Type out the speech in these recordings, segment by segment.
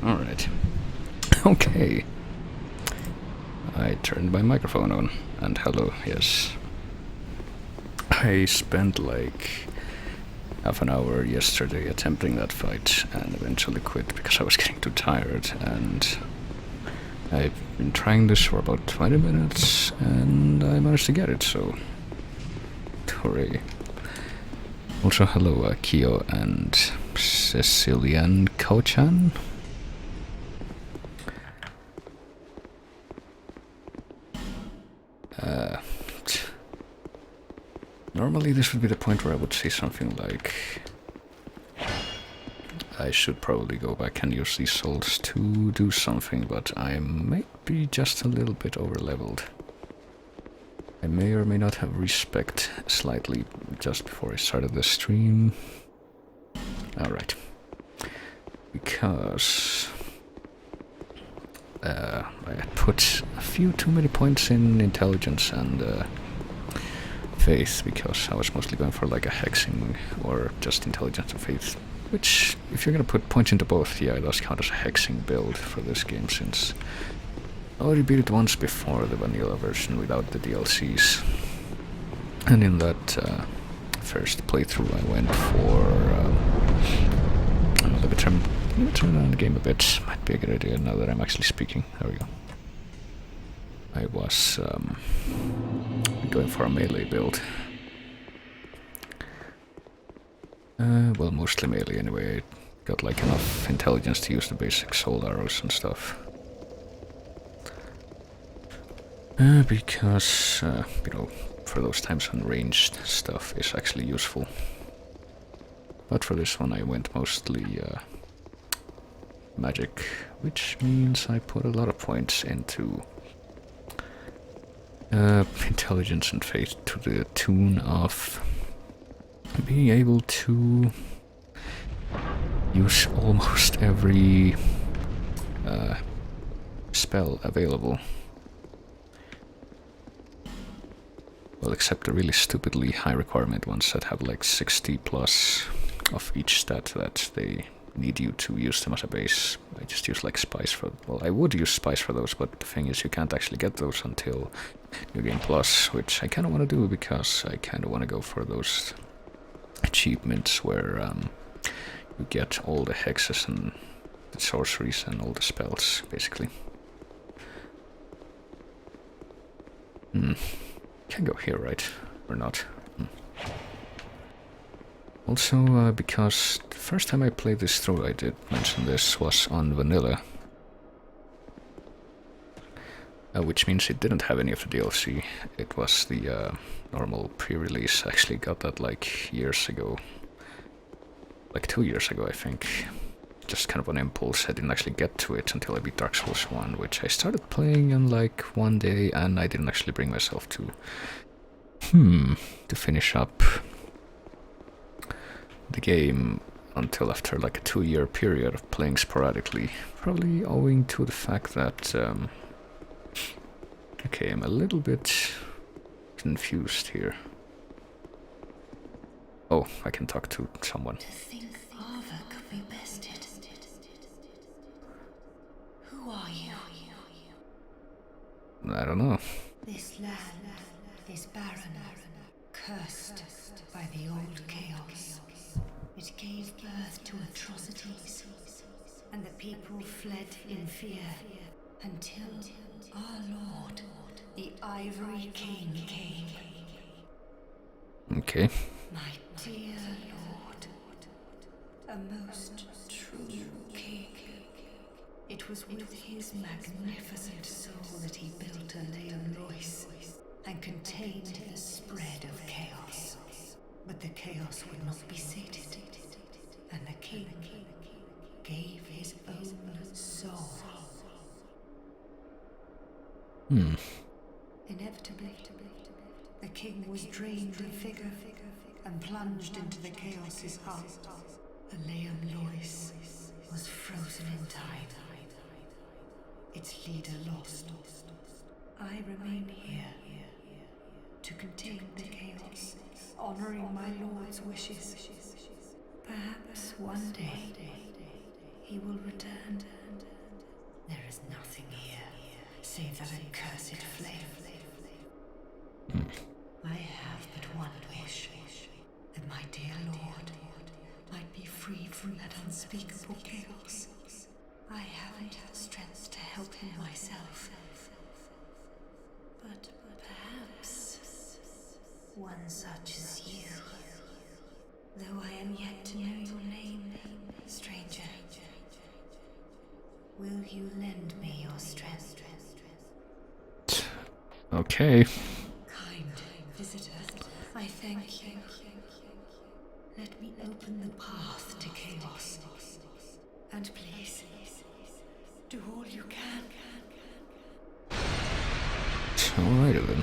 Alright. Okay. I turned my microphone on. And hello, yes. I spent like half an hour yesterday attempting that fight and eventually quit because I was getting too tired, and I've been trying this for about 20 minutes and I managed to get it, so hooray. Also hello Kyo and Cecilian Kochan. Normally this would be the point where I would say something like I should probably go back and use these souls to do something, but I might be just a little bit over-leveled. I may or may not have respect slightly just before I started the stream. Alright. Because I had put a few too many points in intelligence and faith, because I was mostly going for like a hexing or just intelligence and faith, which if you're gonna put points into both, yeah, it does count as a hexing build for this game, since I already beat it once before, the vanilla version without the DLCs. And in that first playthrough I went for let me turn on the game a bit, might be a good idea now that I'm actually speaking. There we go. I was going for a melee build. Well, mostly melee anyway. I got like enough intelligence to use the basic soul arrows and stuff. Because, you know, for those times when ranged stuff is actually useful. But for this one I went mostly magic, which means I put a lot of points into intelligence and faith to the tune of being able to use almost every spell available. Well, except the really stupidly high requirement ones that have like 60 plus of each stat that they need you to use them as a base. I just use like spice for, well, I would use spice for those, but the thing is you can't actually get those until New Game Plus, which I kind of want to do because I kind of want to go for those achievements where you get all the hexes and the sorceries and all the spells, basically. Can go here, right? Or not? Also, because the first time I played this through, I did mention this, was on vanilla. Which means it didn't have any of the DLC. It was the normal pre-release. I actually got that like years ago. Like 2 years ago, I think. Just kind of on impulse. I didn't actually get to it until I beat Dark Souls 1, which I started playing in like one day, and I didn't actually bring myself to finish up the game until after like a 2-year period of playing sporadically. Probably owing to the fact that okay, I'm a little bit confused here. Oh, I can talk to someone. To think Aava could be bested. Who are you? I don't know. This land is barren, cursed by the old chaos. It gave birth to atrocities, and the people fled in fear until our Lord, the Ivory King, came. Okay. My dear Lord, a most true king. It was with his magnificent soul that he built a Leon Lois and contained the spread of chaos. But the chaos would not be sated, and the king gave his own soul. Inevitably, the king was drained of vigor and plunged into the chaos's heart. A Leon Lois was frozen in time. Its leader lost. I remain here to contain the chaos, honoring my lord's wishes. Perhaps one day he will return. There is nothing here save that accursed flame. I have but one wish, that my dear Lord might be freed from that unspeakable chaos. I haven't strength to help him myself, but perhaps one such as you, though I am yet to know your name, stranger. Will you lend me your strength? Okay. Kind visitor, I thank you. Let me open the path to chaos. And please, do all you can. Alrighty then.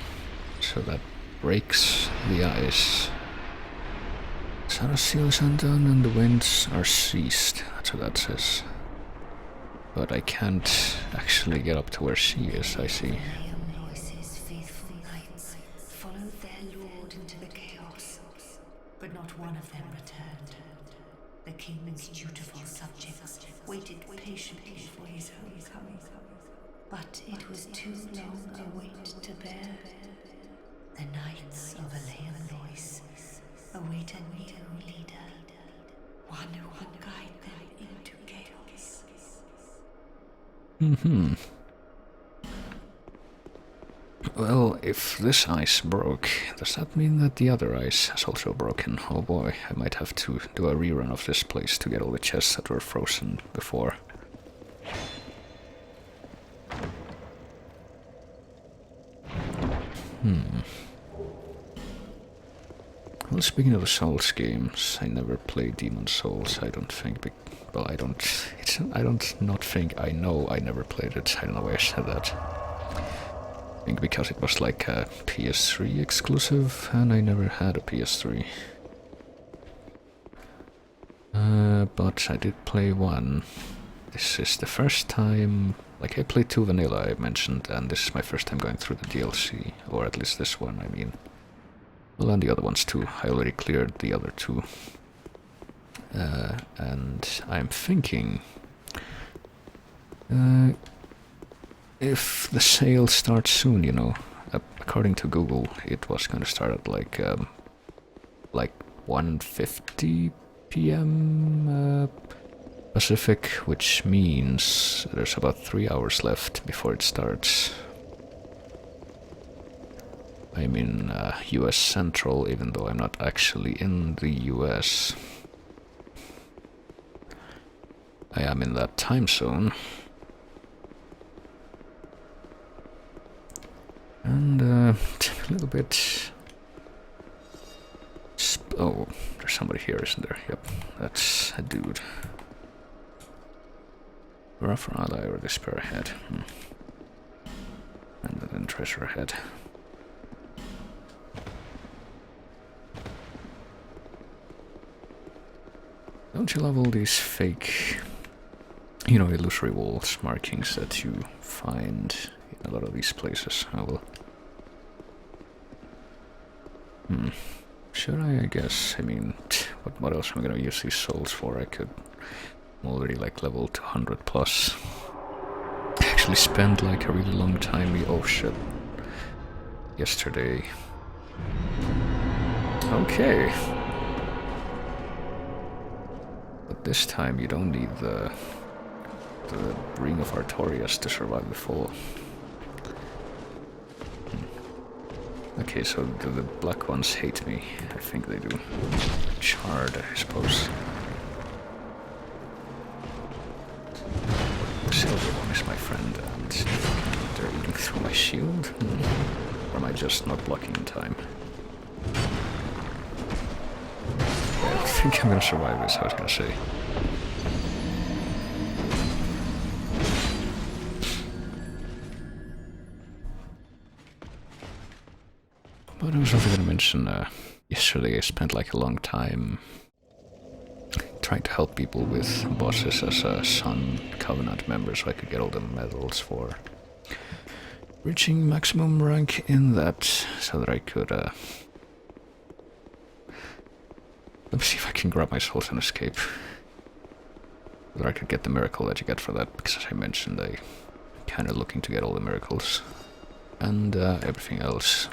So that breaks the ice. Sarah's seal is undone and the winds are ceased. That's what that says. But I can't actually get up to where she is, I see. Lois's faithful knights followed their lord into the chaos, but not one of them returned. The king's dutiful subjects waited patiently for his homecoming, but it was too long a wait to bear. The knights of Lois await a new leader, one who will guide them into chaos. Well, if this ice broke, does that mean that the other ice has also broken? Oh boy, I might have to do a rerun of this place to get all the chests that were frozen before. Well, speaking of the Souls games, I never played Demon's Souls, I don't think. Well, I don't not think, I know I never played it. I don't know why I said that. I think because it was like a PS3 exclusive, and I never had a PS3. But I did play one. This is the first time, like I played 2 vanilla I mentioned, and this is my first time going through the DLC, or at least this one, I mean. Well, and the other ones too. I already cleared the other 2. And I'm thinking, if the sale starts soon, you know, according to Google, it was going to start at like 1:50 p.m. Pacific, which means there's about 3 hours left before it starts. I'm in US Central, even though I'm not actually in the US. I am in that time zone. And a little bit... Oh, there's somebody here, isn't there? Yep, that's a dude. Rough ally or despair ahead. And then treasure ahead. Don't you love all these fake, you know, illusory walls markings that you find in a lot of these places? Oh well. Should I guess? I mean, what else am I gonna use these souls for? I'm already like level 200 plus. I actually spent like a really long time, oh shit, yesterday. Okay. But this time you don't need the Ring of Artorias to survive the fall. Okay, so the black ones hate me. I think they do. Charred, I suppose. The silver one is my friend, and they're eating through my shield? Or am I just not blocking in time? Yeah, I think I'm gonna survive this, I was gonna say. But I was also gonna mention, yesterday I spent like a long time trying to help people with bosses as a Sun Covenant member so I could get all the medals for reaching maximum rank in that, so that I could, let me see if I can grab my souls and escape. whether I could get the miracle that you get for that, because as I mentioned, I kind of looking to get all the miracles and everything else.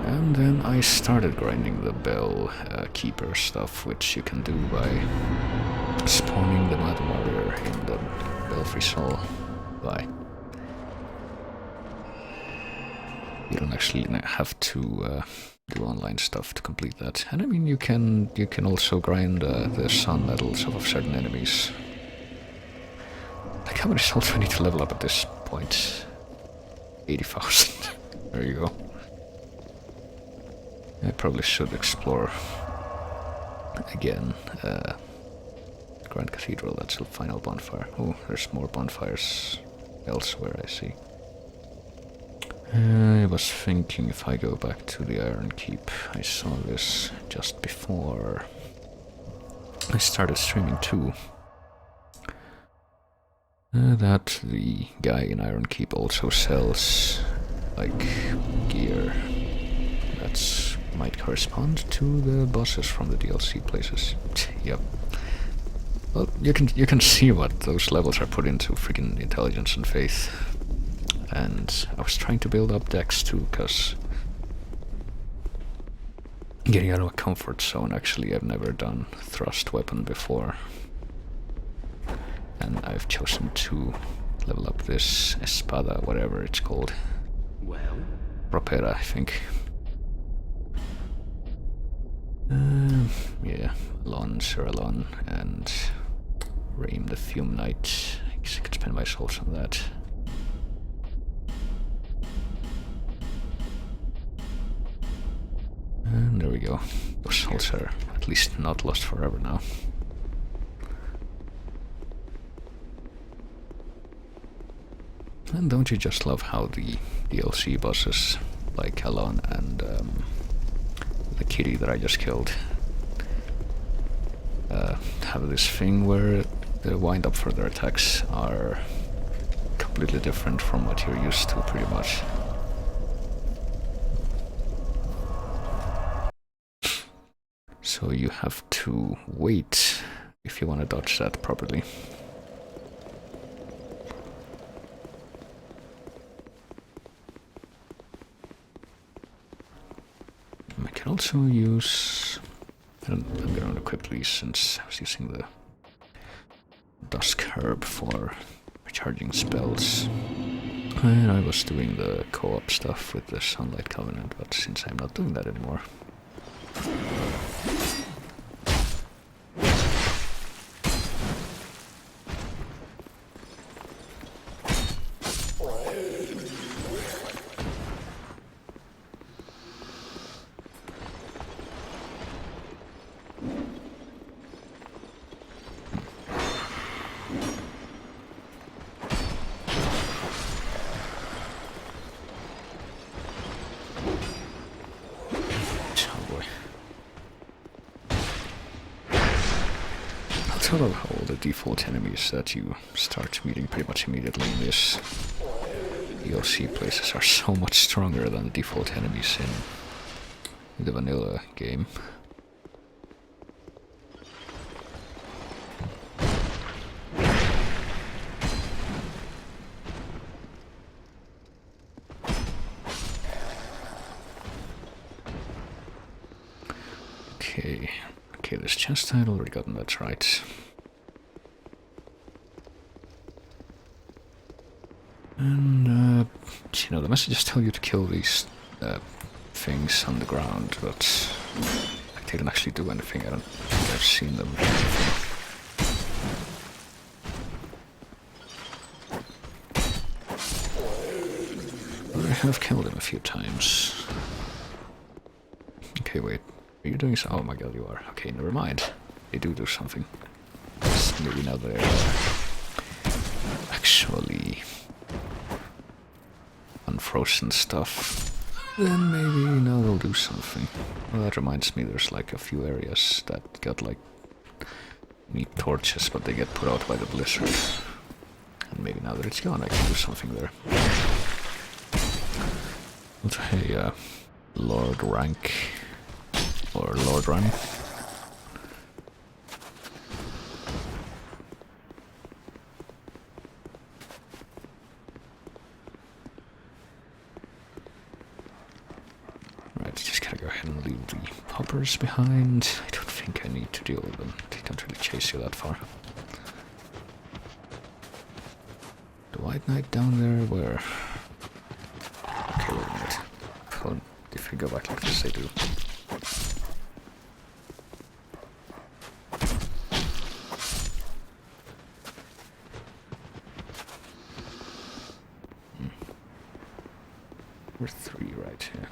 And then I started grinding the bell keeper stuff, which you can do by spawning the Mad Warrior in the Belfry Soul. Bye. You don't actually have to do online stuff to complete that. And I mean, you can also grind the sun medals off of certain enemies. Like, how many souls do I need to level up at this point? 80,000. There you go. I probably should explore again. Grand Cathedral, that's the final bonfire. Oh, there's more bonfires elsewhere, I see. I was thinking if I go back to the Iron Keep. I saw this just before I started streaming too. That the guy in Iron Keep also sells, like, gear that might correspond to the bosses from the DLC places. Yep. Well, you can see what those levels are put into freaking intelligence and faith. And I was trying to build up decks too, because getting out of a comfort zone, actually. I've never done thrust weapon before. And I've chosen to level up this espada, whatever it's called. Well? Ropera, I think. Yeah, Alon, Sir Alon, and Raim the Fume Knight. I guess I could spend my souls on that. And there we go. Those souls are at least not lost forever now. And don't you just love how the DLC bosses, like Alon and the kitty that I just killed, have this thing where the wind-up for their attacks are completely different from what you're used to, pretty much. So you have to wait if you want to dodge that properly. I can also use... I'm going to equip these since I was using the Dusk Herb for recharging spells. And I was doing the co-op stuff with the Sunlight Covenant, but since I'm not doing that anymore... I love how all the default enemies that you start meeting pretty much immediately in this DLC places are so much stronger than the default enemies in the vanilla game. Okay, this chest I had already gotten, that's right. And, you know, the messages tell you to kill these things on the ground, but like, they don't actually do anything. I don't think I've seen them do anything. But I have killed him a few times. Okay, wait. Are you doing so? Oh my god, you are. Okay, never mind. They do something. Maybe now they're actually unfrozen stuff. Then maybe now they'll do something. Well, that reminds me, there's like a few areas that got like neat torches, but they get put out by the blizzard. And maybe now that it's gone, I can do something there. But hey, Lord Rank. Or Lord Run. ahead and leave the poppers behind. I don't think I need to deal with them. They don't really chase you that far. The White Knight down there, where? Okay, wait a minute. Well, if we go back like this, they do. We're 3 right here.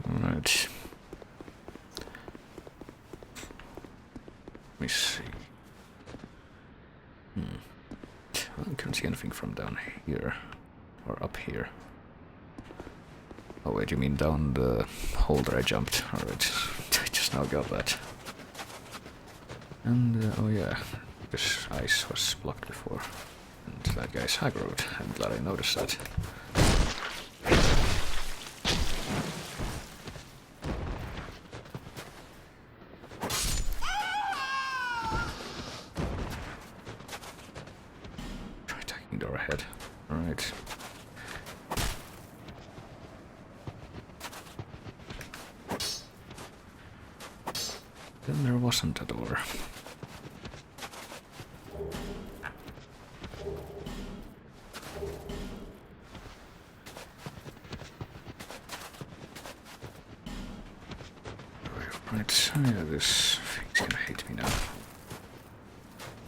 Alright. Let me see. I can't see anything from down here. Or up here. Oh wait, you mean down the hole that I jumped? Alright. I just now got that. And, oh yeah, this ice was blocked before. And that guy's aggroed. I'm glad I noticed that. Try taking door ahead. Alright. Then there wasn't a door. Right, so yeah, this thing's gonna hate me now.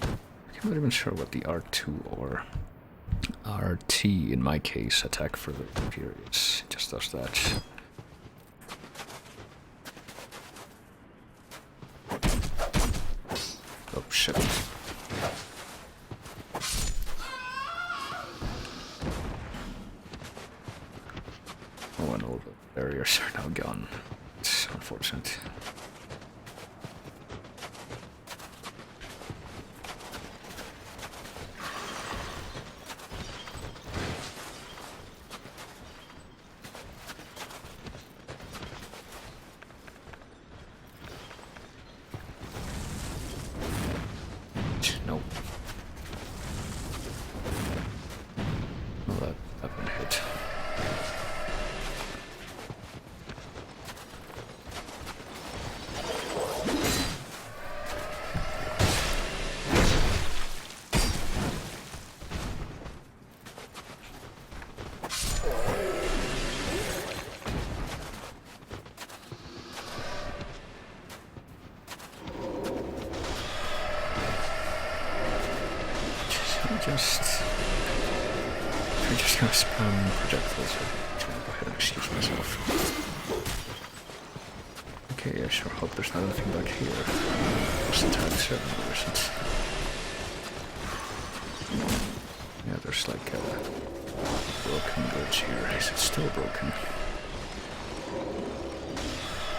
I'm not even sure what the R2 or RT, in my case, attack for the periods. It just does that. Oh shit. Oh, and all the barriers are now gone. It's unfortunate. Nope. Well, that one hit. I'm just gonna spam projectiles. I'm gonna go ahead and excuse myself. Okay, I sure hope there's not anything back here. I was entirely certain there isn't. Yeah, there's like a broken bridge here. Is it still broken?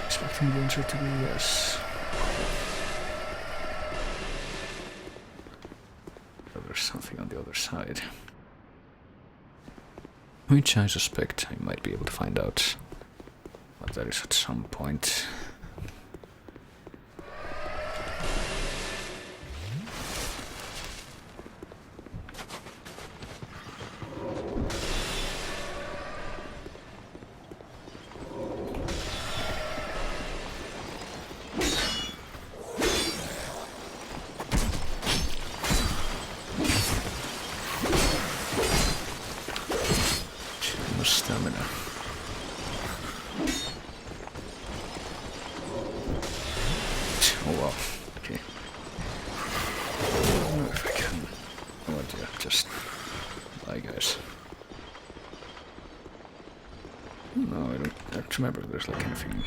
Expecting the answer to be yes. There's something on the other side. Which I suspect I might be able to find out what that is at some point. Stamina. Oh well, okay. I don't know if I can. Oh dear, just bye guys. No, I don't remember if there's like anything.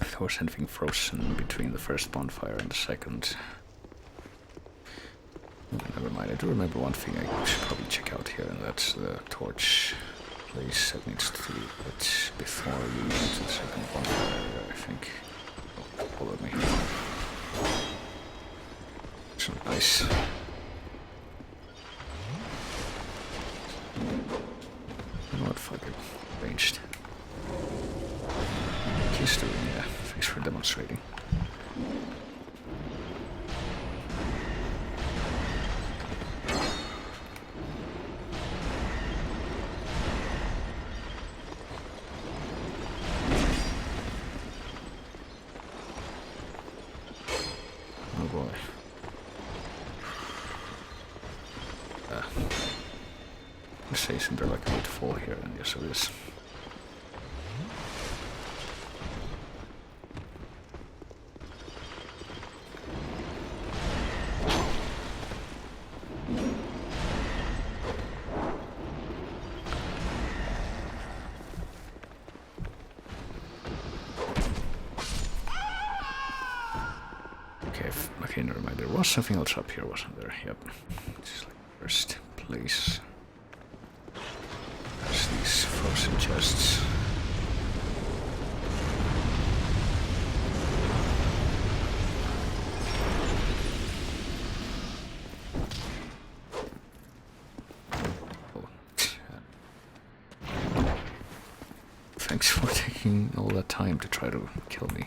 If there was anything frozen between the first bonfire and the second. Oh, never mind, I do remember one thing I should probably check out here, and that's the torch place that needs to do it before you go to the second bonfire area, I think. Oh, follow me. So nice. You know what, fuck it. Ranged. He's doing, yeah. Thanks for demonstrating. say, isn't there like a way to fall here? And yes, it is. Okay, never mind. There was something else up here, wasn't there? Yep. This is like the first place. There's these frozen chests. Oh. Thanks for taking all that time to try to kill me.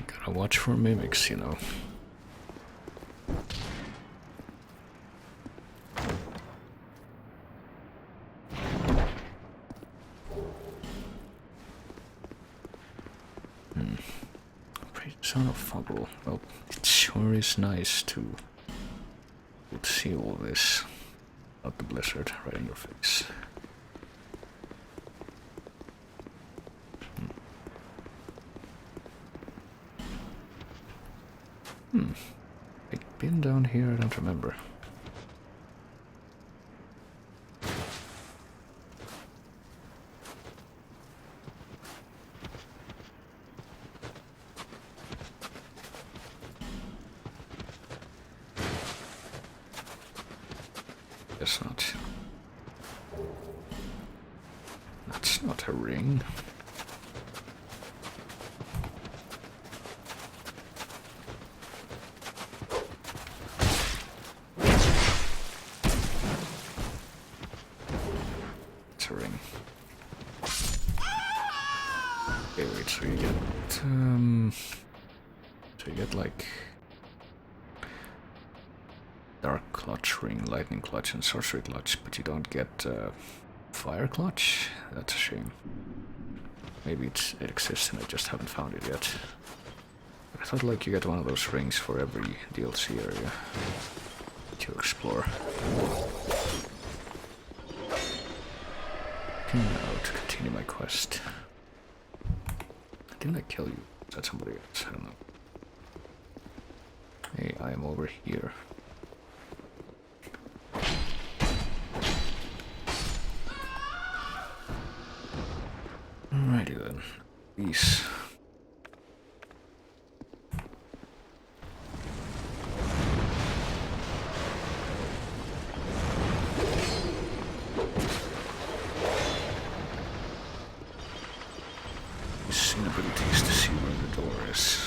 Gotta watch for mimics, you know. Son of Fuggle. Well, it sure is nice to see all this without the blizzard right in your face. Big bin down here, I don't remember. Guess not. That's not a ring. It's a ring. Okay, wait, so you get like Dark Clutch, Ring, Lightning Clutch, and Sorcery Clutch, but you don't get Fire Clutch? That's a shame. Maybe it exists and I just haven't found it yet. But I thought like you get one of those rings for every DLC area to explore. Okay, now to continue my quest. Didn't I kill you? Is that somebody else? I don't know. Hey, I am over here. Alrighty then. These. These inabilities to see where the door is.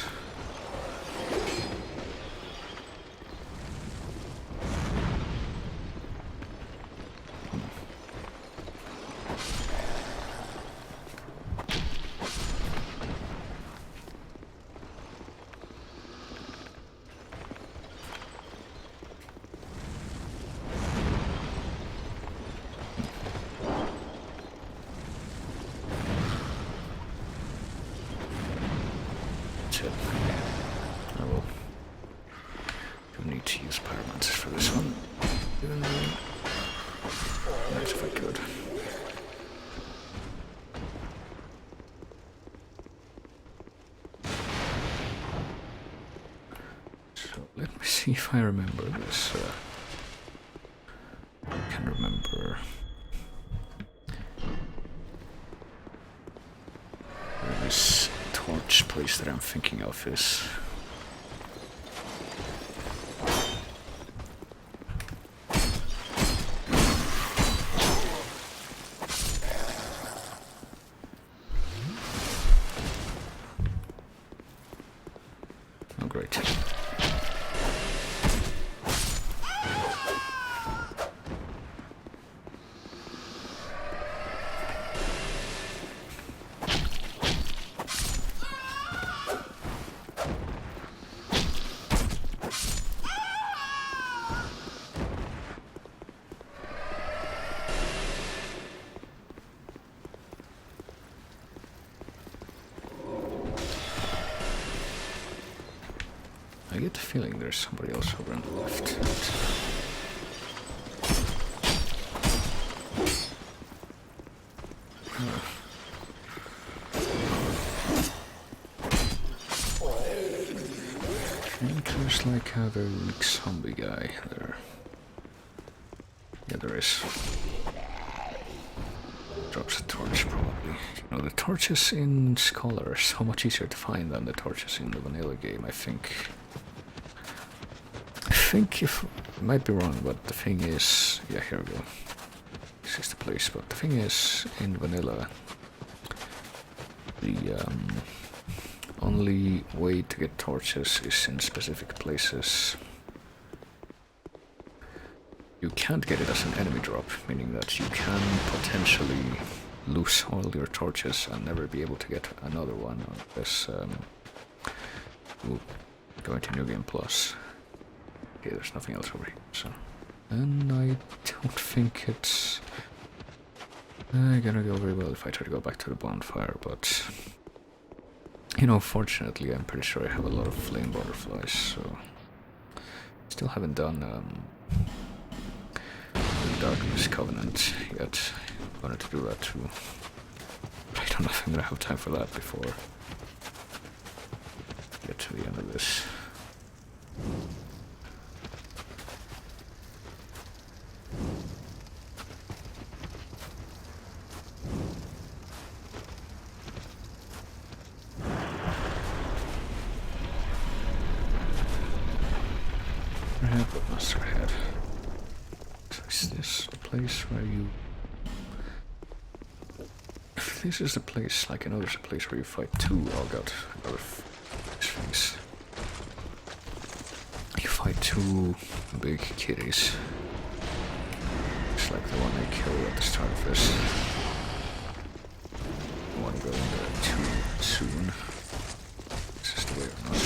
I will need to use pyromancy for this one. Even though nice if I could. So let me see if I remember this. I can remember where this torch place that I'm thinking of is. Oh, great. I get the feeling there's somebody else over on the left. I think there's like a very weak zombie guy there. Yeah, there is. Drops a torch, probably. You know, the torches in Scholar are so much easier to find than the torches in the vanilla game, I think. I think if... I might be wrong, but the thing is... Yeah, here we go. This is the place, but the thing is, in vanilla... The only way to get torches is in specific places. You can't get it as an enemy drop, meaning that you can potentially lose all your torches and never be able to get another one unless you go into New Game Plus. Okay, there's nothing else over here, so... And I don't think it's gonna go very well if I try to go back to the bonfire, but... You know, fortunately, I'm pretty sure I have a lot of flame butterflies, so... Still haven't done the Darkness Covenant yet. I wanted to do that too. But I don't know if I'm gonna have time for that before I get to the end of this. Masterhead. So is this the place where you... If this is the place, like I know there's a place where you fight two... Oh god, I got these things. You fight two big kitties. It's like the one I killed at the start of this. I want to go in there too soon. Is this the way or not?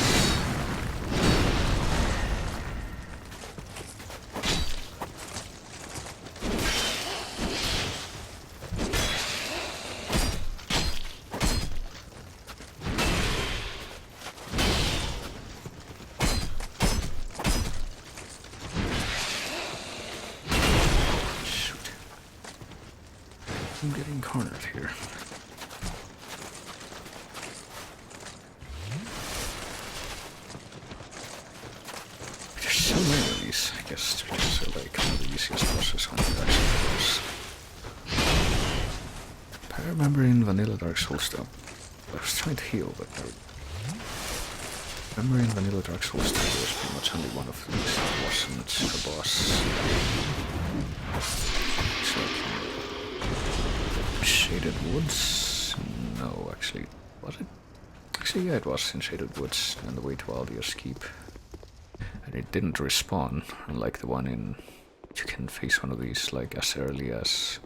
I'm getting cornered here. There's so many of these, I guess they're just like one of the easiest bosses on the Dark Souls. But I remember in Vanilla Dark Souls though, I was trying to heal, but no. I remember in Vanilla Dark Souls 2 there was pretty much only one of these that wasn't a boss. It's like Shaded Woods? No, actually, was it? Actually, yeah, it was in Shaded Woods on the way to Aldia's Keep. And it didn't respawn, unlike the one in... You can face one of these like as early as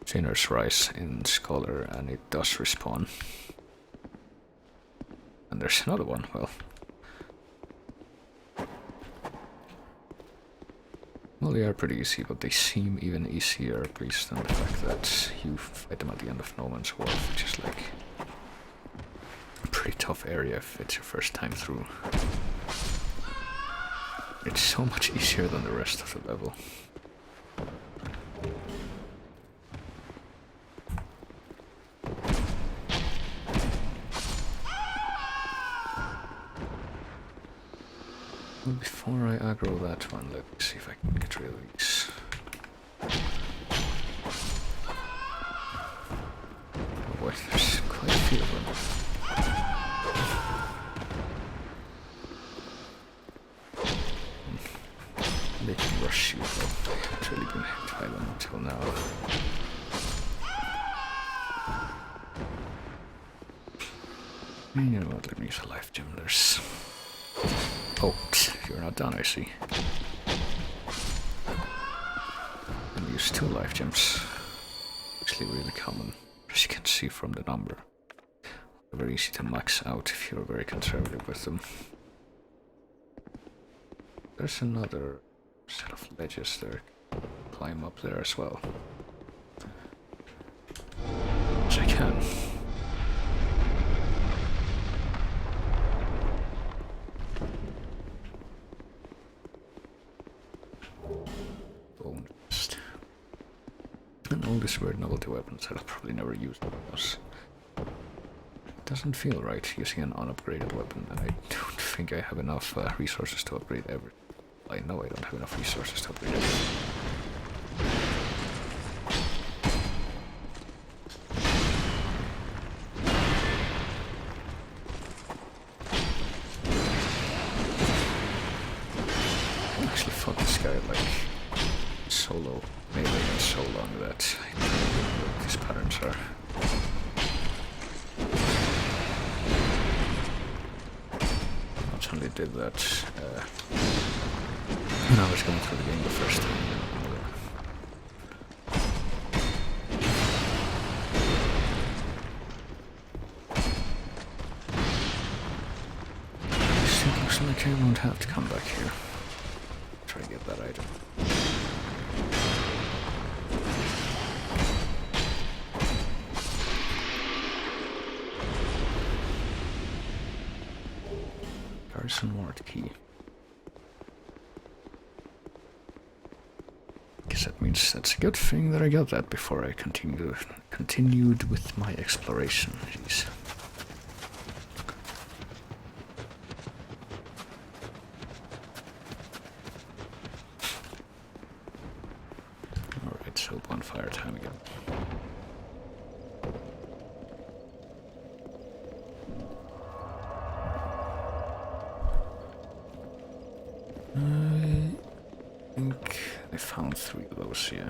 Sinner's Rise in Scholar, and it does respawn. And there's another one, well... Well, they are pretty easy, but they seem even easier based on the fact that you fight them at the end of No Man's Wharf, which is like a pretty tough area if it's your first time through. It's so much easier than the rest of the level. Well, before I aggro that one, let me see if I can get rid of these. Oh boy, there's quite a few of them. They can rush you, but I haven't really been hit by them until now. And you know what, let me use a life gem. There's... Oh, you're not done, I see. And use 2 life gems. Actually really common, as you can see from the number. Very easy to max out if you're very conservative with them. There's another set of ledges there. Climb up there as well. Which I can. Bone chest. And all these weird novelty weapons that I'll probably never use because it doesn't feel right using an unupgraded weapon, and I don't think I have enough resources to upgrade everything. I know I don't have enough resources to upgrade everything. Actually fought this guy like solo melee and so long that I don't know what these patterns are. Not only did that when I was going through the game the first time. It looks like I won't have to come back here. Try to get that item. Garrison Ward key. Guess that means that's a good thing that I got that before I continued with my exploration. Jeez. Alright, so bonfire time again. I think I found 3 of those, yeah.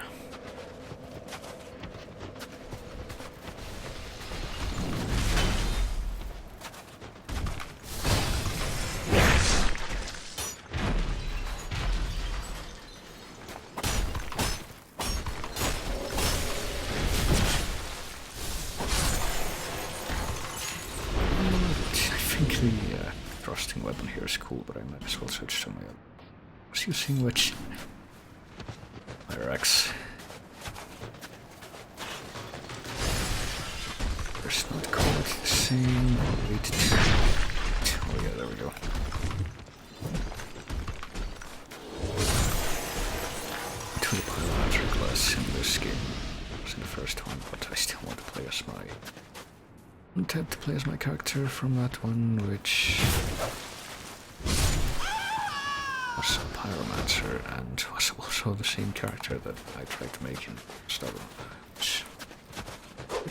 I think the thrusting weapon here is cool, but I might as well switch to my other. I was using which Pyrax. There's not quite the same. Wait. Oh yeah, there we go. To the Pyromancer class in this game. It was in the first one, but I still want to play as my. I want to play as my character from that one, which was a Pyromancer and was also the same character that I tried to make in Stubble, which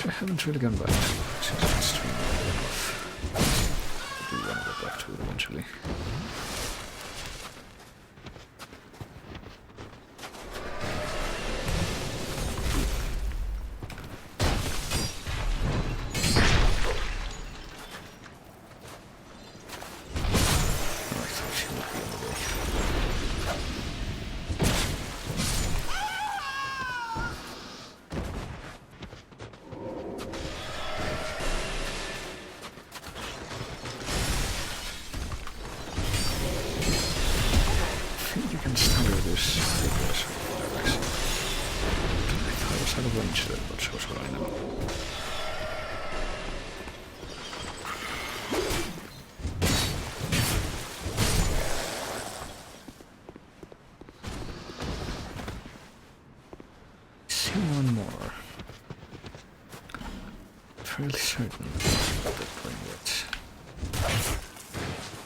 I haven't really gone back to since I streamed it. I do want to go back to it eventually. But shows what I know. See one more. Fairly certain that bring it.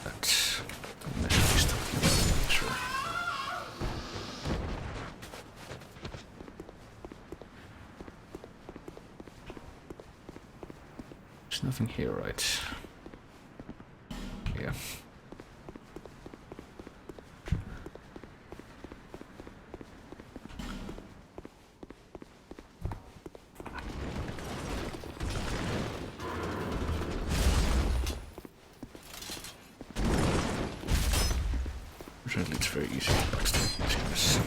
That's the message he's talking about, sure. There's nothing here, right? Yeah. Fortunately, it's very easy to backstab using this.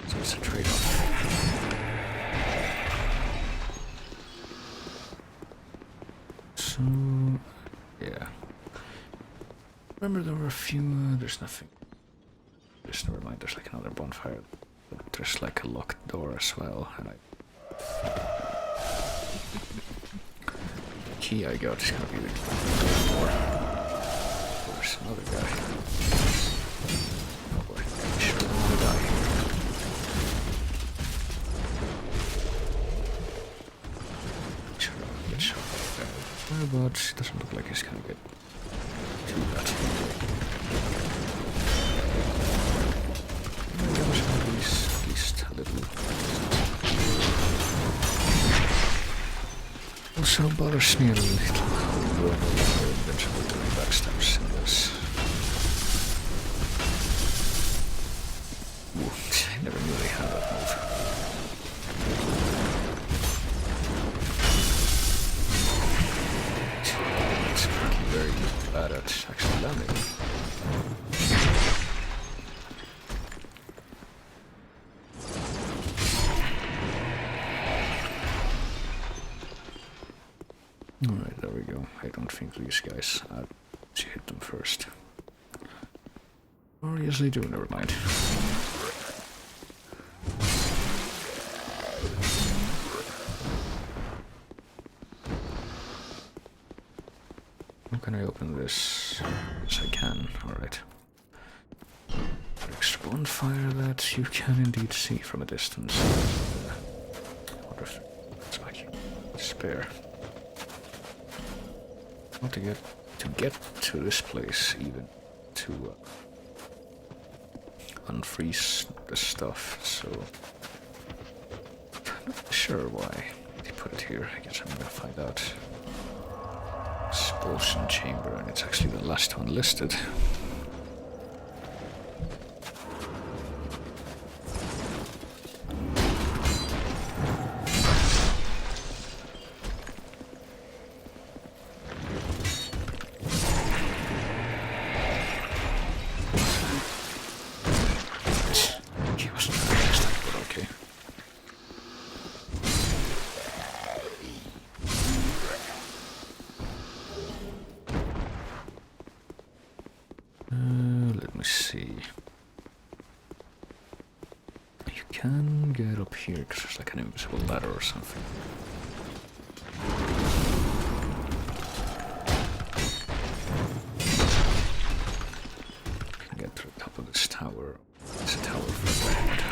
So it's a trade-off. So, yeah. Remember there were a few, there's nothing. Just never mind, there's like another bonfire. But there's like a locked door as well, and the key I got is gonna be the door. There's another guy. Oh boy, I sure don't want to die here. Sure, I'll get shot like that. But it doesn't look like he's gonna get too bad. There was at least a little. Also bothers me a little how we're no longer invincible doing backstabs in this. Ooh, I never knew they had that move. It's fucking very bad at actually landing. Alright, there we go. I don't think these guys had to hit them first. Or yes they do, never mind. How can I open this? Yes I can, alright. Extra bonfire that you can indeed see from a distance. What if it's like spare? Not to get to this place, even to unfreeze the stuff, so I'm not sure why they put it here. I guess I'm gonna find out. Expulsion chamber, and it's actually the last one listed. Let me see. You can get up here because there's like an invisible ladder or something. You can get to the top of this tower. It's a tower for that.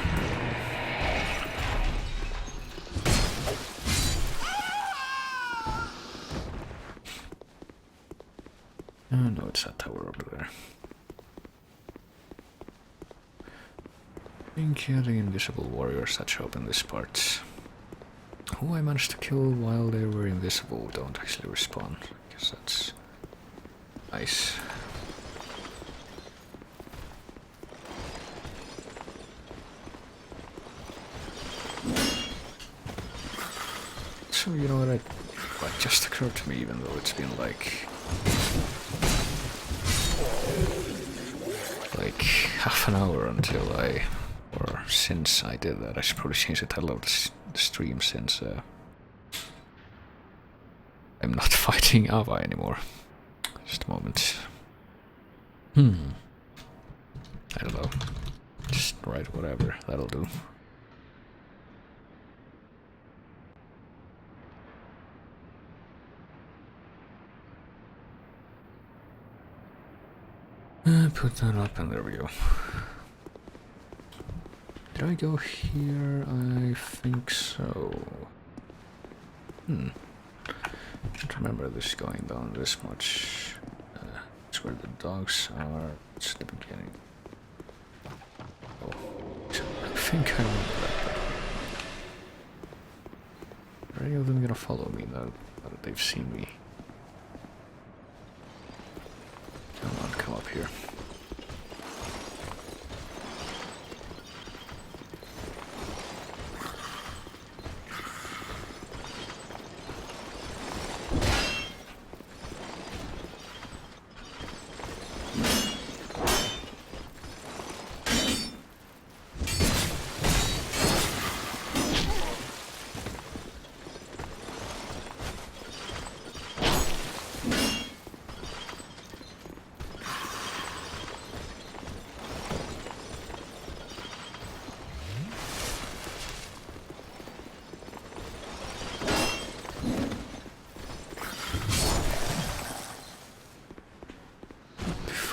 No, it's that tower over there. I think the invisible warriors that show up in this part, who I managed to kill while they were invisible, don't actually respawn. I guess that's nice. So you know what, it just occurred to me, even though it's been like half an hour until or since I did that. I should probably change the title of the stream since I'm not fighting Aava anymore. Just a moment. I don't know. Just write whatever, that'll do. Put that up and there we go. Did I go here? I think so. Can't remember this going down this much. It's where the dogs are. It's the beginning. Oh, I think I remember that. Are any of them gonna follow me now that they've seen me? Come on, come up here.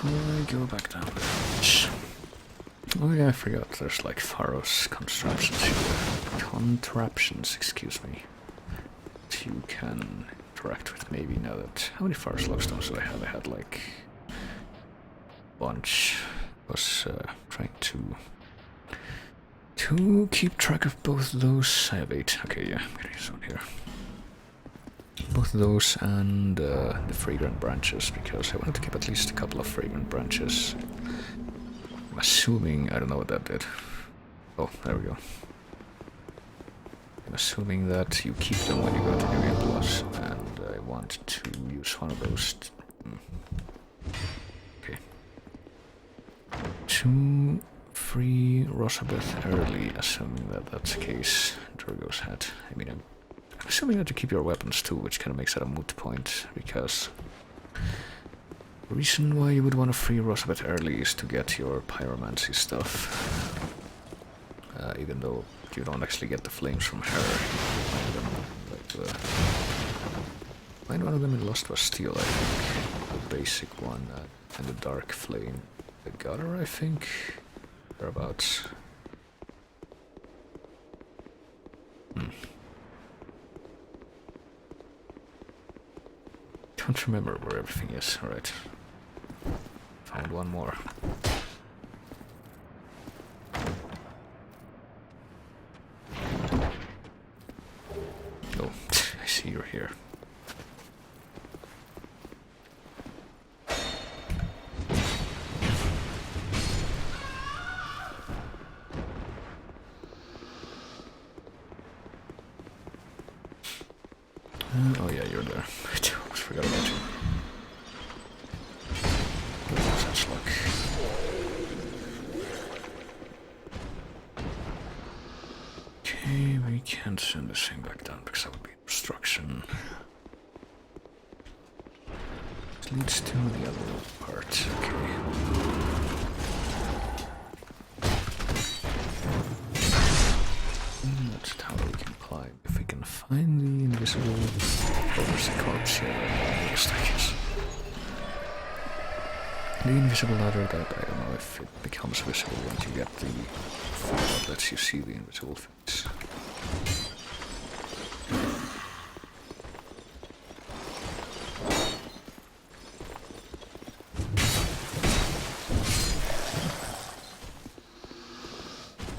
before I go back down the beach. Oh yeah, I forgot. There's like Pharaoh's contraptions here. Contraptions, excuse me. That you can interact with maybe now that... How many Pharaoh's lockstones do I have? I had like... bunch. Was trying to keep track of both those. I have 8. Okay, yeah, I'm getting this one here. Both those and the fragrant branches, because I wanted to keep at least a couple of fragrant branches. I'm assuming, I don't know what that did. Oh, there we go. I'm assuming that you keep them when you go to New Plus, and I want to use one of those. Okay. To free Rosabeth early, assuming that that's the case. Drogo's hat. I mean, I'm assuming that you keep your weapons too, which kind of makes it a moot point, because the reason why you would want to free Rosabeth early is to get your pyromancy stuff. Even though you don't actually get the flames from her, you find one of them in Lost Bastille, I think. The basic one, and the Dark Flame. The Gutter, I think. Thereabouts. Don't remember where everything is. Alright. Found one more. Oh, I see you're here. Oh yeah, you're there. I almost forgot about you. Such luck. Okay, we can't send this thing back down because that would be obstruction. This leads to the other part. Okay. That's how we can climb. If we can find the invisible overseas corpse here, I guess. The invisible ladder that I don't know if it becomes visible once you get the thing that lets you see the invisible face.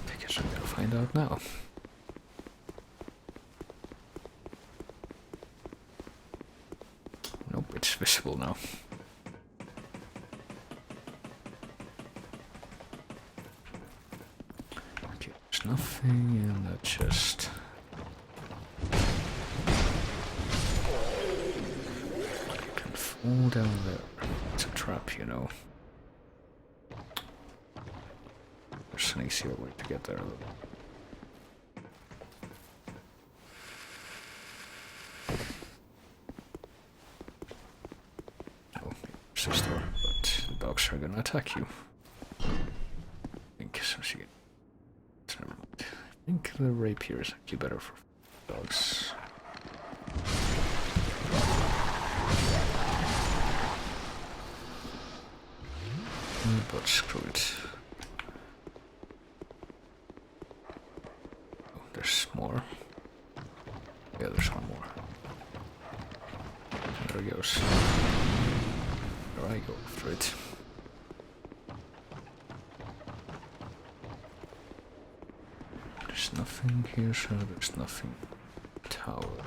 I guess I'm gonna find out now. Nope, it's visible now. Okay, there's nothing in that chest. You can fall down there. It's a trap, you know. There's an easier way to get there. Sister, but the dogs are gonna attack you. I think since you get... Never mind. I think the rapier is actually better for dogs. But screw it. Oh, there's more. Yeah, there's one more. There it goes. There I go after it. There's nothing here, so there's nothing. Tower.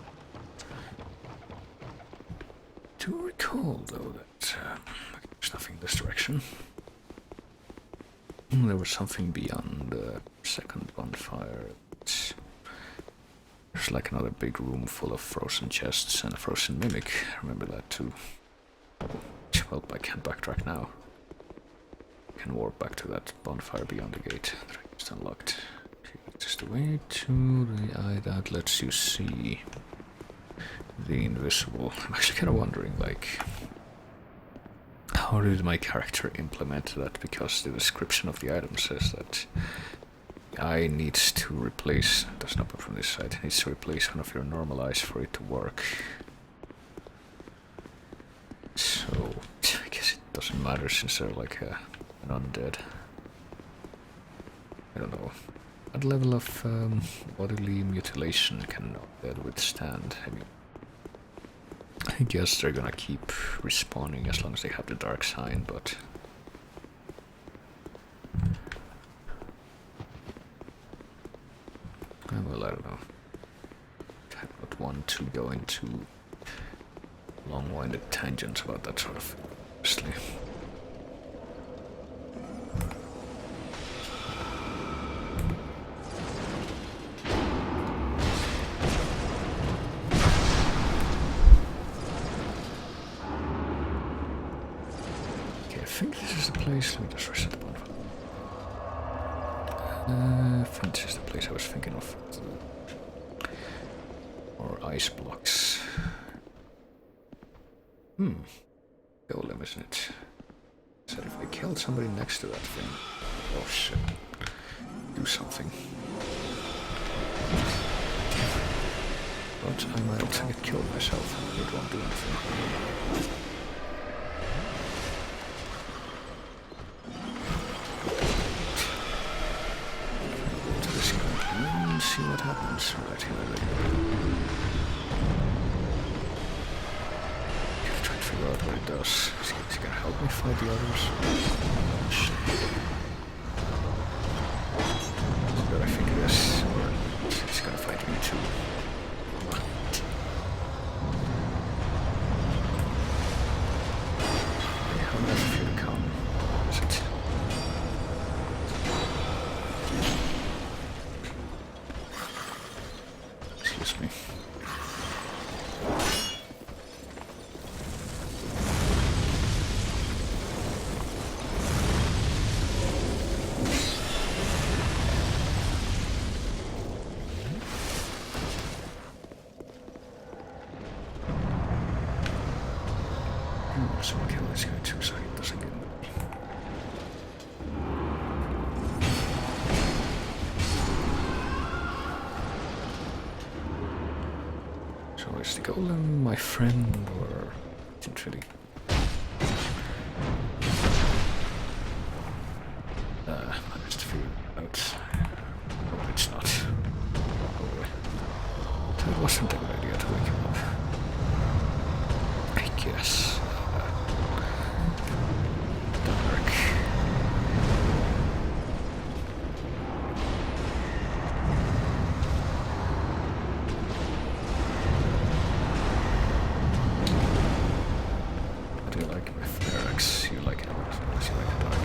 Do recall though that there's nothing in this direction. There was something beyond the second bonfire. There's like another big room full of frozen chests and a frozen mimic. I remember that too. Well, I can't backtrack now. I can warp back to that bonfire beyond the gate. It's unlocked. Okay, just a way to the eye that lets you see the invisible. I'm actually kind of wondering, like, how did my character implement that? Because the description of the item says that the eye needs to replace, it doesn't open from this side, it needs to replace one of your normal eyes for it to work. So, I guess it doesn't matter since they're like an undead. I don't know. What level of bodily mutilation can an undead withstand? I mean, I guess they're gonna keep respawning as long as they have the dark sign, but... well, I don't know. I don't want to go into long-winded tangents about that sort of thing, obviously. Okay, I think this is the place. Let me just reset the bonfire. I think this is the place I was thinking of. Or ice blocks. Golem, isn't it? So if I killed somebody next to that thing... Oh shit. Do something. But I might get killed myself. It won't do anything. See what happens right here. Gotta try to figure out what it does. Is he gonna help me fight the others? Shit. But I think it is, or he's gonna fight me too. How does it feel to come? Is it? Excuse me. So I'll kill this guy too so he doesn't get me. So is the golem my friend or didn't really? Managed to figure it out. Oh, it's not. Oh, it wasn't a good idea to wake him up. I guess. Dark. How do you like with barracks? You like it as well as you like the dark. Are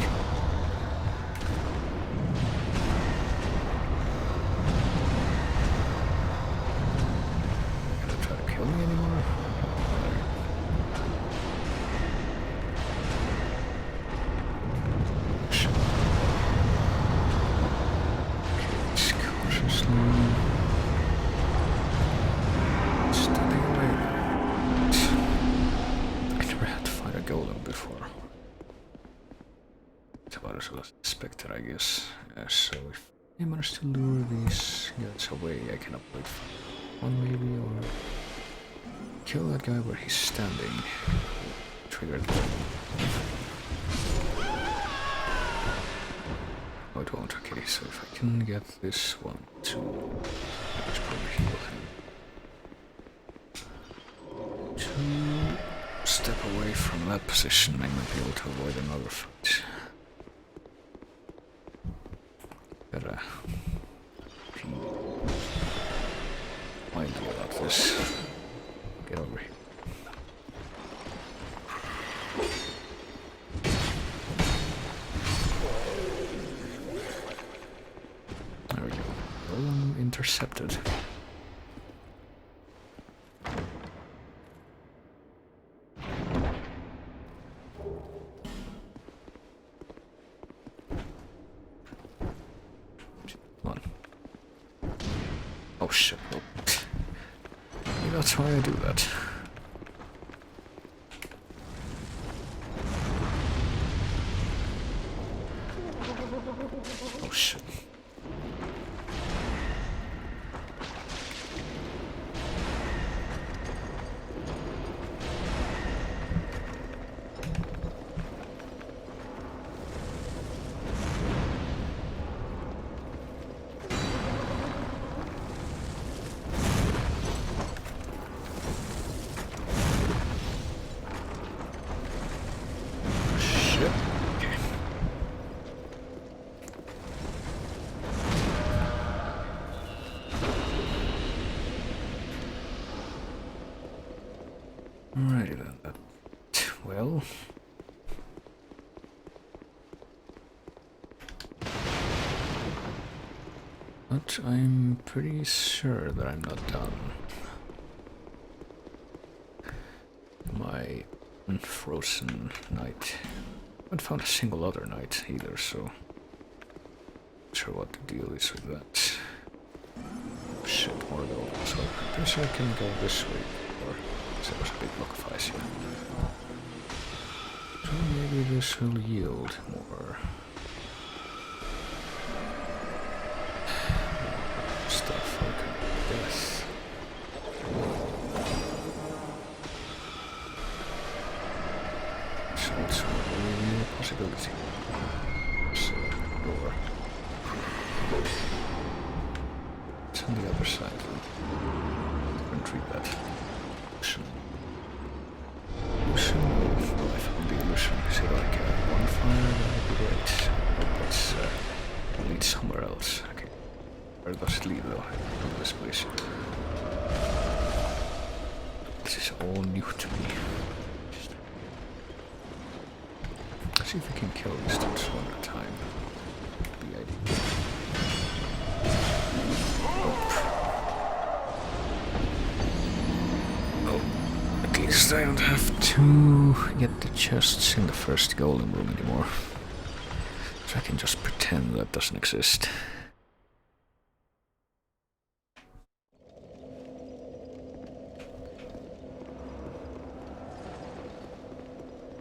you gonna try to kill me anymore? Spectre, I guess. So if I manage to lure these guys away, I can upgrade one maybe, or kill that guy where he's standing. Trigger it. Oh, it won't. Okay, so if I can get this one to let's probably heal him. To step away from that position, I might be able to avoid another fight. Better be mindful about this. Get over here. There we go. Golem intercepted. Oh shit, no. Maybe that's why I do that. Oh shit. shit. Okay. Alrighty then. Well. But I'm pretty sure that I'm not done. My unfrozen night. I haven't found a single other night either, so not sure what the deal is with that. Shit, more gold. So I'm pretty sure I can go this way, or there was a big block of ice here. So maybe this will yield more stuff. Okay, yes. So it's really a possibility. So, door. It's on the other side. Don't read that. Illusion. Illusion. Well, I found the illusion. Is it like a bonfire? That would be great. But it leads somewhere else. Okay. Where does it lead though? From this place. This is all new to me. Let's see if we can kill these dudes one at a time. Be ideal. Oh, at least I don't have to get the chests in the first golem room anymore. So I can just pretend that doesn't exist.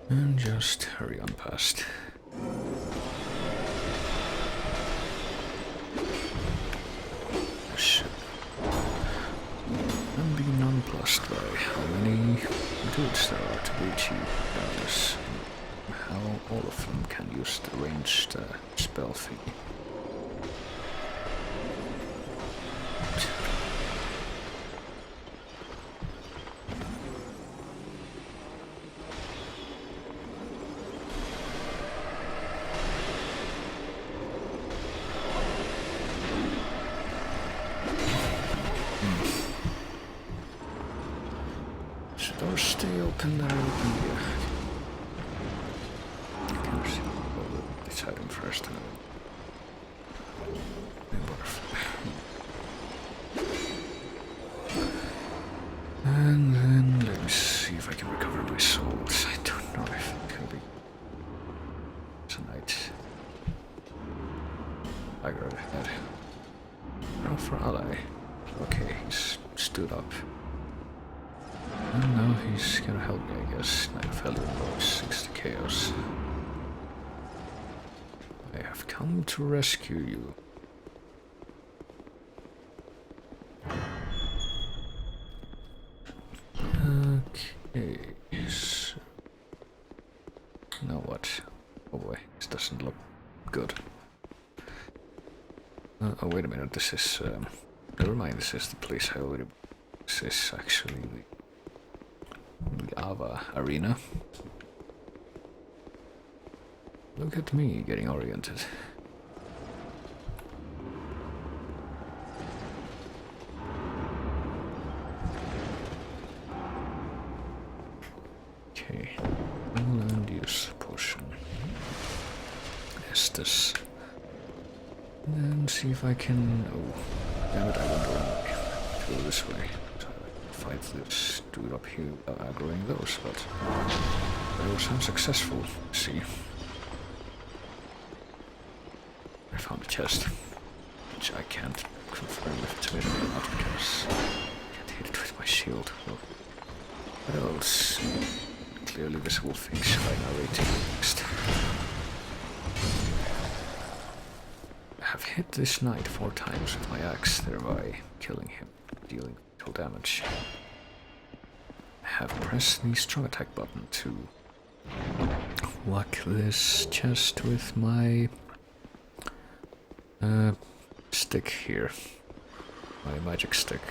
And just hurry on past. Oh, shit. I'm being nonplussed by how many dudes there are to reach you, regardless. How all of them can use the ranged spell thing. Doors stay open, they're open here. I can see this item first and then butterfly. And then let me see if I can recover my souls. I don't know if it can be tonight. I got ahead. Now for ally. Okay, he's stood up. And now he's gonna help me, I guess. 9 failure blows, 60 chaos. I have come to rescue you. Okay, so now what? Oh boy, this doesn't look good. Oh wait a minute, this is never mind, this is the place I already. This is actually the Aava arena. Look at me getting oriented. Okay, land use potion. Estus. And then see if I can. Oh, damn it! I went the wrong way. Go this way. Fight this dude up here aggroing those, but I was unsuccessful. See, I found a chest, which I can't confirm if it's made or not because I can't hit it with my shield. Well, what else? Clearly visible things by narrating next. I have hit this knight 4 times with my axe, thereby killing him, dealing damage. I have pressed the strong attack button to whack this chest with my stick here, my magic stick,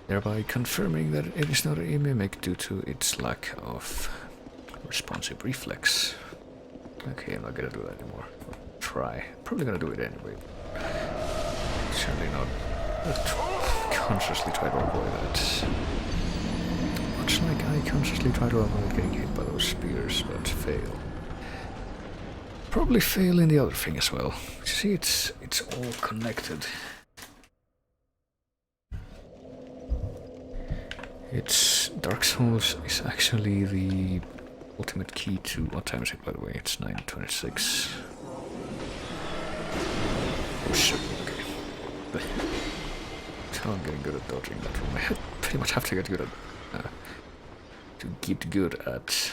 thereby confirming that it is not a mimic due to its lack of Responsive reflex. Okay, I'm not gonna do that anymore. Try. Probably gonna do it anyway. Certainly not consciously try to avoid it. Much like I consciously try to avoid getting hit by those spears, but fail. Probably fail in the other thing as well. See, it's all connected. It's Dark Souls is actually the ultimate key to what time is it, by the way? It's 9:26. Oh shit, okay. So I'm getting good at dodging that one. I pretty much have to get good at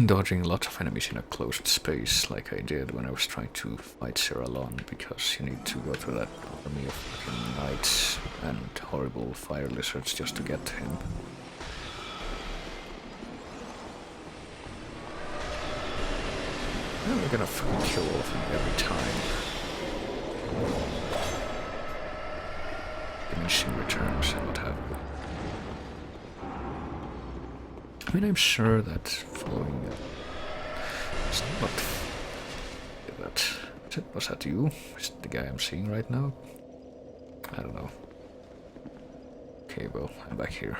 dodging lots of enemies in a closed space, like I did when I was trying to fight Siralon, because you need to go through that army of fucking knights and horrible fire lizards just to get to him. And we're gonna fucking kill all of them every time. Diminishing returns and what have you. I mean, I'm sure that following it's not that. Was that you? Is it the guy I'm seeing right now? I don't know. Okay, well, I'm back here.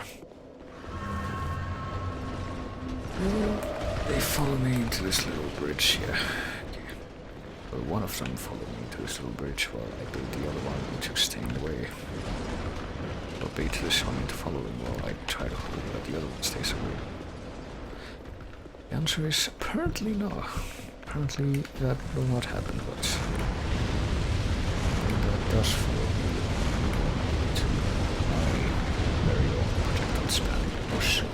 They follow me into this little bridge, yeah. Okay. Well, one of them followed me into this little bridge while I built the other one, which was staying away. It'll be to this one to follow them while I try to hold it, but the other one stays away. The answer is apparently no. Apparently that will not happen, but that does follow me to my very own projectile span. Oh shit.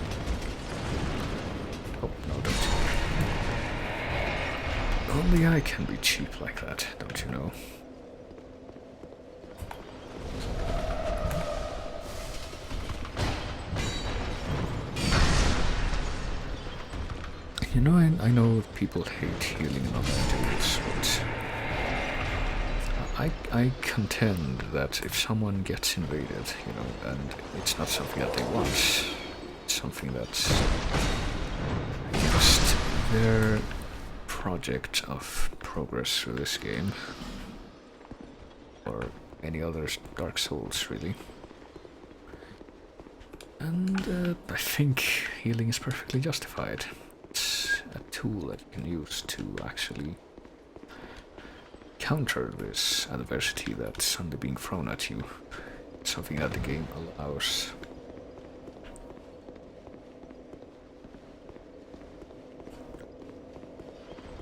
Oh, no, don't. Only I can be cheap like that, don't you know? You know, I know people hate healing and other dudes, but I contend that if someone gets invaded, you know, and it's not something that they want, it's something that's just their project of progress through this game, or any other Dark Souls, really. And I think healing is perfectly justified. It's a tool that you can use to actually counter this adversity that's suddenly being thrown at you. It's something that the game allows.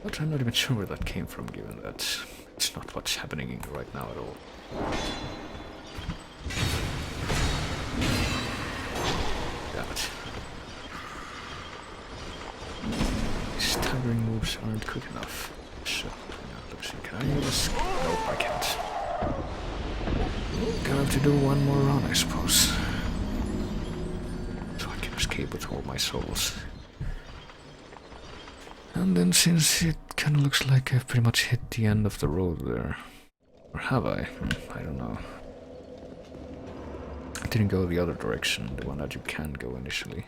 But I'm not even sure where that came from, given that it's not what's happening right now at all. Damn it. Staggering moves aren't quick enough. So, let's see, can I just... Nope, I can't. Gonna have to do one more run, I suppose. So I can escape with all my souls. And then, since it kinda looks like I've pretty much hit the end of the road there. Or have I? I don't know. I didn't go the other direction, the one that you can go initially.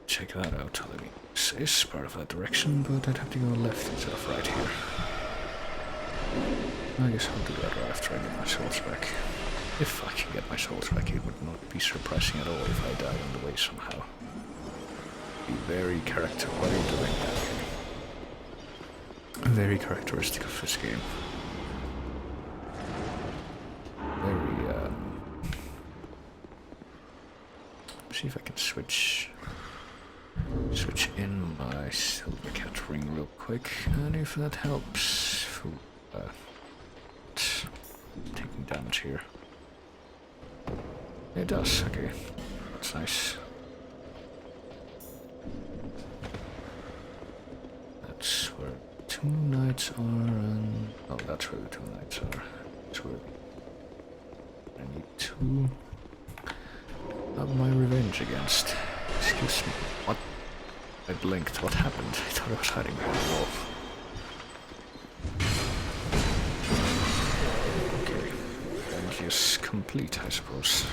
Check that out. I mean, this is part of that direction, but I'd have to go left instead of right here. I guess I'll do that right after I get my souls back. If I can get my souls back, it would not be surprising at all if I died on the way somehow. Be very what are you doing? Very characteristic of this game. Very, see if I can switch in my silver cat ring real quick, and if that helps, taking damage here. It does, okay, that's nice. That's where 2 knights are, and oh, that's where the 2 knights are. That's where I need to have my revenge against. Excuse me, what? I blinked. What happened? I thought I was hiding behind the wall. Okay. And yes, complete, I suppose.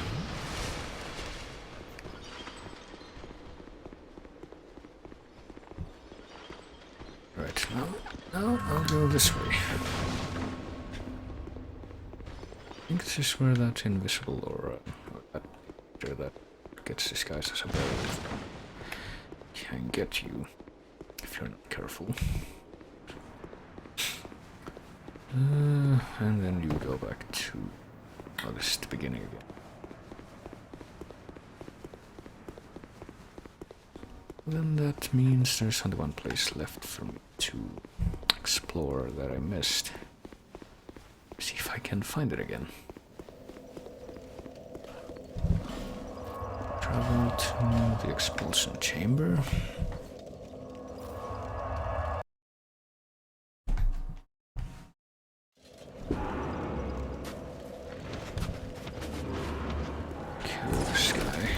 Right, now I'll go this way. I think this is where that invisible or that creature that gets disguised as a bird can get you if you're not careful. And then you go back to... Oh, this is the beginning again. Then that means there's only one place left for me to explore that I missed. See if I can find it again. Travel to the expulsion chamber. Kill this guy.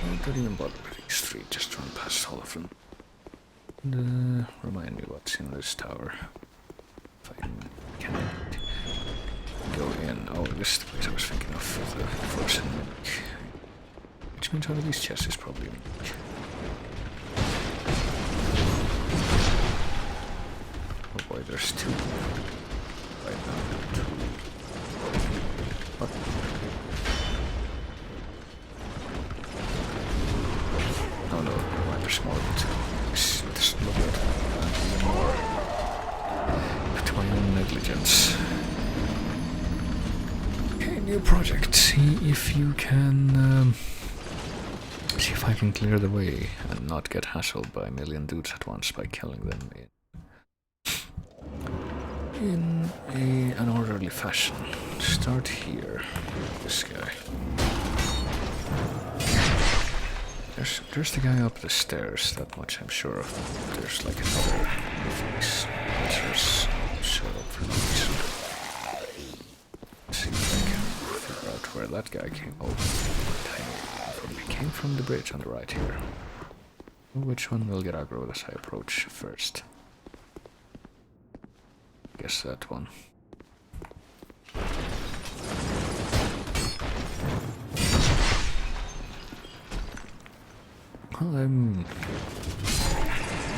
I don't even bother with these three, just run past all of them. And, remind me what's in this tower. If I can go in. Oh, this is the place I was thinking of for the frozen milk. Which means one of these chests is probably unique. Oh boy, there's two. Right now, two. What? Oh no, there's more than two. This doesn't look good. Even more. To my own negligence. Okay, new project. See if you can... see if I can clear the way and not get hassled by a million dudes at once by killing them in an orderly fashion. Start here. This guy. There's the guy up the stairs, that much I'm sure of. There's like another of these monsters showed up for no reason. Let's see if I can figure out where that guy came. Oh, he came from the bridge on the right here. Which one will get aggro as I approach first? Guess that one. Well, I'm a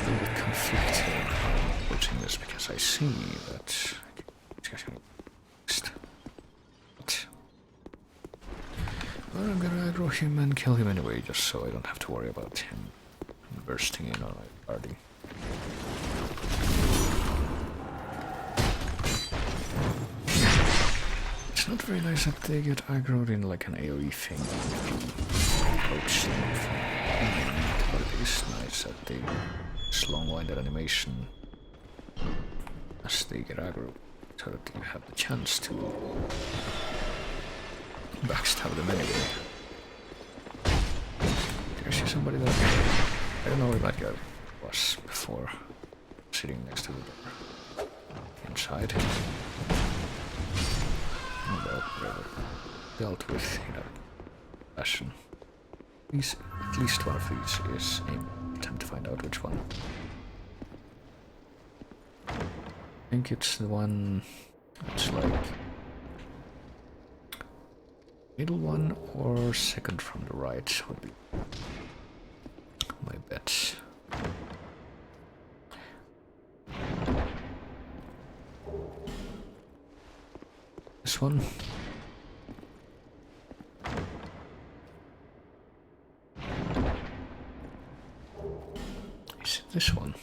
little bit conflicted watching this because I see that it's getting next. But well, I'm gonna aggro him and kill him anyway, just so I don't have to worry about him bursting in on my party. It's not very nice that they get aggroed in like an AoE thing if you approach them from behind, but it is nice that they slow-winded animation as they get aggroed, so that you have the chance to backstab them anyway. Did I see somebody that... I don't know where that guy was before, sitting next to the door. Inside. Well, dealt with in a fashion. At least one of these is a attempt to find out which one. I think it's the one that's like middle one or second from the right would be my bet. This one. Is it this one?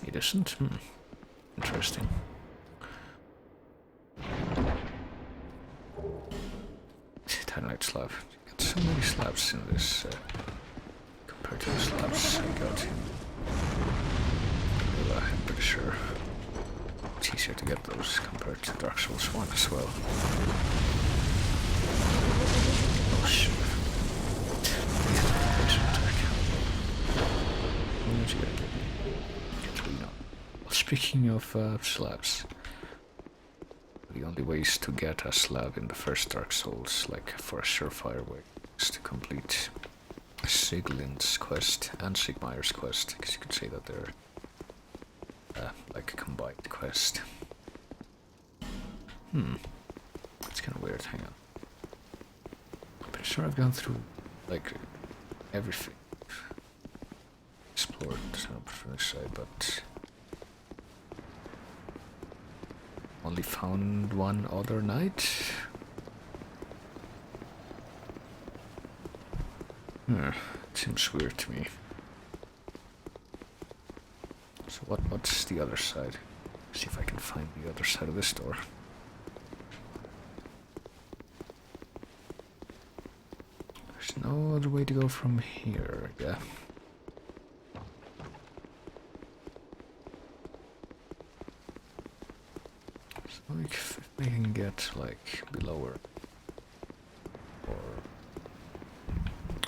It isn't? Interesting. Titanite slab. You got so many slabs in this compared to the slabs I got in. Well, I'm pretty sure it's easier to get those compared to Dark Souls 1 as well. Oh shit. Speaking of slabs, the only ways to get a slab in the first Dark Souls, like for a surefire way, is to complete Siglind's quest and Sigmayr's quest, because you could say that they're like a combined quest. That's kind of weird. Hang on. I'm pretty sure I've gone through like everything. Explored from this side, but only found one other knight. It seems weird to me. So what's the other side? See if I can find the other side of this door. There's no other way to go from here, yeah. So like, if we can get like below her, or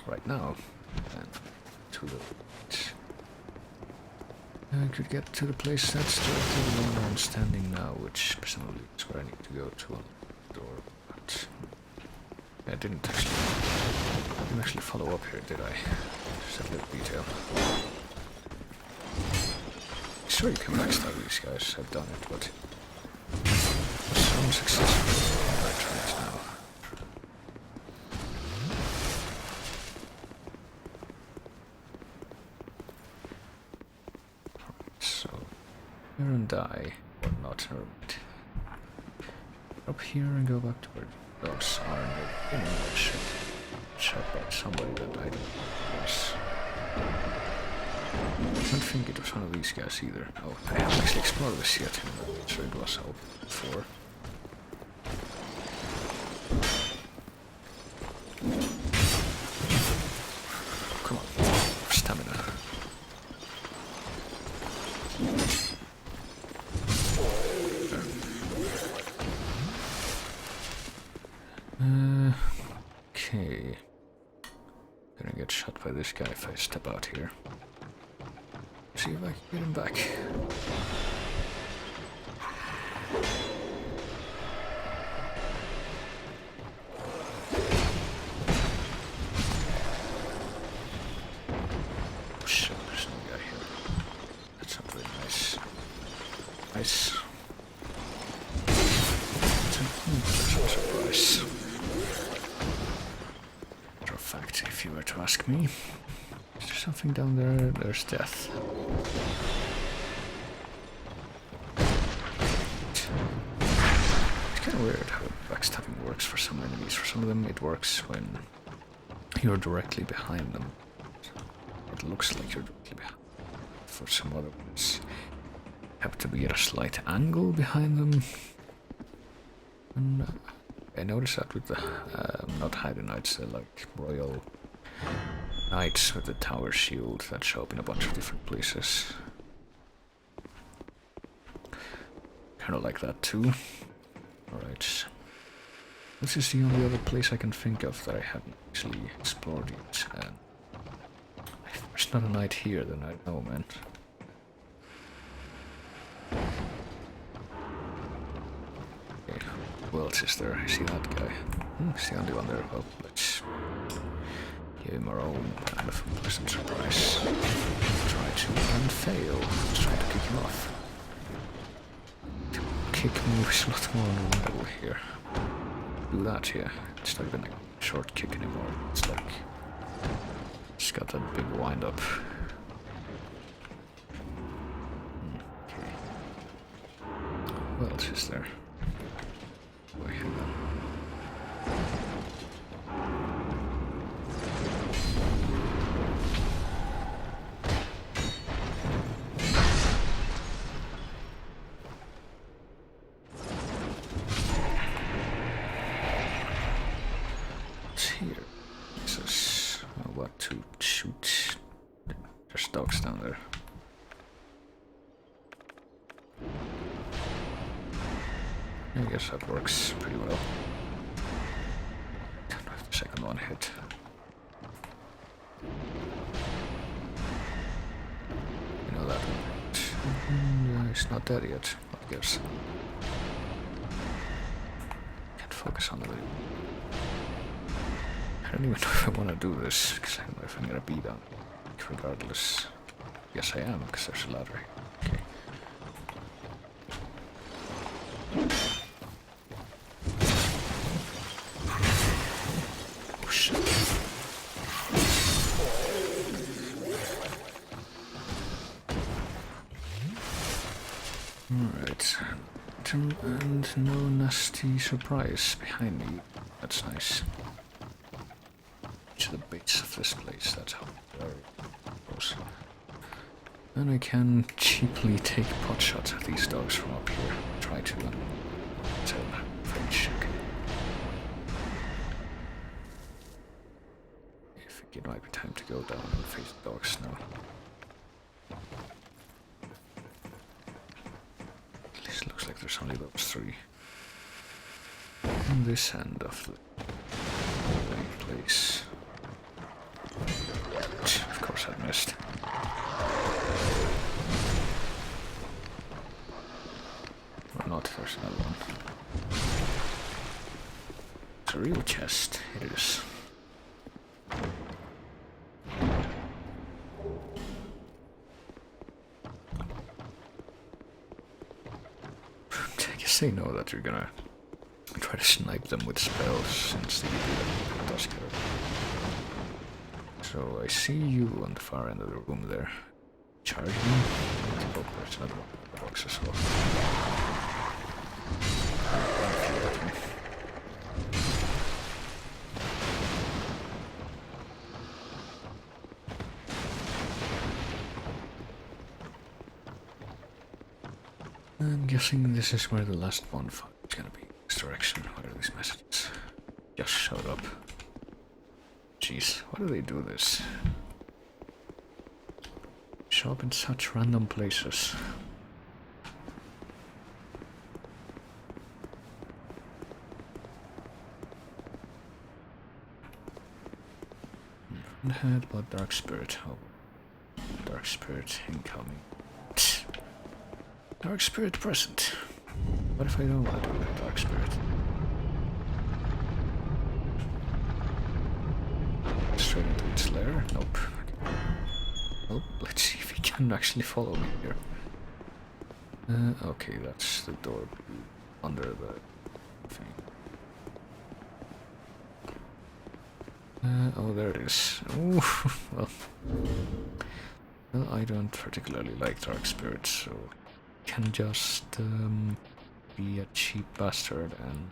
right now, and to the right. I could get to the place that's directly below where I'm standing now, which presumably is where I need to go to on the door, but I didn't actually follow up here, did I? Just a little detail. Sure, you can backstab these guys, I've done it, but some successful. I try it now. And die, or not, right. Up here and go back to where those are, and they should check out somebody that I didn't miss. I don't think it was one of these guys either. Oh, I haven't actually explored this yet, I'm not sure it was open before. Come on, stamina. Okay. Gonna get shot by this guy if I step out here. See if I can get him back. Oh shit, there's no guy here. That's not very nice. Nice. That's a surprise. Matter of fact, if you were to ask me, is there something down there? There's death. It's kind of weird how backstabbing works for some enemies. For some of them it works when you're directly behind them. It looks like you're directly behind. For some other ones, have to be at a slight angle behind them. And I noticed that with the, not Hidden Knights, they're like Royal Knights with the Tower Shield that show up in a bunch of different places. Kinda like that too. Alright. This is the only other place I can think of that I haven't actually explored yet. And if there's not a knight here, then I don't know, man. Who else is there? I see that guy. He's the only one there. Well, let's give him our own kind of pleasant surprise. Try to and fail. Let's try to kick him off. To kick me is a lot more reliable here. Do that, yeah. It's not even a short kick anymore. It's like it's got that big wind up. Okay. What else is there? Wait, hang on. What's here? Jesus. What to shoot? There's dogs down there. I guess that works pretty well. Don't know if the second one hit. You know that one hit. It's not dead yet, I guess. focus on the... I don't even know if I want to do this, because I don't know if I'm gonna be down. Regardless. Yes, I am, because there's a ladder. Okay. Oh, shit. Alright. And no nasty surprise behind me. That's nice. To the base of this place, that's how very close. And I can cheaply take pot shots at these dogs from up here. Try to tell French. Okay. I think it might be time to go down and face the dogs now. At least it looks like there's only those three. On this end of the place. Of course I missed. Or not, there's another one. It's a real chest, it is. I guess they know that you're gonna try to snipe them with spells since they do that task. So I see you on the far end of the room there. Charging. Oh, there's another one in the box as well. I'm guessing this is where the last bonfire is gonna be. This direction. What are these messages? Just showed up. Jeez, why do they do this? Show up in such random places. Head about Dark Spirit. Oh, Dark Spirit incoming. Dark Spirit present. What if I don't want to do that, Dark Spirit? Straight into its lair? Nope. Okay. Well, let's see if he can actually follow me here. Okay, that's the door under the thing. Oh, there it is. Ooh, well, I don't particularly like Dark Spirit, so I can just be a cheap bastard and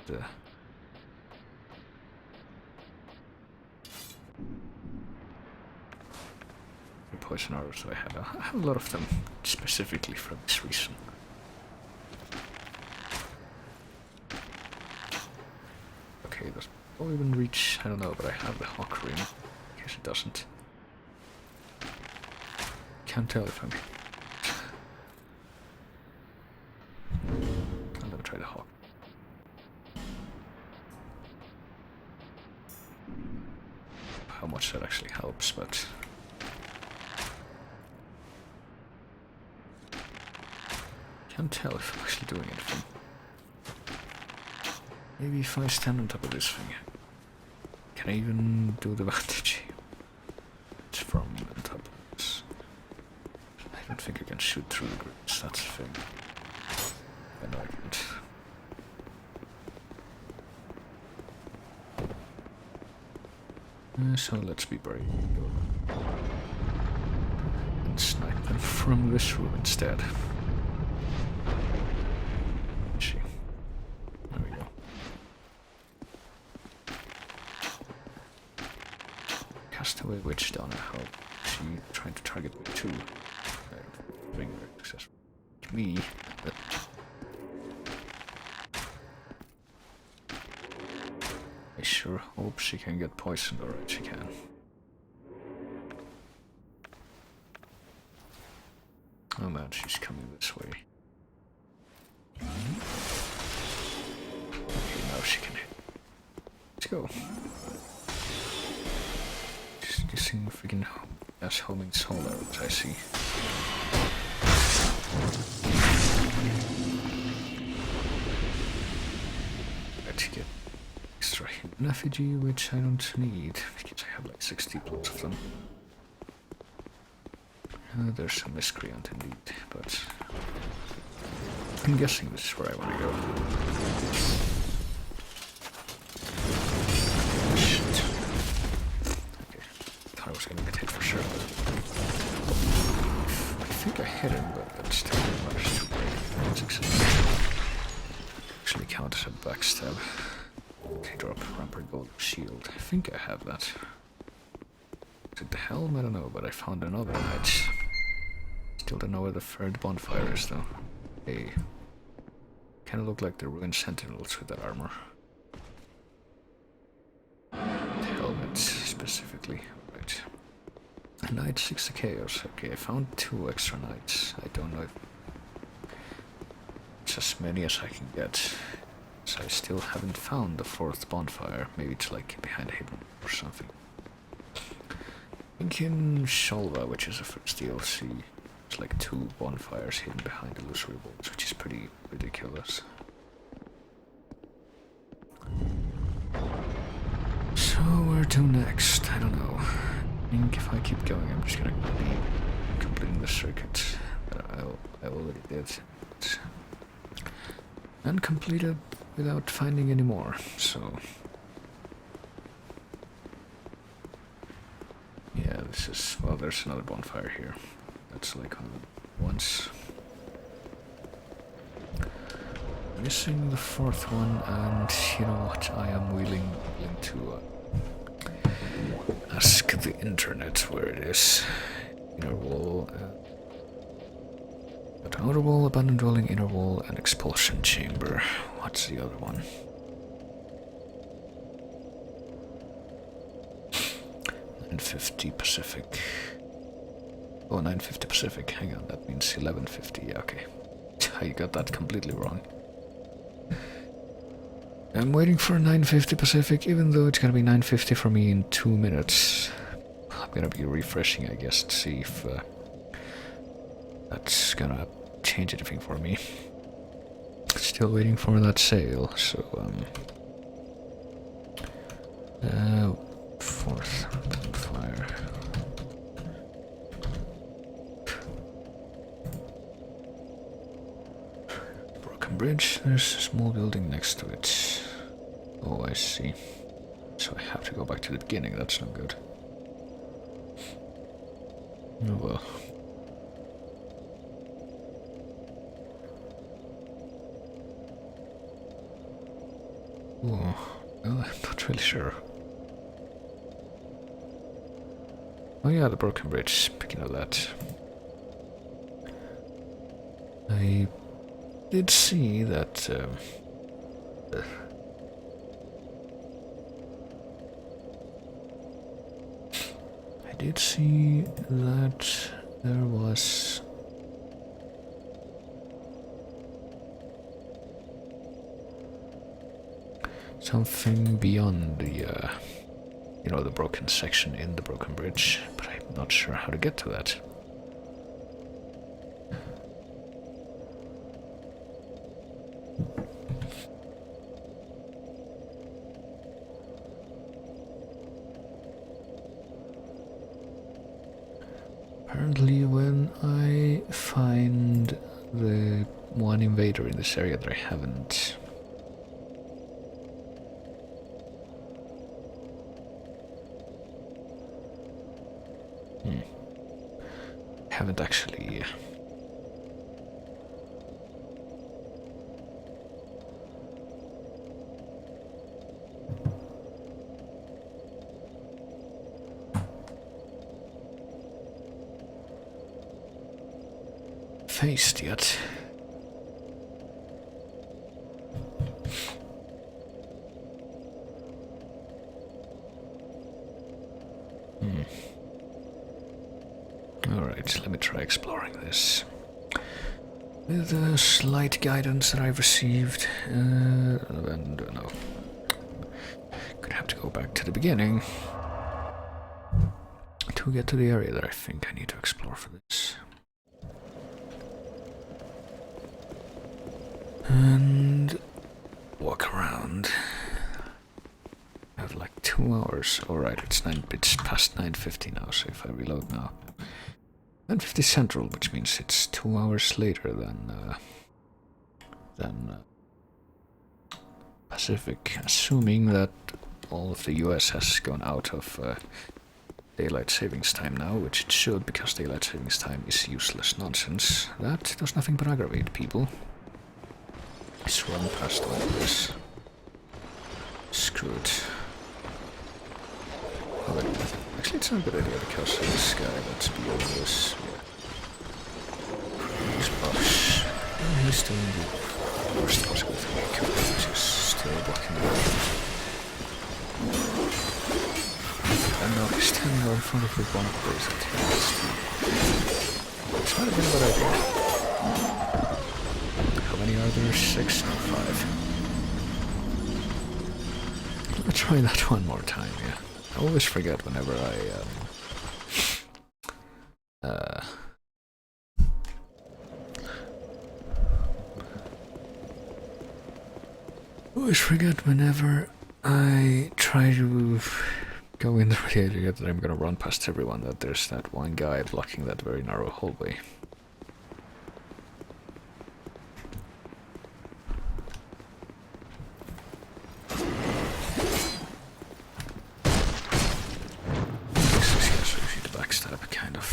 poison arrows I have a lot of them specifically for this reason. Okay, does it even reach? I don't know, but I have the hawk ring. I guess it doesn't. Can't tell if I'm... I'll never try the hawk. How much that actually helps, but... Can't tell if I'm actually doing anything. Maybe if I stand on top of this thing. Can I even do the vantage? It's from on top of this. I don't think I can shoot through the grids, that's the thing. I know I can't. So let's be brave. And snipe them from this room instead. There we go. Castaway Witch Donna, how she trying to target me too. Being very successful. Me. I sure hope she can get poisoned. Alright, she can. Oh man, she's coming this way. Okay, now she can hit. Let's go. Just using freaking ass homing soul arrows, I see. Let's get an effigy which I don't need because I have like 60 plus of them. There's a miscreant indeed, but I'm guessing this is where I want to go. Shit. Okay, thought I was gonna get hit for sure. I think I hit him, but that still matters too late. That's actually counts as a backstab. Okay, drop rampart gold shield. I think I have that. Is it the helm? I don't know, but I found another knight. Still don't know where the third bonfire is though. Hey. Kinda look like the ruined sentinels with that armor. The helmet specifically. Right. A knight 6 chaos. Okay, I found 2 extra knights. I don't know if it's as many as I can get. So I still haven't found the 4th bonfire. Maybe it's like behind a hidden or something. I think in Sholva, which is a first DLC, there's like 2 bonfires hidden behind illusory walls, which is pretty ridiculous. So where to next? I don't know. I think if I keep going, I'm just gonna be completing the circuit that I already did. And completed without finding any more, so... Yeah, this is... well, there's another bonfire here. That's like once. Missing the 4th one, and you know what? I am willing to ask the internet where it is. Inner wall, outer wall, abandoned dwelling, inner wall, and expulsion chamber. What's the other one? $950 Pacific. Oh, 950 Pacific. Hang on, that means 1150. Yeah, okay. I got that completely wrong. I'm waiting for 950 Pacific, even though it's gonna be 950 for me in 2 minutes. I'm gonna be refreshing, I guess, to see if that's gonna change anything for me. Still waiting for that sale, so 4th bonfire. Broken bridge, there's a small building next to it. Oh, I see. So I have to go back to the beginning, that's not good. Oh well. Oh, well, I'm not really sure. Oh yeah, the broken bridge, speaking of that. I did see that there was something beyond the you know, the broken section in the broken bridge, but I'm not sure how to get to that. Apparently when I find the one invader in this area that I haven't actually faced yet. Alright, let me try exploring this. With the slight guidance that I've received, and no. Gonna have to go back to the beginning to get to the area that I think I need to explore for this. And walk around. 2 hours. Alright, it's past 9:50 now, so if I reload now. 9:50 Central, which means it's 2 hours later than Pacific, assuming that all of the US has gone out of daylight savings time now, which it should, because daylight savings time is useless nonsense. That does nothing but aggravate people. Let's run past all of this. Screw it. Oh, actually, it's not a good idea because of this guy. Let's be honest. He's boss. He's doing the worst possible thing he could, which is still blocking the road. And now he's standing right in front of the one of those that he wants to. It's not a bit of a good idea. How many are there? 6 and 5. Let's try that one more time, yeah. I always forget whenever I try to go in the area that I'm gonna run past everyone, that there's that one guy blocking that very narrow hallway. This is, yeah, so easy to backstab, kind of.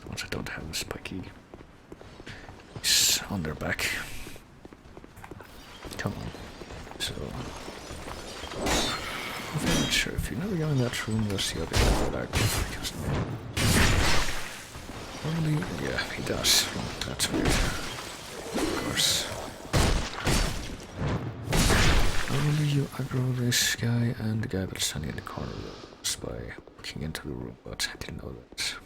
Once I don't have the spiky. He's on their back. Come on. So, I'm not sure if you never go in that room, there's the other guy that because normally, yeah, he does. Well, that's weird. Of course. Normally you aggro this guy and the guy that's standing in the corner just by looking into the room, but I didn't know that.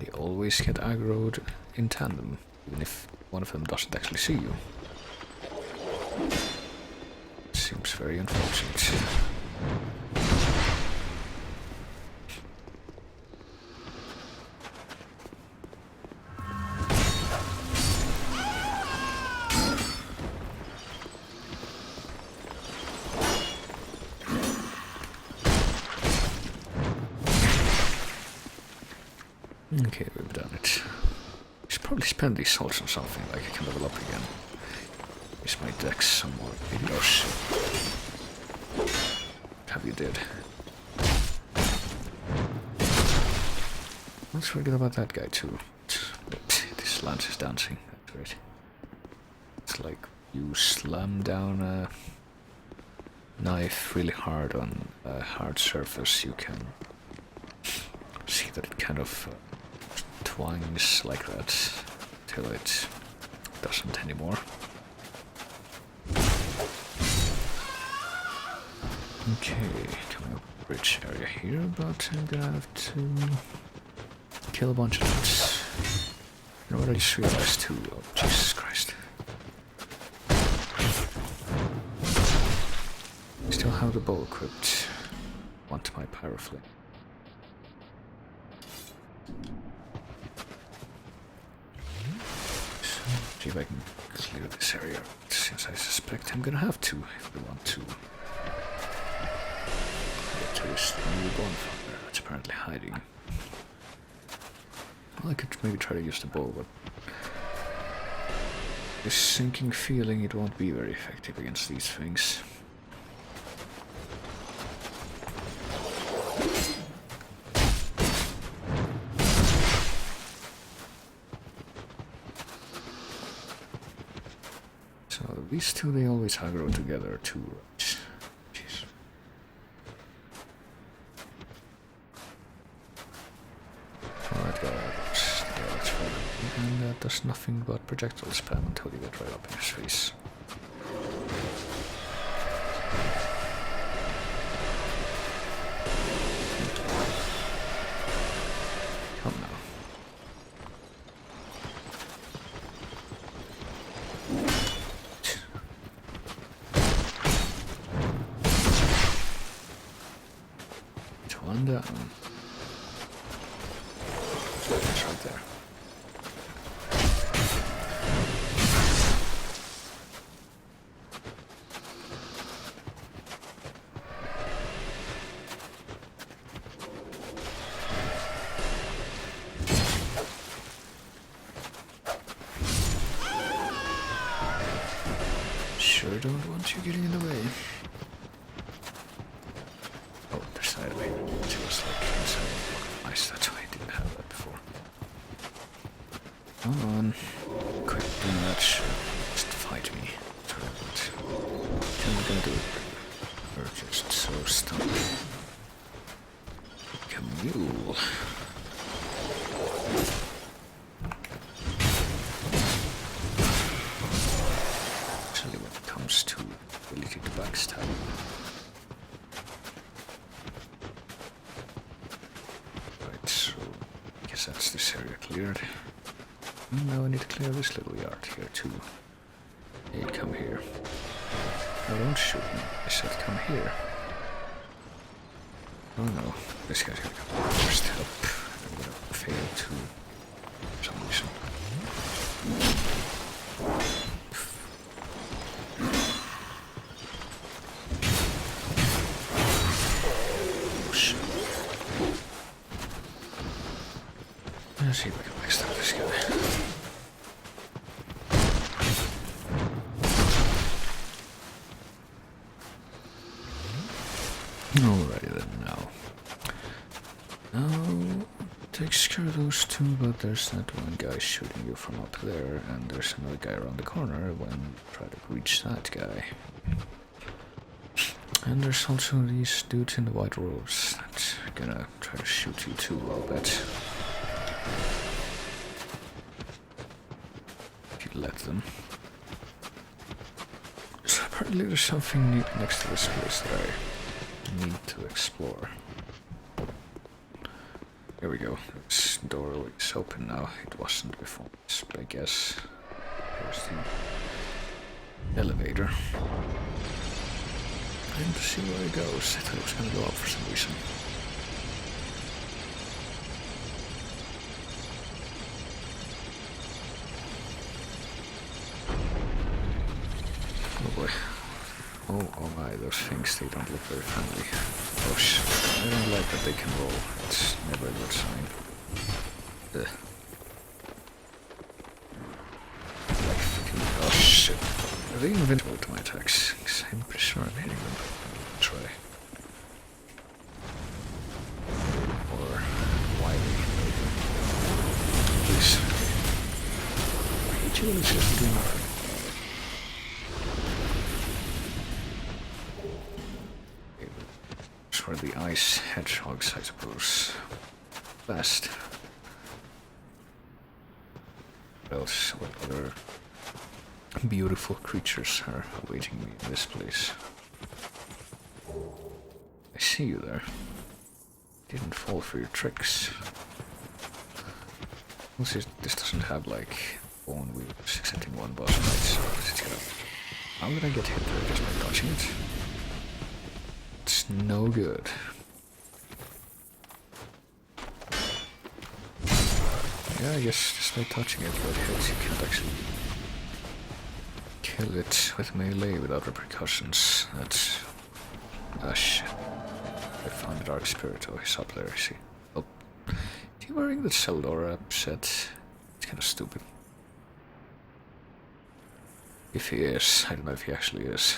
They always get aggroed in tandem, even if one of them doesn't actually see you. Seems very unfortunate. Okay, we've done it. We should probably spend these salts on something, like I can level up again. Use my dex some more videos. Have you did? Let's forget about that guy too. This lance is dancing. That's right. It's like you slam down a knife really hard on a hard surface. You can see that it kind of twangs like that till it doesn't anymore. Okay, coming up bridge area here, but I'm gonna have to kill a bunch of dudes. You know what I just realized too? Oh, Jesus Christ. Still have the bow equipped. Want my pyroflame. So, see if I can clear this area, since I suspect I'm gonna have to if we want to. This new bonfire that's apparently hiding. Well, I could maybe try to use the bow, but this sinking feeling it won't be very effective against these things. So these two, they always aggro together too. Jeez. And that does nothing but projectile spam until you get right up in his face. Come now. It's one down. It's right there. sure don't want you getting in the way. Oh, there's an elevator. It was like inside. Nice, that's why I didn't have that before. Come on. Quit doing that shit. Just fight me. What am I gonna do? You're just so stuck. Like a mule. Especially when it comes to ability to backstab. Right, so I guess that's this area cleared. Now I need to clear this little yard here too. Hey, come here. No, don't shoot me. I said come here. Oh no, this guy's gonna come first. I'm gonna fail too. For some reason. Oh shit. Let's see if I can backstab this guy. Alrighty then, now takes care of those two, but there's that one guy shooting you from up there, and there's another guy around the corner when you try to reach that guy. And there's also these dudes in the white robes that's gonna try to shoot you too, I'll bet. If you let them. So apparently there's something neat next to this place that I need to explore. Here we go. This door is open now. It wasn't before. So I guess here's the elevator. And to see where it goes. I thought it was gonna go up for some reason. Oh boy. Oh my, those things, they don't look very friendly. Oh shit, I don't like that they can roll. It's never a good sign. Ugh. Like fucking, oh shit. Are they invincible to my attacks? Because I'm pretty sure I'm hitting them. Try. Or Wiley. Please. I hate you when it's just doing nothing. For the ice hedgehogs, I suppose. Best. What else? What other beautiful creatures are awaiting me in this place? I see you there. Didn't fall for your tricks. Also, this doesn't have like bone wheels, excepting one boss fight, so it's gonna... How did I get hit there just by dodging it? It's no good. Yeah, I guess just by touching it where it hits, you can't actually kill it with melee without repercussions. That's... ah shit. I found the Dark Spirit. Oh, he's up there, I see. Oh. Is he wearing the Seldora set? It's kinda stupid. If he is, I don't know if he actually is.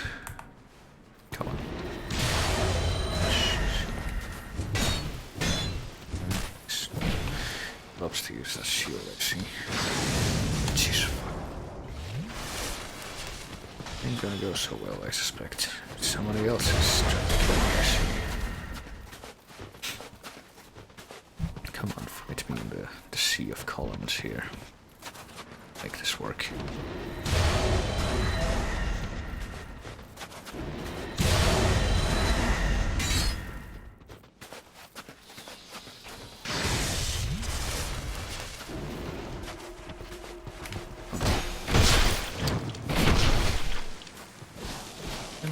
Come on. Loves to use that shield, I see. Jeez. Ain't gonna go so well, I suspect. Somebody else is trying to kill me, I see. Come on, fight me in the sea of columns here. Make this work.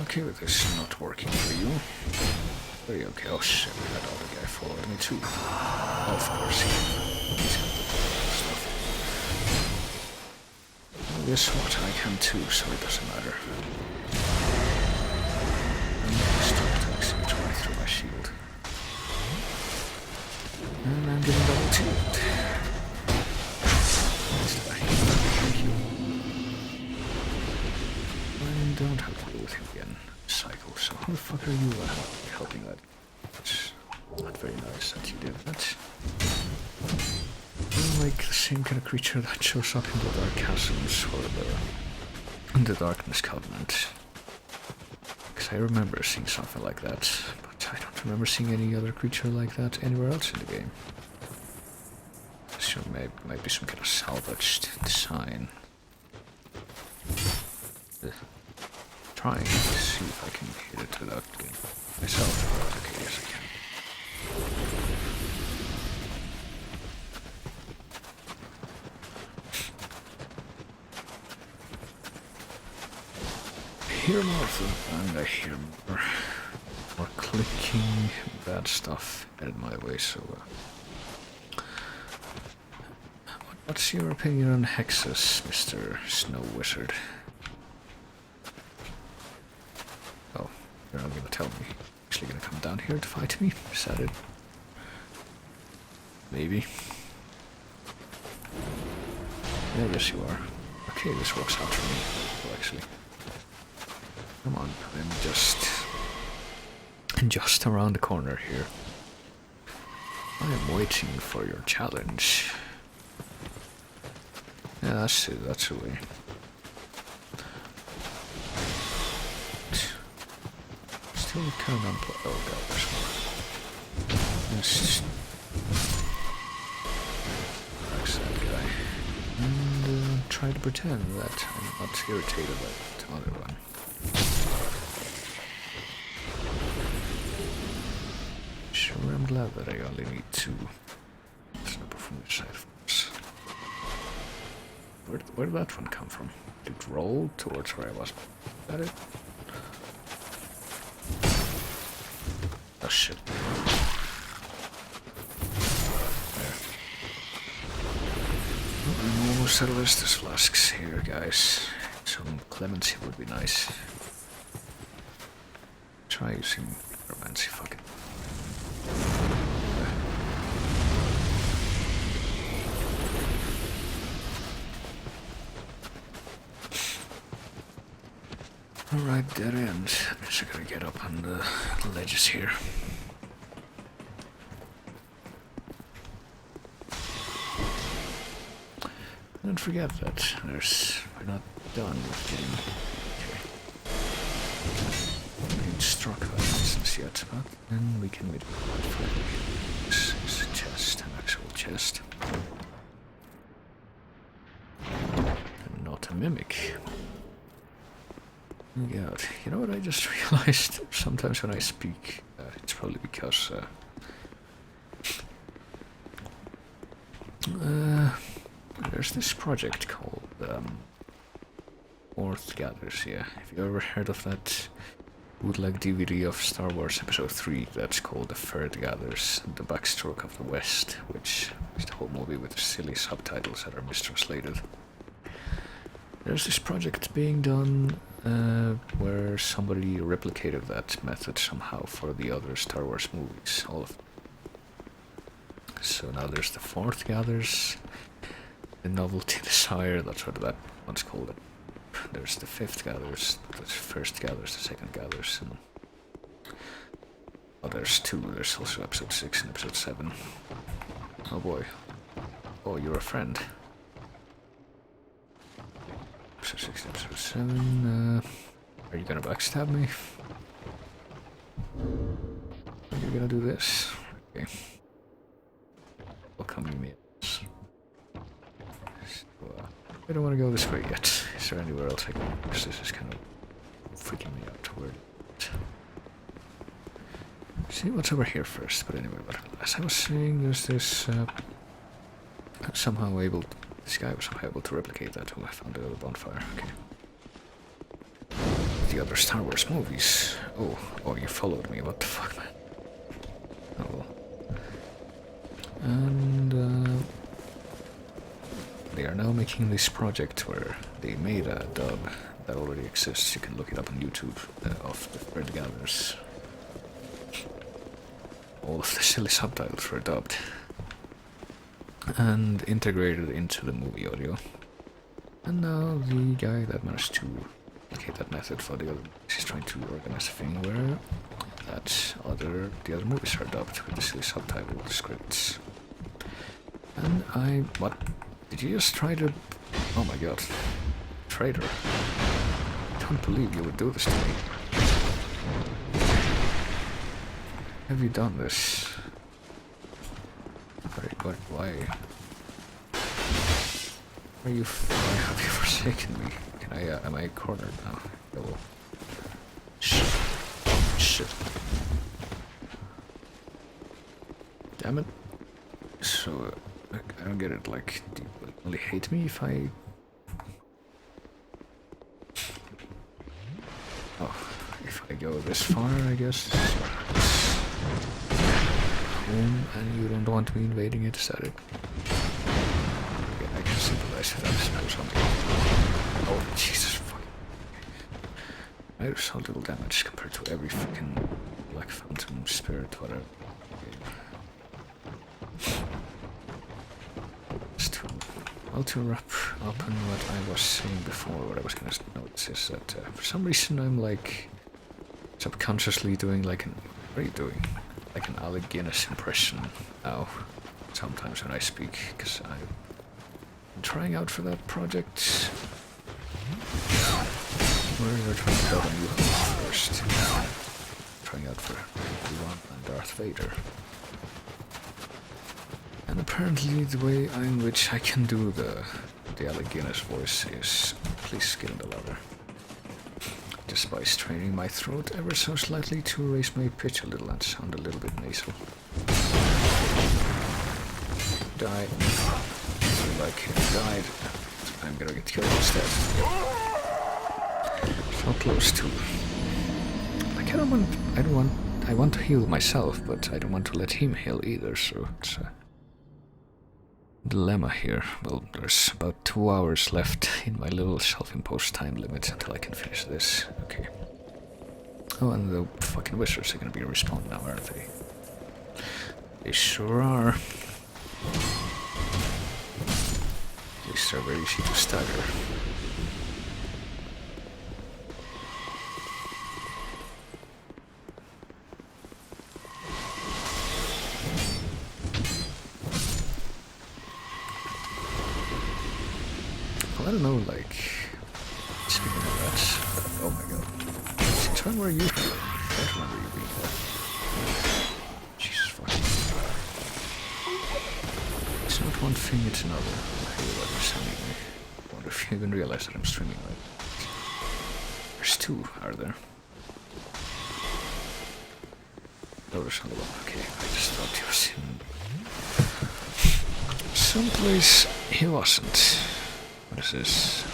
Okay with this not working for you. Very okay. Oh shit, that other guy followed me too. Of course he's got the stuff. Well, guess what? I can too, so it doesn't matter. And stop attacks which right through my shield. And I'm getting double teamed. Nice die. Thank you. And don't have to deal with him again. Cycle, so how the fuck are you helping that? It's not very nice that you did that. You're like the same kind of creature that shows up in the Dark Chasms or the Darkness Covenant. Because I remember seeing something like that, but I don't remember seeing any other creature like that anywhere else in the game. So maybe some kind of salvaged design. Trying to see if I can hit it without getting myself. Okay, yes I can. I hear more of them, and I hear more clicking, bad stuff headed my way, so what's your opinion on hexes, Mr. Snow Wizard? Oh, you're not gonna tell me. Actually gonna come down here to fight me? Is that it? Maybe. Yeah, yes you are. Okay, this works out for me, well, actually. Come on, I'm just around the corner here. I am waiting for your challenge. Yeah, that's it, that's the way. Still kind of unplugged. Oh god, there's more. Let's axe that guy. And try to pretend that I'm not irritated by the other one. Sure, I'm glad that I only need two. Snapper from each side, of course. Where did that one come from? Did it roll towards where I was? Is that it? Oh shit. There. Oh, no Celestis flasks here, guys. Some clemency would be nice. Try using romancy, fuck it. Alright, dead end. That means I gotta get up on the ledges here. Don't forget that we're not done with getting struck by instance yet, but then we can meet this is a chest, an actual chest. And not a mimic. God, you know what I just realized? Sometimes when I speak, it's probably because there's this project called Fourth Gathers, yeah. Have you ever heard of that bootleg DVD of Star Wars Episode 3 that's called The Third Gathers, The Backstroke of the West, which is the whole movie with silly subtitles that are mistranslated. There's this project being done where somebody replicated that method somehow for the other Star Wars movies, all of them. So now there's the Fourth Gathers, the Novelty Desire, that's what that one's called. There's the Fifth Gathers, the First Gathers, the Second Gathers, and oh, there's two. There's also Episode 6 and Episode 7. Oh boy. Oh, you're a friend. Episode 6 and Episode 7, are you gonna backstab me? Are you gonna do this? Okay. Welcome me. So, I don't want to go this way yet. Is there anywhere else I can go? Because this is kind of freaking me out. Where? See what's over here first. But anyway, but as I was saying, there's this somehow able. This guy was somehow able to replicate that. Oh, I found the other bonfire. Okay. The other Star Wars movies. Oh, you followed me. What the fuck, man? Oh well. And they are now making this project where they made a dub that already exists. You can look it up on YouTube of the Third Gathers. All of the silly subtitles were dubbed and integrated into the movie audio. And now the guy that managed to Okay, that method for the other is trying to organize a thing where the other movies are dubbed with the silly subtitle scripts. And what? Did you just try to... Oh my god. Traitor. I don't believe you would do this to me. Have you done this? Why? Why have you forsaken me? Am I cornered now? No. Shit. Damn it. So, I don't get it, like, do you only hate me if I... Oh, if I go this far, I guess. Home, and you don't want me invading it, is that it? Okay, I can sympathize with that, I suppose. Oh, Jesus fuck. I do so little damage compared to every fucking Black Phantom spirit, whatever. Well, to wrap up on what I was saying before, what I was gonna notice is that for some reason I'm like subconsciously doing like an... What are you doing? Like an Alec Guinness impression now, sometimes when I speak, because I'm trying out for that project. We're trying to build a new home first. Trying out for Obi-Wan and Darth Vader. And apparently the way in which I can do the Alec Guinness voice is please get in the ladder. Just by straining my throat ever so slightly to raise my pitch a little and sound a little bit nasal. Die. Like he died. I'm gonna get killed instead. So close to. Like I want to heal myself, but I don't want to let him heal either, so it's a dilemma here. Well, there's about 2 hours left in my little self-imposed time limit until I can finish this. Okay. Oh, and the fucking wizards are gonna be respawned now, aren't they? They sure are. At least they're very easy to stagger. I don't know, like, speaking of that, oh my god, since when were you here? I don't remember you being there. Jesus fucking. It's not one thing, it's another. I hear what you're sending me. I wonder if you even realize that I'm streaming, right? There's 2, are there? Oh, there's only 1. Okay, I just thought he was in someplace he wasn't. What is this?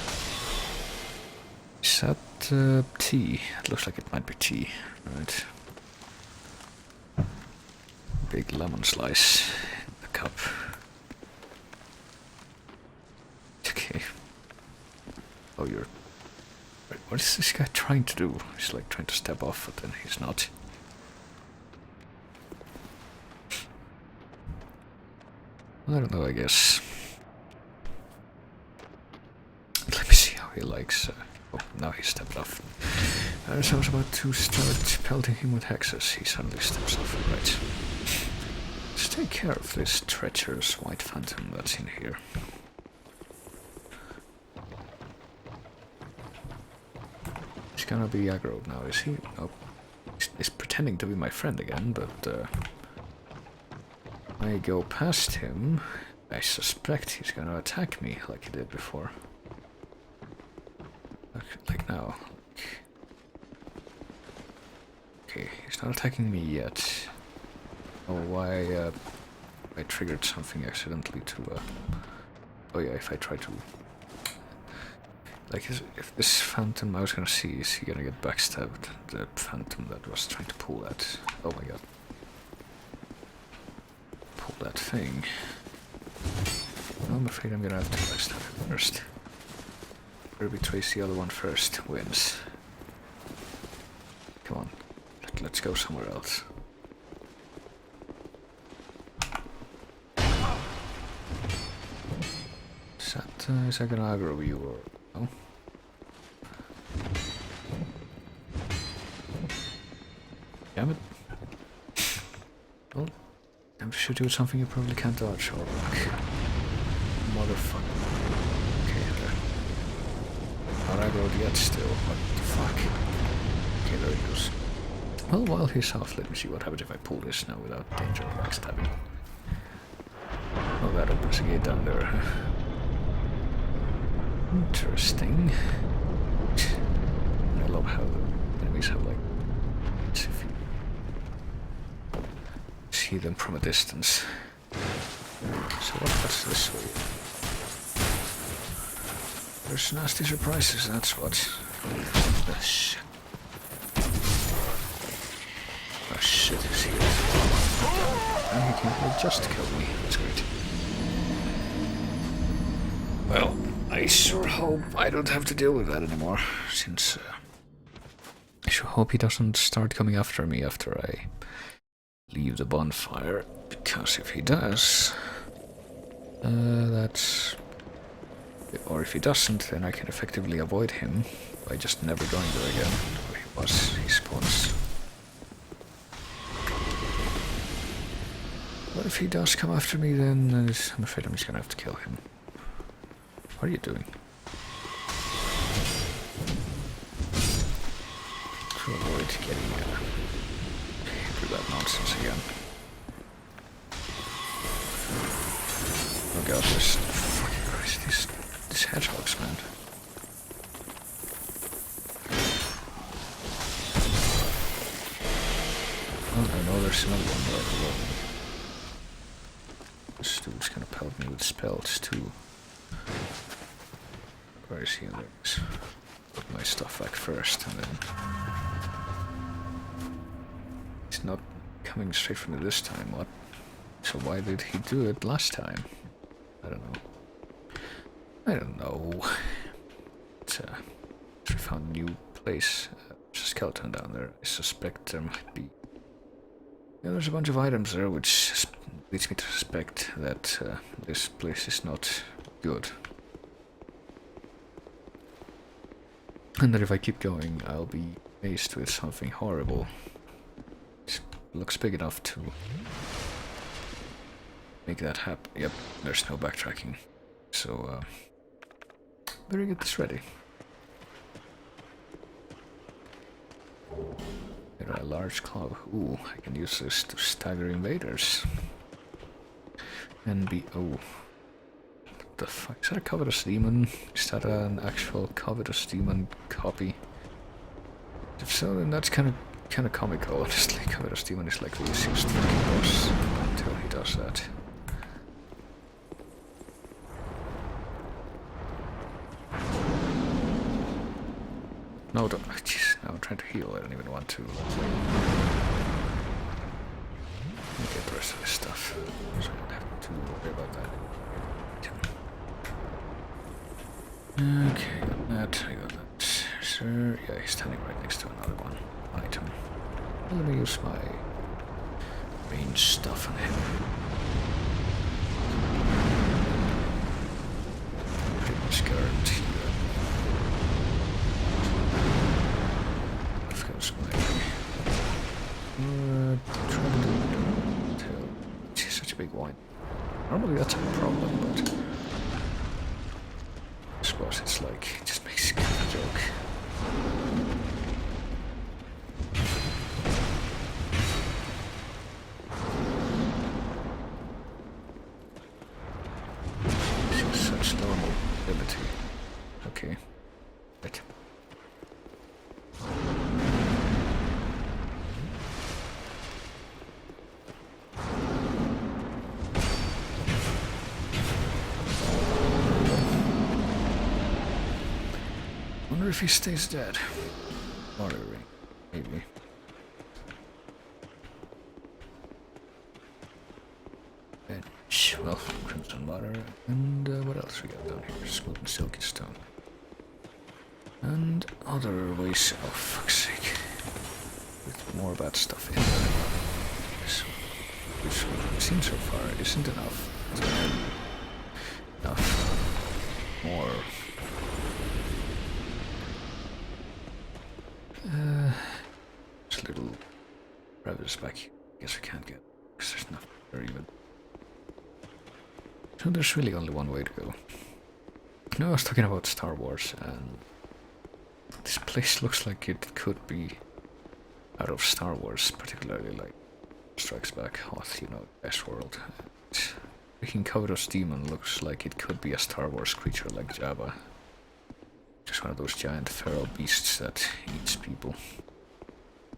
Is that tea? It looks like it might be tea, right? Big lemon slice in the cup. Okay. Oh, you're... Wait, what is this guy trying to do? He's like trying to step off, but then he's not. I don't know, I guess. He likes... oh, now he stepped off. As I was about to start pelting him with hexes, he suddenly steps off. Right. Let's take care of this treacherous white phantom that's in here. He's gonna be aggro now, is he? Oh, he's pretending to be my friend again, but I go past him. I suspect he's gonna attack me like he did before. Like now. Okay, he's not attacking me yet. Oh, why, I triggered something accidentally to, oh yeah, if I try to... Like, if this phantom, I was gonna see, is he gonna get backstabbed? The phantom that was trying to pull that... Oh my god. Pull that thing. I'm afraid I'm gonna have to backstab him first. Whoever betrays the other one first wins. Come on, let's go somewhere else. Is that gonna aggro you or no? Damn it. Well, time to shoot you with something you probably can't dodge, or block. Motherfucker. Okay, not aggroed yet still. What the fuck? Okay, there he goes. Well, while he's off, let me see what happens if I pull this now without danger of backstabbing. Oh, that opens a gate down there. Interesting. I love how the enemies have like... Let's see if you see them from a distance. So what's this way? There's nasty surprises, that's what. Shit. Oh shit, is he? And he can't just kill me. That's great. Well, I sure hope I don't have to deal with that anymore, since I sure hope he doesn't start coming after me after I leave the bonfire, because if he does, that's... Or if he doesn't, then I can effectively avoid him by just never going there again, where he spawns. What if he does come after me, then I'm afraid I'm just gonna have to kill him. What are you doing? To avoid getting hit with that nonsense again. Oh god, this fucking Christ, these hedgehogs, man. Oh no, there's another one right below me. This dude's gonna pelt me with spells too. Where is he? There he is. Put my stuff back first and then... He's not coming straight for me this time, what? So why did he do it last time? I don't know. I don't know. It's we found a new place. There's a skeleton down there. I suspect there might be... Yeah, there's a bunch of items there, which leads me to suspect that this place is not good. And that if I keep going, I'll be faced with something horrible. It looks big enough to make that happen. Yep, there's no backtracking. So, better get this ready. There are a large club. Ooh, I can use this to stagger invaders. And be... Oh. What the fuck? Is that a covetous demon? Is that an actual covetous demon copy? If so, then that's kind of comical, honestly. Covetous demon is like the easiest fucking boss until he does that. No, don't. Jeez, now I'm trying to heal. I don't even want to. Let me get the rest of this stuff, so I don't have to worry about that. Okay, got that. I got that. Sir, yeah, he's standing right next to another one. Item. Let me use my range stuff on him. Pretty much guaranteed. She's such a big wine. Normally that's a problem, but I suppose it's like, it just makes kind of a joke. She's such low mobility. Okay. Right. Wonder if he stays dead. Or maybe. Bench. Well, crimson water. And what else we got down here? Smooth and silky stone. And other ways. Oh, fuck's sake. With more bad stuff in there. So, which we've seen so far isn't enough. Enough. More. Just a little this back. Guess we can't get, because there's nothing there even. So there's really only one way to go. No, I was talking about Star Wars, and this place looks like it could be out of Star Wars, particularly like Strikes Back, Hoth, you know, Westworld. Freaking Covetous Demon looks like it could be a Star Wars creature like Jabba. Just one of those giant feral beasts that eats people.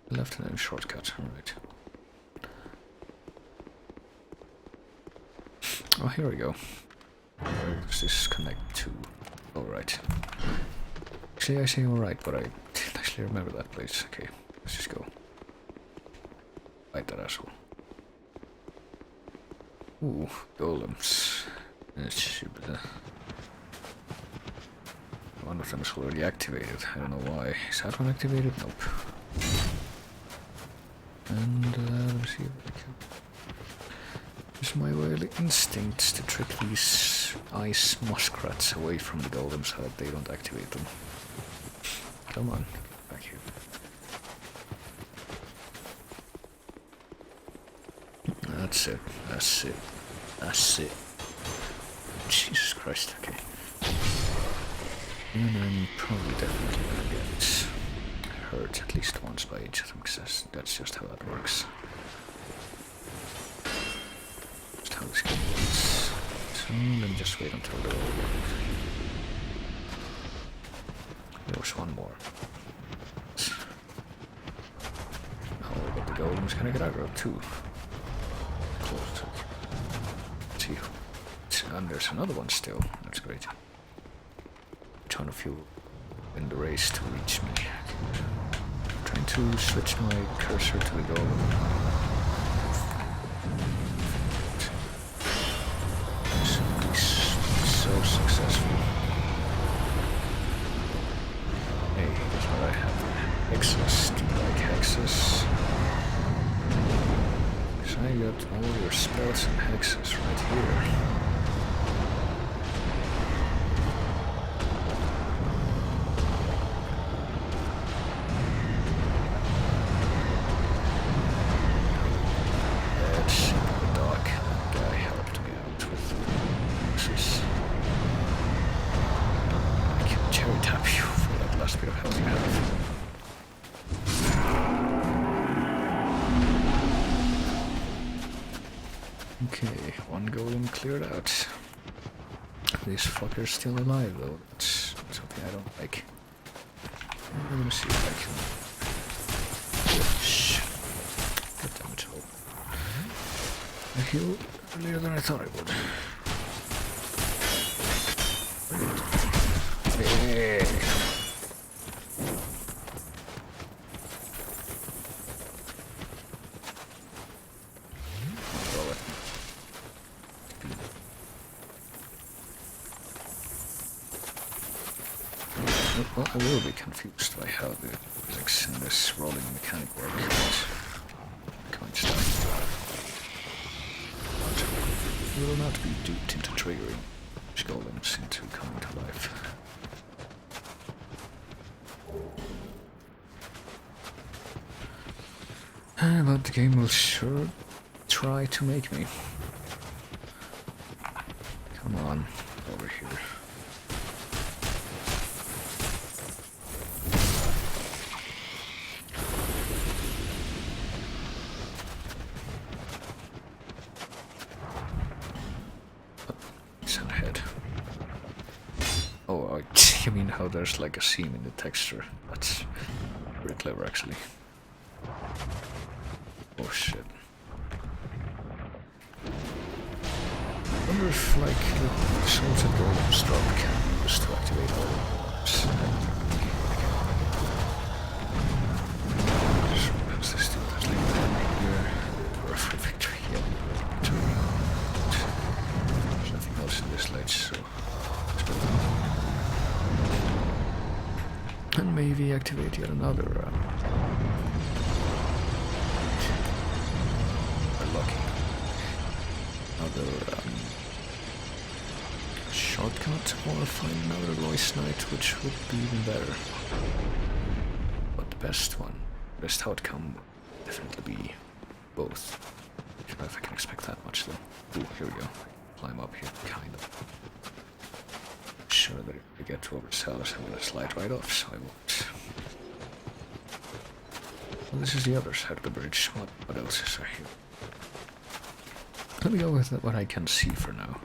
Left and then shortcut, alright. Oh, here we go. Where does this connect to? Alright. Actually, I say alright, but I didn't actually remember that place. Okay, let's just go. Fight that asshole. Ooh, golems. One of them is already activated. I don't know why. Is that one activated? Nope. And let me see if I can. Use my wily instincts to trick these ice muskrats away from the golems so that they don't activate them. Come on, back here. That's it. That's it. That's it. Jesus Christ, okay. And I'm probably definitely gonna get hurt at least once by each of them, because that's just how that works. Just how this game works. So let me just wait until they're all work. There was one more. Oh, but the golem's gonna get aggro too. Close to it. Let's see. And there's another one still. That's great. Ton of you in the race to reach me. I'm trying to switch my cursor to the golem. So successful. Hey, here's what I have. Hexes. Do you like hexes? Because I got all your spells and hexes right here. Okay, one golem cleared out. This fucker's still alive though. That's something I don't like. I'm gonna see if I can. Shh. God damn it. I healed earlier than I thought I would. Hey. Well, I will be confused by how the physics in this rolling mechanic work, but can't start. You will not be duped into triggering golems into coming to life. But the game will sure try to make me. Come on, over here. You mean how there's like a seam in the texture? That's pretty clever actually. Oh shit. I wonder if like the swords and golems drop can be used to activate all the suppose this dude has like a for victory, yeah. There's nothing else in this ledge, so and maybe activate yet another lucky another shortcut, or find another voice knight, which would be even better. But the best outcome would definitely be both. I don't know if I can expect that much though. Ooh, here we go. Climb up here, kind of. Sure that if I get to overzealous, I'm gonna slide right off, so I won't. Well, this is the other side of the bridge. What else is there here? Let me go with what I can see for now.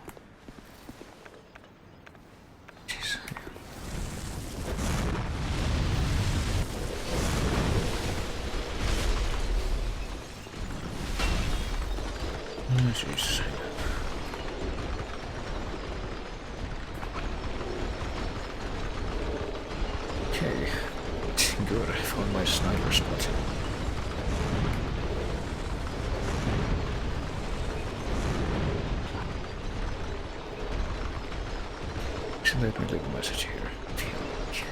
Jeez. Oh, jeez. Okay. Good, I found my sniper spot. Let me leave a message here. Feel like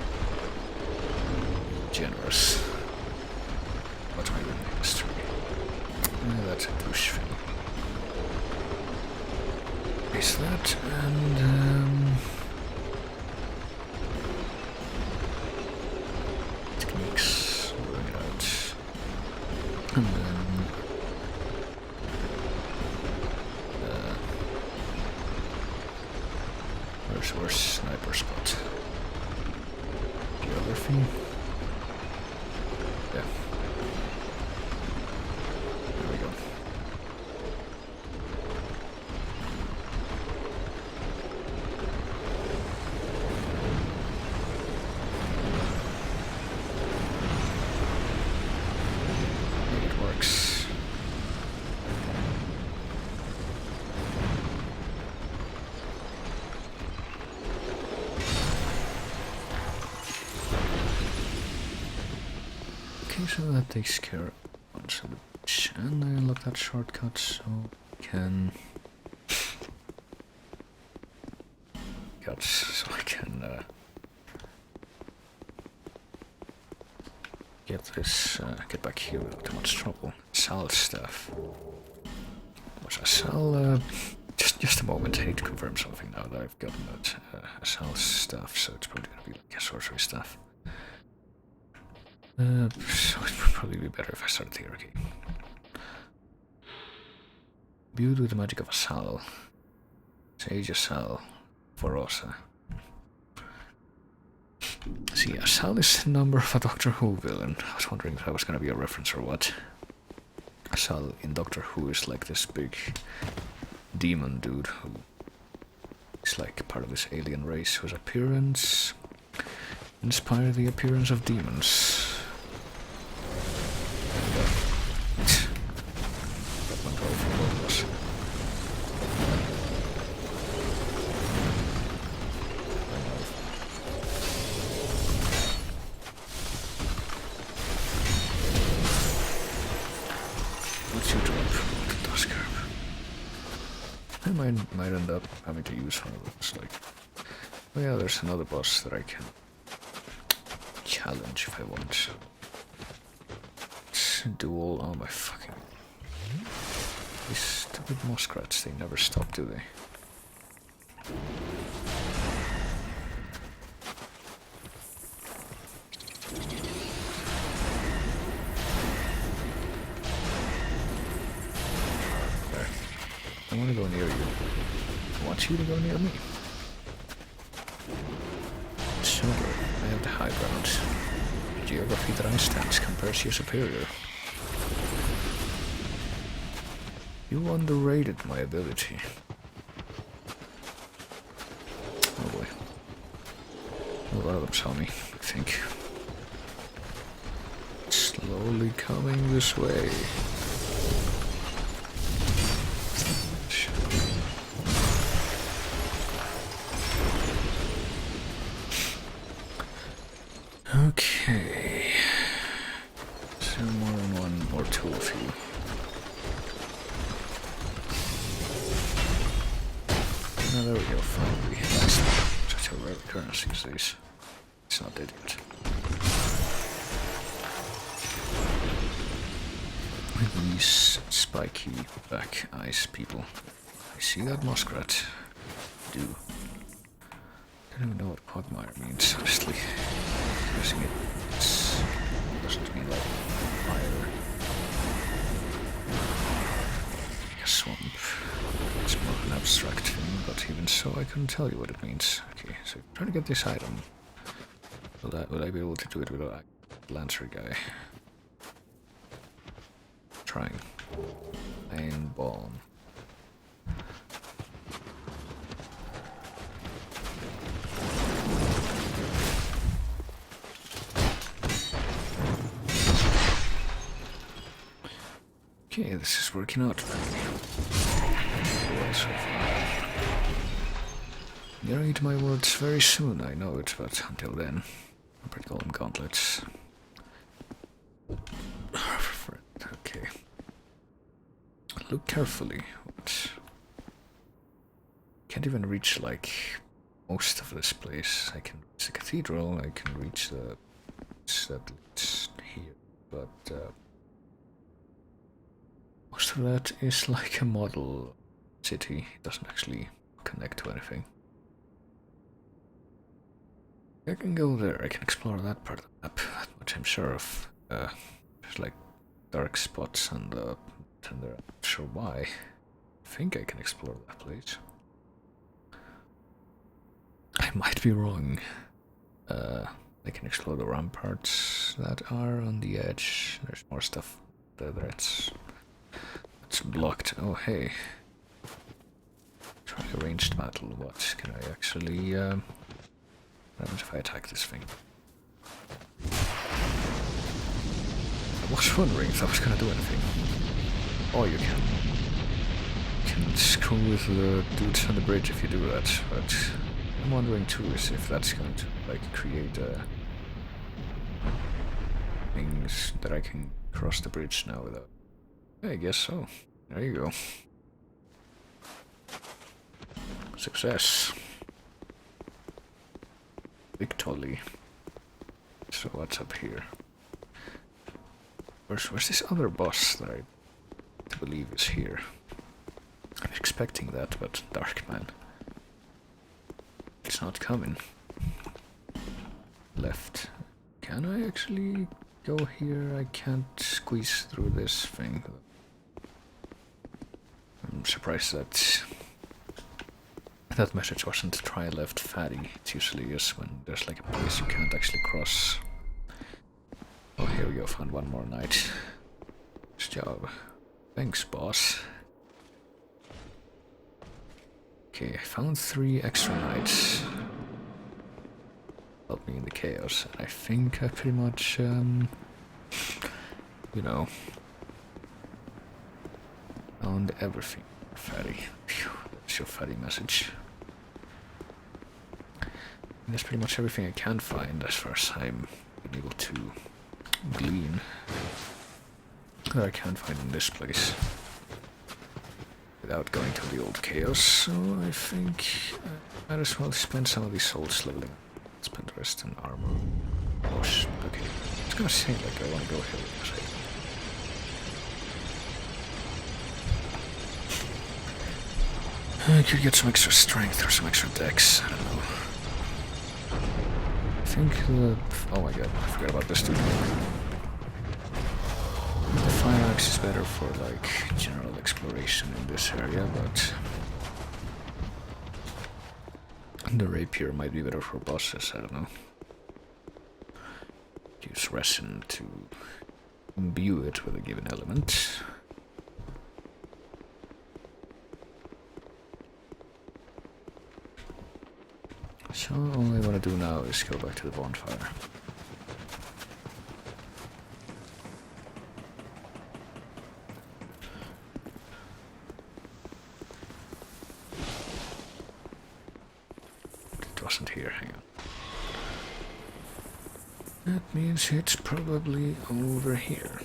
generous. What are you next to me? That's a push thing. Is that and techniques working it out. And then where's sniper spot? Geography? Yeah. There we go. It works. Okay, so that takes care of once of the bridge. And I unlock that shortcut so I can get back here without too much trouble. Sell stuff. Was I sell just a moment, I need to confirm something now that I've gotten that I sell stuff, so it's probably gonna be like sorcery stuff. So it would probably be better if I started here, okay. Build with the magic of a Sal. Sage a Sal. Forosa. See, a Sal is the number of a Doctor Who villain. I was wondering if that was gonna be a reference or what. A Sal in Doctor Who is like this big demon dude who is like part of this alien race whose appearance inspired the appearance of demons. Might end up having to use one of those, like, oh yeah, there's another boss that I can challenge if I want. Duel, oh my fucking... These stupid muskrats, they never stop, do they? I want to go near you. I want you to go near me. So, I have the high ground. The geography that I stand compares to your superior. You underrated my ability. Oh boy. A lot of them saw me, I think. Slowly coming this way. Okay. So more than one or two of you. Oh, there we go, finally. That's such a rare occurrence these days. It's not dead yet. These spiky back ice people. I see that muskrat. I do. I don't even know what quagmire means, honestly. Using it doesn't mean like fire. swamp. It's more of an abstract thing, but even so, I couldn't tell you what it means. Okay, so try to get this item. Will I be able to do it without a Lancer guy? Trying. Iron bomb. Okay, this is working out for me. Well, so far. I'm gonna eat my words very soon, I know it, but until then, I'll break all them gauntlets. Okay. Look carefully. What? Can't even reach, like, most of this place. I can reach the cathedral, I can reach the... It's here, but, most of that is like a model city. It doesn't actually connect to anything. I can go there, I can explore that part of the map, that much I'm sure of. There's like dark spots on the tender, I'm not sure why. I think I can explore that place. I might be wrong. I can explore the ramparts that are on the edge. There's more stuff there. It's blocked. Oh, hey. Try a ranged battle. What can I actually... what happens if I attack this thing? I was wondering if I was gonna do anything. Oh, you can. You can screw with the dudes on the bridge if you do that, but I'm wondering too is if that's going to, like, create, things that I can cross the bridge now without... I guess so. There you go. Success. Victory. So what's up here? Where's this other boss that I believe is here? I'm expecting that, but dark man. It's not coming. Left. Can I actually go here? I can't squeeze through this thing. I'm surprised that message wasn't try left fatty. It usually is when there's like a place you can't actually cross. Oh, here we go, found one more knight. Nice job. Thanks, boss. Okay, I found 3 extra knights. Help me in the chaos. I think I pretty much, you know, found everything. Fatty. Phew, that's your fatty message. And that's pretty much everything I can find as far as I'm able to glean. That I can't find in this place. Without going to the old chaos, so I think I might as well spend some of these souls leveling. Spend the rest in armor. Oh, okay. I was gonna say, like, I wanna go here because I could get some extra strength or some extra dex, I don't know. I think the... oh my god, I forgot about this dude. The fire axe is better for, like, general exploration in this area, but... the rapier might be better for bosses, I don't know. Use resin to imbue it with a given element. So all I want to do now is go back to the bonfire. It wasn't here, hang on. That means it's probably over here.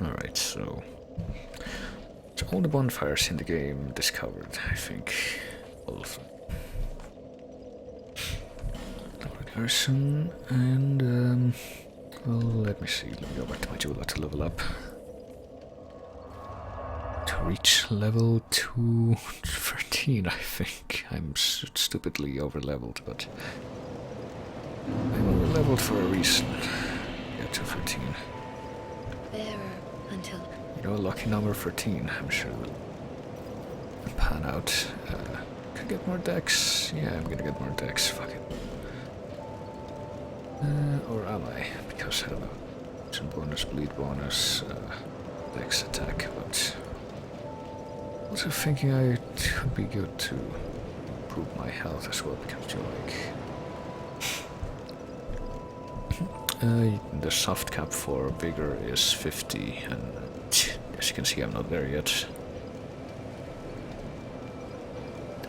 Alright, so all the bonfires in the game discovered, I think. All of them. Garrison, and well, let me see, let me go back to my jeweler to level up. To reach level 213. 14, I think. I'm stupidly over-leveled, but I'm over-leveled for a reason. Yeah, to 13. Bearer until... You know, lucky number 13, I'm sure will pan out. Could get more decks. Yeah, I'm gonna get more decks, fuck it. Or am I? Because I don't know. Some bonus, bleed bonus, dex attack, but... Also thinking it would be good to improve my health as well, because you're like... the soft cap for vigor is 50, and as you can see I'm not there yet.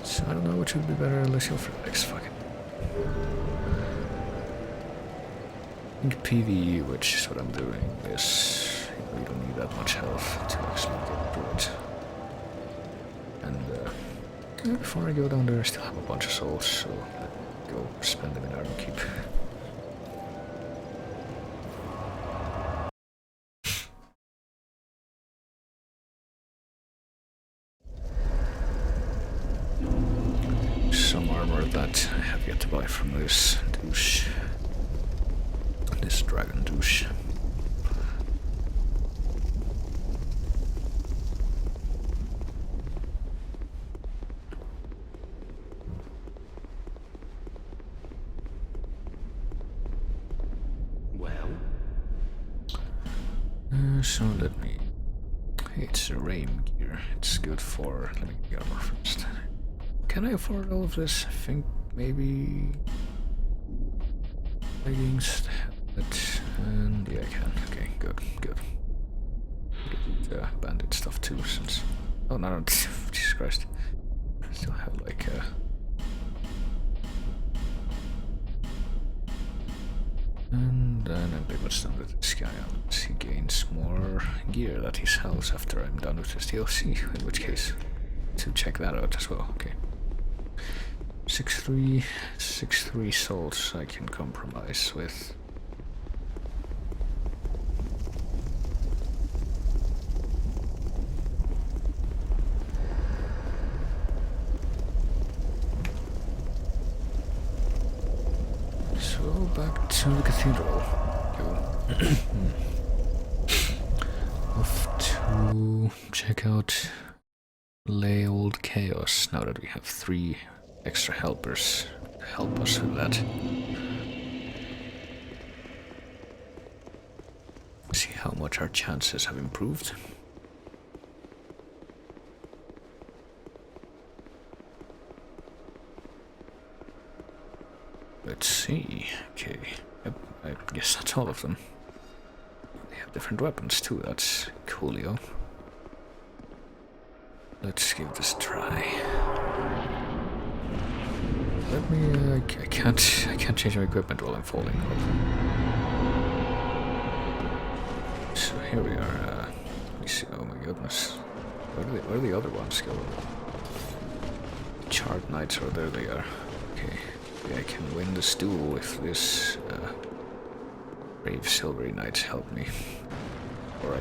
So I don't know which would be better, unless you're for X, fuck it. I think PvE, which is what I'm doing, is... You don't need that much health to actually get through it. And before I go down there I still have a bunch of souls, so I'll go spend them in Iron Keep. Some armor that I have yet to buy from this douche. This dragon douche. Well? So let me... It's a rain gear. It's good for... Let me get armor first. Can I afford all of this? I think maybe... Leggings, helmet, and yeah I can. Okay, good, good. Bandit stuff too, since... Oh no, Jesus Christ. I still have like And then I'm pretty much done with this guy, unless he gains more gear that he sells after I'm done with this DLC, in which case, to check that out as well, okay. 6-3 souls I can compromise with. So back to the cathedral. Go. Off to check out Lay Old Chaos now that we have 3 extra helpers to help us with that. See how much our chances have improved. Let's see. Okay, yep, I guess that's all of them. They have different weapons too, that's coolio. Let's give this a try. Let me, I can't change my equipment while I'm falling. So here we are, let me see, oh my goodness. Where are the other ones going? Charred Knights, oh there they are. Okay, maybe I can win this duel if this brave silvery knights help me. Or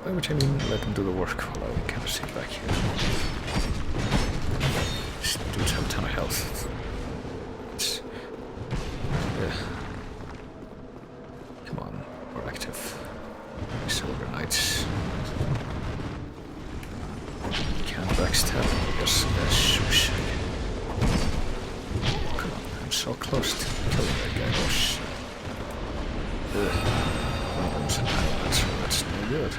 by which I mean let them do the work while I kind of sit back here. These dudes have a ton of health. Come on, more active. Silver Knights. Can't backstab because shoosh. Come on, I'm so close to killing that guy. Oh shit. One of them's an island, so that's no good.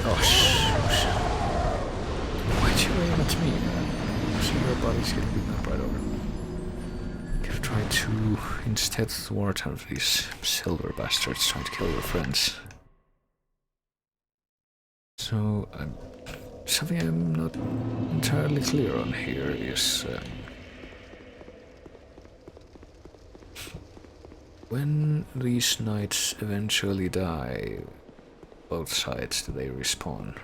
Oh shoosh. Why'd you aim at me, man? See your body's getting beaten up right over. Could try to instead thwart one of these silver bastards trying to kill your friends. So, something I'm not entirely clear on here is when these knights eventually die, both sides, do they respawn?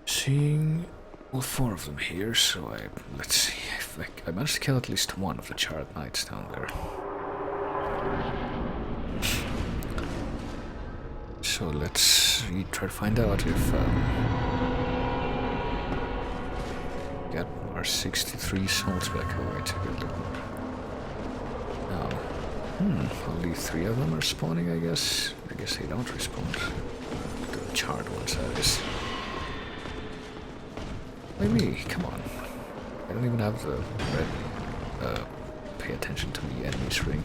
Seeing all 4 of them here, so let's see if I managed to kill at least one of the charred knights down there. So So let's try to find out if get our 63 souls back. Oh wait, a good look. Now, only 3 of them are spawning, I guess. I guess they don't respawn. The charred ones, that is. Why me? Come on. I don't even have the red, pay attention to the enemy's ring.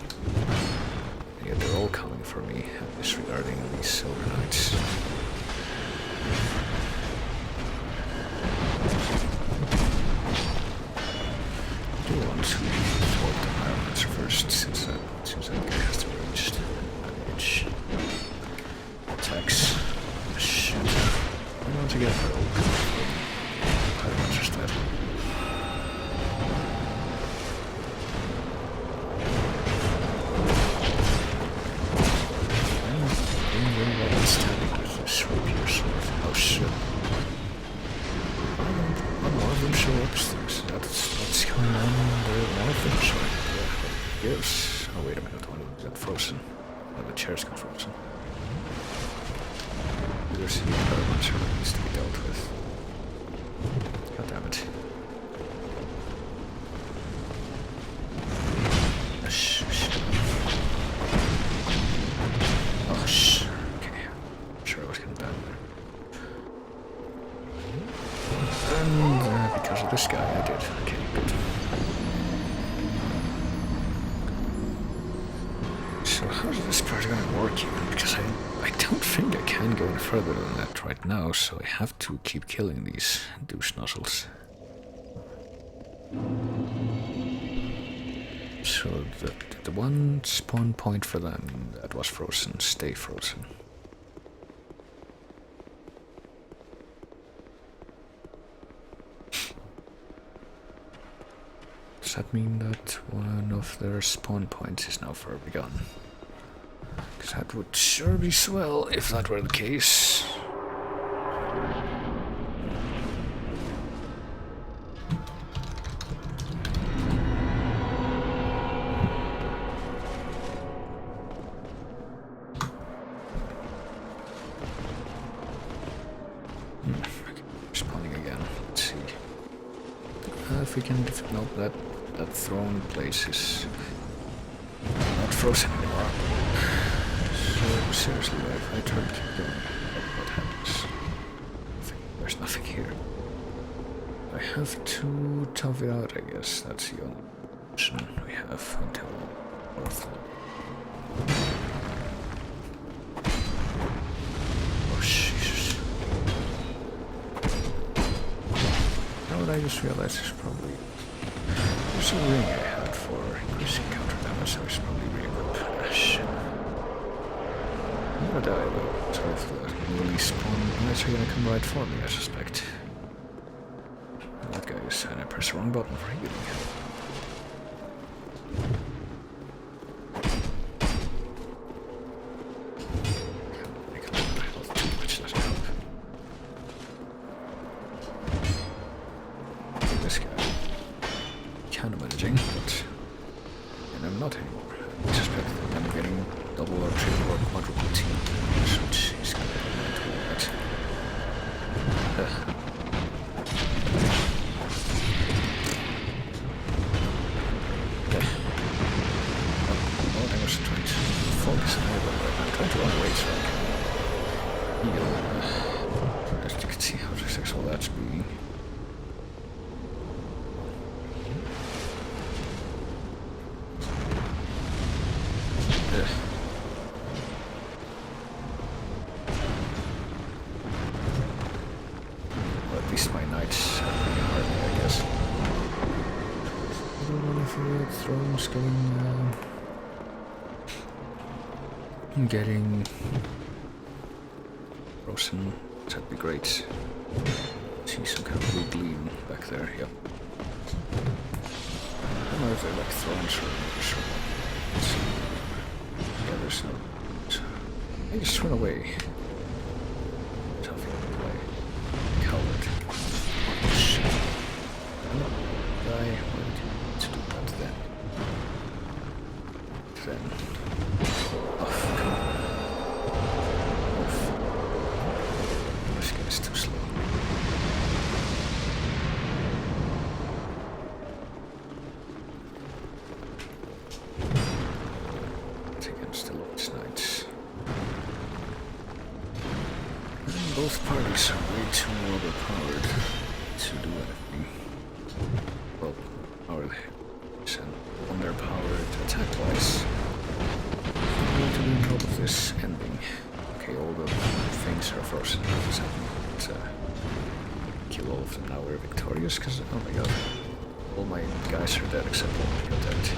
Yeah, they're all coming for me, disregarding these silver knights. I do want to thwart the Ironmancer first, since that guy has the ranged damage. Attacks. Shit. I want to get her old Ironmancer's dead. Standing with this rapier sword. Oh shit. Why don't more of them show upstairs? That's what's going on there. More of them show up. Yes. Oh wait a minute, one of them got frozen. One of the chairs got frozen. There's the Ironmancer that needs to be dealt with. God damn it. Oh shit. And because of this guy, I did. Okay, good. So how's this part gonna work even? Because I don't think I can go any further than that right now, so I have to keep killing these douche nozzles. So the one spawn point for them that was frozen, stay frozen. Does that mean that one of their spawn points is now forever gone? Because that would sure be swell if that were the case. Spawning again. Let's see. If we can... Nope, that throne place is not frozen anymore. So seriously, if I try to keep going, what happens? There's nothing here. I have to tough it out, I guess. That's the only option we have until North. Oh Jesus. Now what I just realized is probably there's a ring I had for increasing counter damage, so I should probably re-equip. Ah, shit. I'm gonna die though, so if the newly spawned knights are gonna come right for me, I suspect. And that guy is, and I pressed the wrong button for healing. I can't remember health too much, doesn't help. This guy. Kind of managing, but and I'm not anymore. I suspect that I'm getting double or triple or quadruple team damage, which is kind of not right. Okay. Oh, I was trying to focus on Aava, but I'm trying to run away so I can heal. As you can see how successful that's being. Well, at least my knights are pretty hard, I guess. I don't know if the throne's getting frozen. That'd be great. See some kind of blue gleam back there, yep. I don't know if they're like thrones or sure. Yeah, there's no... I just run away. Tough away. Coward. Shit. Die. Why did you to do that then? Then... Oh, come on. Oh, And both parties are way too overpowered to do anything. Well, and underpowered attack-wise. I'm going to be on top of this ending. Okay, all the things are frozen. But, kill all of them now. We're victorious because, oh my god, all my guys are dead except one people dead.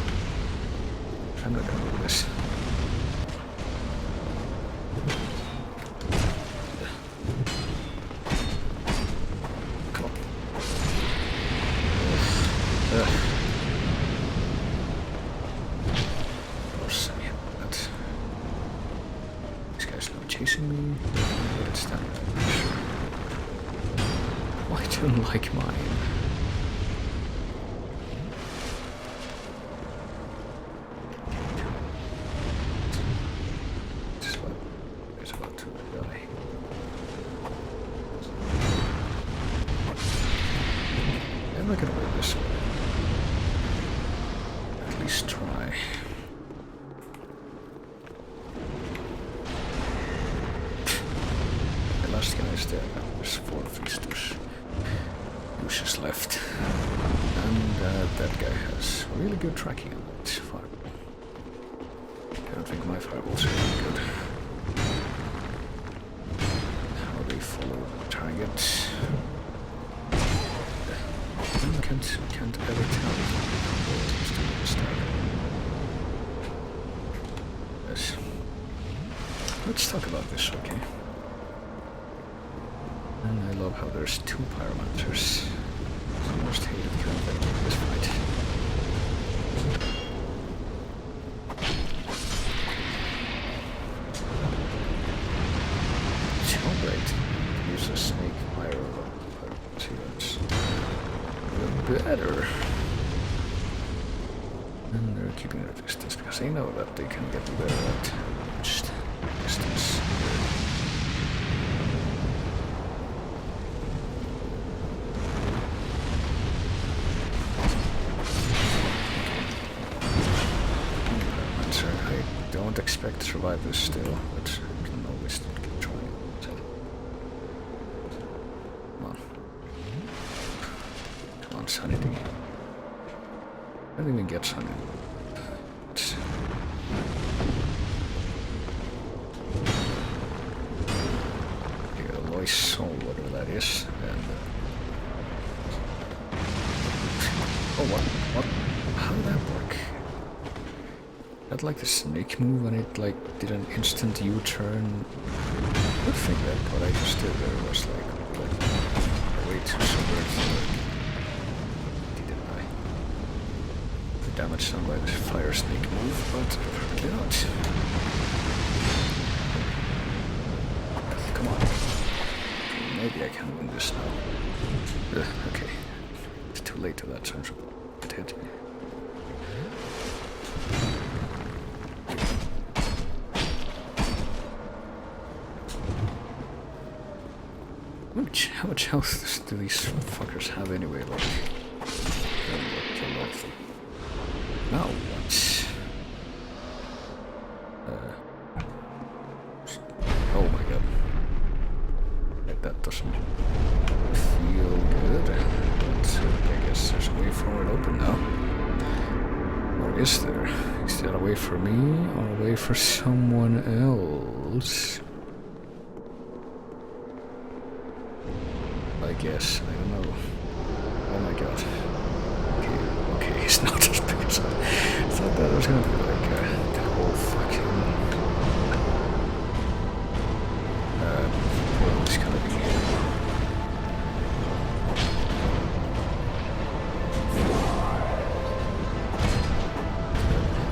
I'm not gonna do this. Come on. Of course, I hit that. This guy's not chasing me, but it's standing there. Why don't like mine? It's about to die. I'm not gonna win this one. At least try. The last guy is dead now. There's 4 feasters. Lucius left. And that guy has really good tracking on that fireball. I don't think my fireballs are really good. How they follow the target. I can't ever tell if the combo is doing this time. Yes. Let's talk about this, okay? And I love how there's 2 pyromancers. It's the most hated kind of enemy in this fight. Oh great. Use a snake pyro. See, that's better. And they're keeping their distance because they know that they can get better at just distance. I don't expect to survive this still, but I can always keep trying. So. Come on, sanity. I didn't even get sanity. You got a Lois soul, whatever that is, and oh, what? How did that work? That like the snake move and it like did an instant U-turn. I would think that what I just did there was like way too subversive. Didn't I? The damage done by the fire snake move, but apparently not. Come on. Okay, maybe I can win this now. Okay. It's too late to that, so I'm just hit. How much health do these fuckers have anyway? Like, now what? Oh my god. That doesn't feel good. But I guess there's a way forward open now. Or is there? Is there a way for me or a way for someone else? I guess. I don't know. Oh my god. Okay, it's not as big as I thought that was gonna be like the whole fucking world is gonna be here.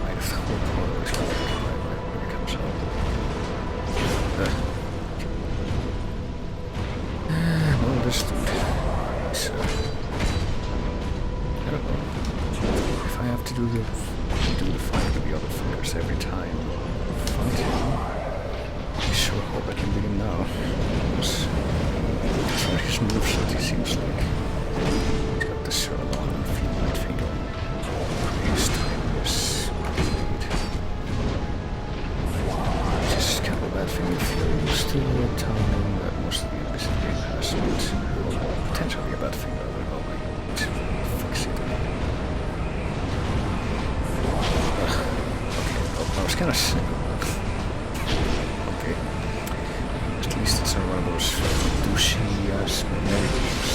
Like the whole world is gonna be when it comes out. Well, this dude is, I don't know. If I have to do the fight with the other fuckers every time fight him, I sure hope I can begin now. Because for his moveset, he seems like he's got the Sherlock and Field Night finger. His time is delayed. Which is kind of a bad thing if you're used to a time that was are those douchey ass names.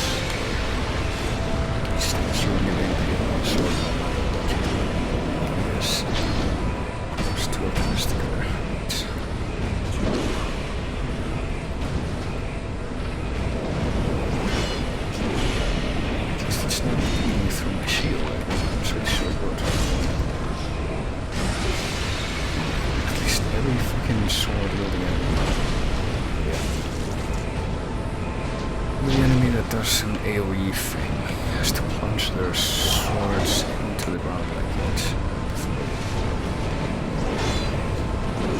Stands you anyway, so yes. There's two optimistic there. At least it's not beating me through my shield. I'm so sure about at least every fucking sword wielding enemy. The enemy that does an AoE thing has to plunge their swords into the ground like that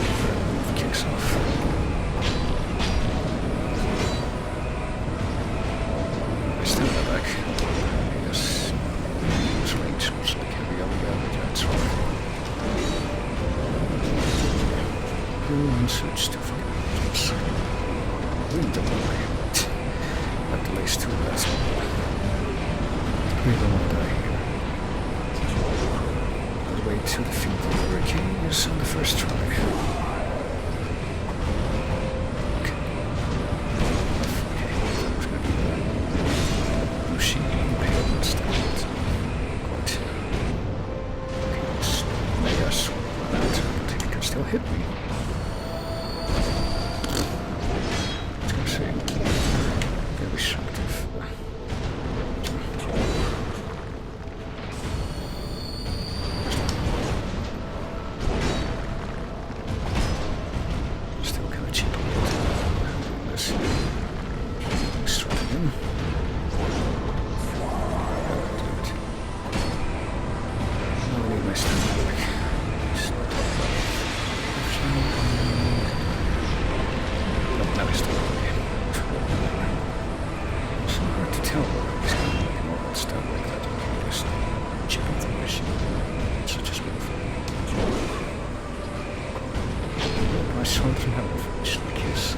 before the move kicks off. I stand in the back. I guess use range much like every other damage, that's right. Who switch to fucking agents? Really don't worry. That delays too last. We don't want to die here. The way to defeat the Ivory King is on the first try. Okay. That was gonna be the machine impaled instead. Quite. Okay, this mega sword ran out, but it can still hit me. I was gonna say. Very shocked if still kind of cheap doing this. Straight in. I need my stamina back. That is still okay. It's hard to tell whether he's going to make an old stuff like that or he just chipping through the machine. It's just beautiful. My sword doesn't have a finish like his.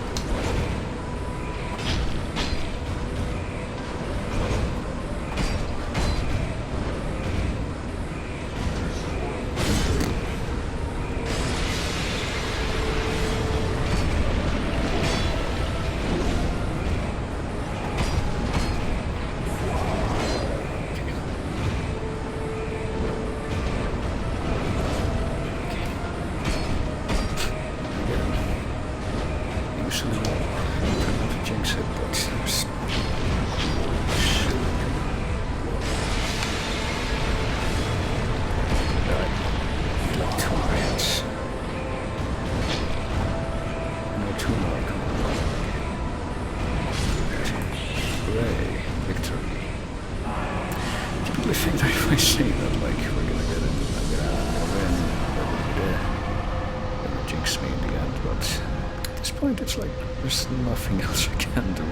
I say that like we're gonna get it, I'm gonna win, they're gonna jinx me in the end, but at this point it's like there's nothing else I can do.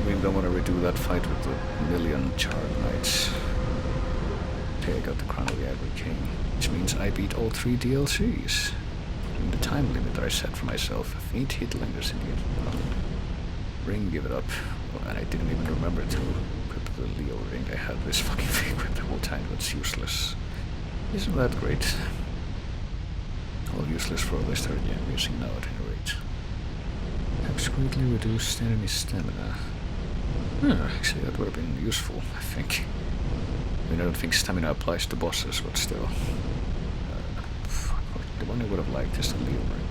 We don't want to redo that fight with the million charred knights. Okay, I got the crown of the Ivory King, which means I beat all 3 DLCs. In the time limit that I set for myself, if 8 hit lingers in the end. Ring, give it up. Well, and I didn't even remember to put the Leo ring. I had this fucking thing with the whole time, but it's useless. Isn't that great? All useless for all this turn, yeah, I'm using now at any rate. Perhaps greatly reduced enemy stamina. Actually that would have been useful, I think. I mean, I don't think stamina applies to bosses, but still. The one I would have liked is the Leo ring.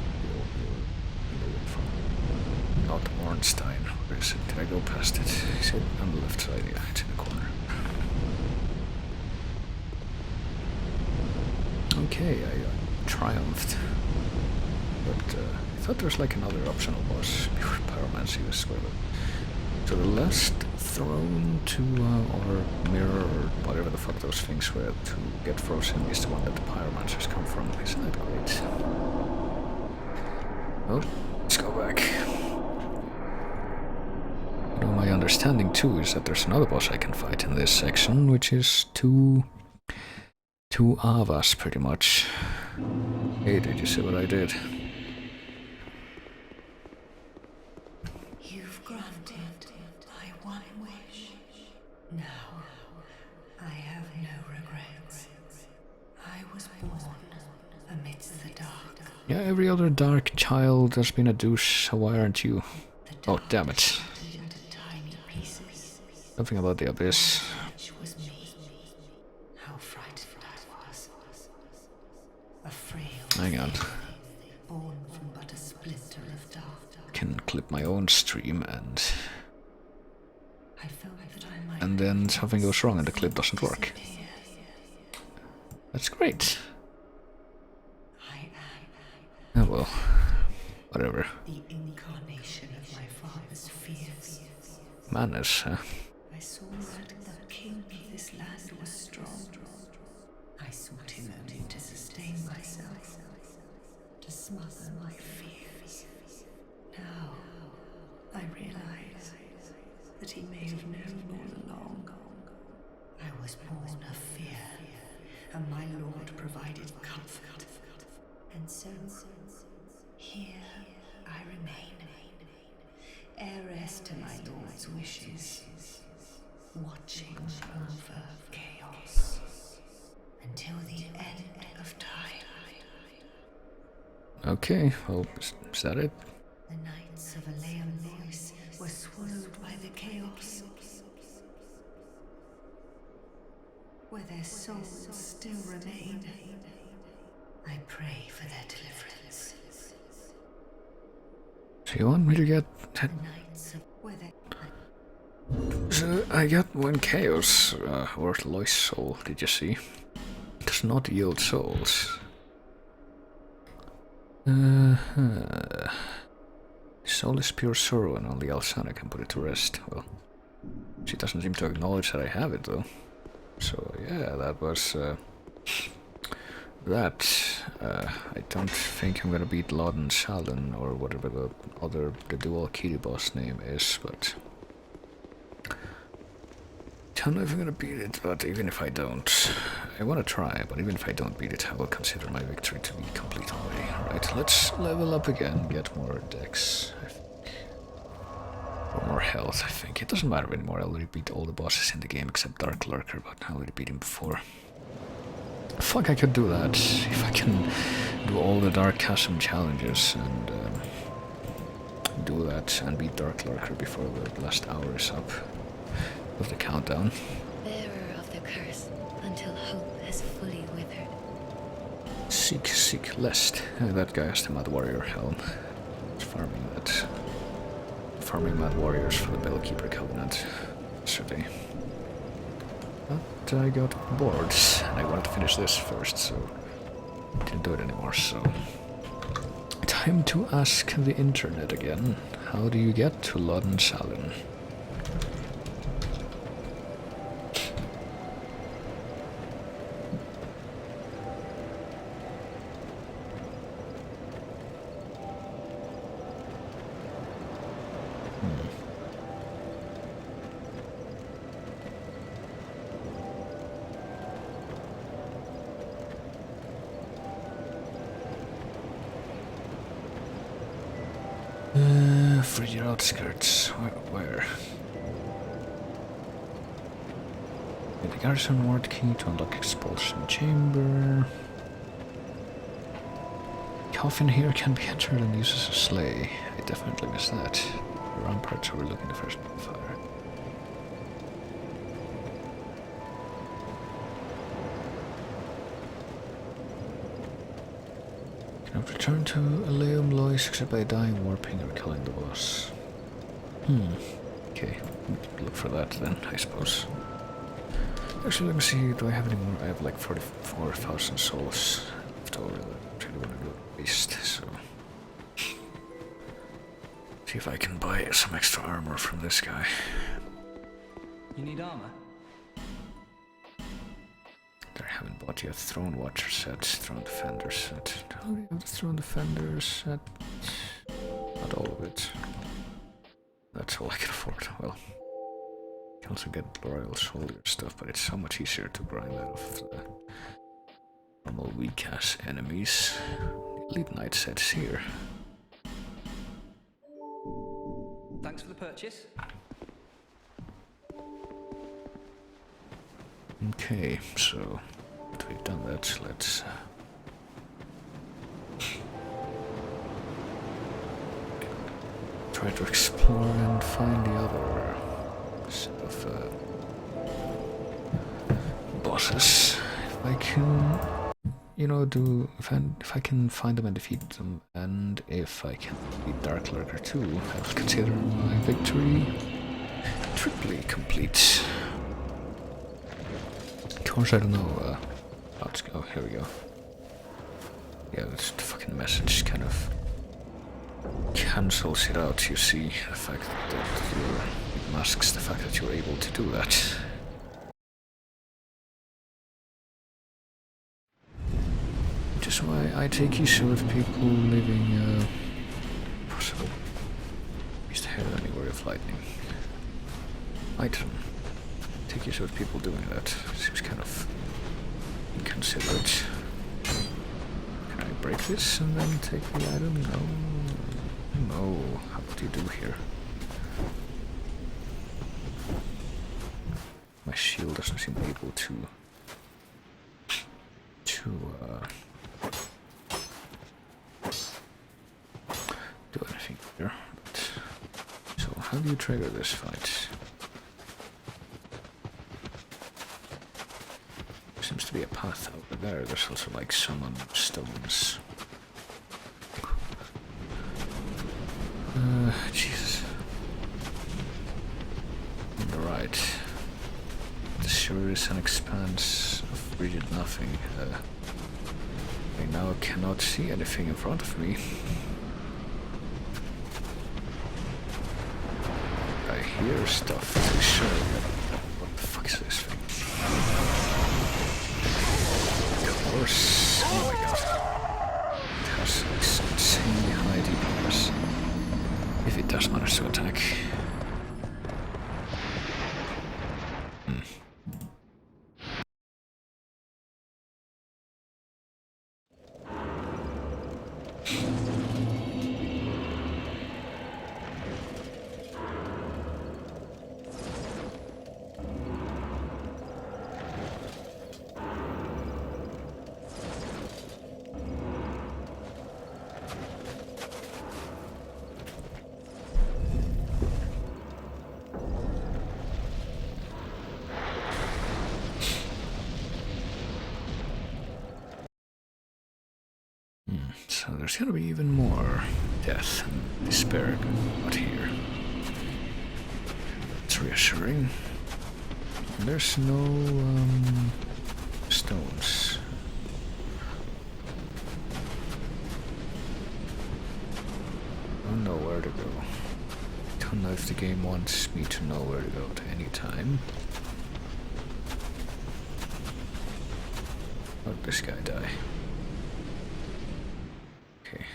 Not Ornstein. Where is it? Did I go past it? Is it on the left side? Yeah, it's in the corner. Okay, I triumphed. But I thought there was like another optional boss before Pyromancy was sort of to the last throne to or mirror or whatever the fuck those things were to get frozen is the one that the pyromancers come from. Isn't that great? Well, let's go back. You know, my understanding too is that there's another boss I can fight in this section, which is two Aavas pretty much. Hey, did you see what I did? Now, I have no regrets. I was born amidst the dark. Yeah, every other dark child has been a douche, so why aren't you? The Oh, damn it. shattered into tiny pieces. Something about the abyss. Which was me. How frightened I was. A frail Hang on. thing, born from but a splinter of dark. I can clip my own stream I felt that I might and then something goes wrong and the clip doesn't work. disappear. That's great. I am Oh well. Whatever. the incarnation of my father's fears. Manners, huh? I saw that the king of this land was strong. I sought him only to sustain myself, to smother my fears. Now, I realize that he may have known all along. I was born of fear, and my Lord provided comfort. And so, here I remain, heiress to my Lord's wishes, watching over chaos until the end of time. Okay, well, is that it? The knights of Aleum were swallowed by the chaos, where their souls still remain. I pray for their deliverance. So you want me to get... The knights of where they So I got one chaos, or Lois soul, did you see? It does not yield souls. Soul is pure sorrow and only Alsana can put it to rest. Well, she doesn't seem to acknowledge that I have it though. So yeah, that was that. I don't think I'm gonna beat Loden Shalon or whatever the dual kitty boss name is, but I don't know if I'm gonna beat it, but even if I don't, I wanna try, but even if I don't beat it, I will consider my victory to be complete already. Alright, let's level up again, get more dex, I think. Or more health, I think. It doesn't matter anymore, I already beat all the bosses in the game except Darklurker, but I already beat him before. Fuck, I could do that, if I can do all the Dark Chasm challenges and do that and beat Darklurker before the last hour is up of the countdown. Bearer of the curse, until hope has fully withered. Seek lest. That guy has the Mad Warrior helm. It's farming that. Farming Mad Warriors for the Bellkeeper Covenant yesterday. But I got bored, and I wanted to finish this first, so I didn't do it anymore, so... Time to ask the internet again. How do you get to Loden Shalon? Free outskirts. Where? Get the garrison ward key to unlock expulsion chamber. Coffin here can be entered and uses a sleigh. I definitely missed that. The ramparts overlooking the first fire. Cannot return to Aleum Lois except by dying, warping, or killing the boss. Okay, look for that then, I suppose. Actually, let me see, do I have any more? I have like 44,000 souls left over that I really want to go waste, so... See if I can buy some extra armor from this guy. You need armor? I haven't bought yet. Throne Watcher set, Throne Defender set. How do you have the Throne Defender set? Not all of it. That's all I can afford. Well, you can also get Royal Soldier stuff, but it's so much easier to grind that off the normal weak ass enemies. Elite Knight set's here. Thanks for the purchase. Okay, so after we've done that, let's try try to explore and find the other set of bosses. If I can, you know, if I can find them and defeat them, and if I can beat Darklurker too, I will consider my victory triply complete. Of course, I don't know how to go. Here we go. Yeah, this fucking message kind of cancels it out, you see. The fact that it masks the fact that you're able to do that. Which is why I take issue with people living possible. Used to have any word of lightning. Item. Take issue with people doing that. Seems kind of inconsiderate. Can I break this and then take the item? No. No. How would you do here? My shield doesn't seem able to do anything here. But, so how do you trigger this fight? Seems to be a path over there. There's also like summon stones. Jesus. On the right. This sure is an expanse of rigid nothing. I now cannot see anything in front of me. I hear stuff to show. What the fuck is this thing? Of course. Oh my god. It has like insanely high DPS. If it does manage to attack. So there's gonna be even more death and despair out here. It's reassuring. There's no stones. I don't know where to go. Don't know if the game wants me to know where to go at any time. How did this guy die? Okay.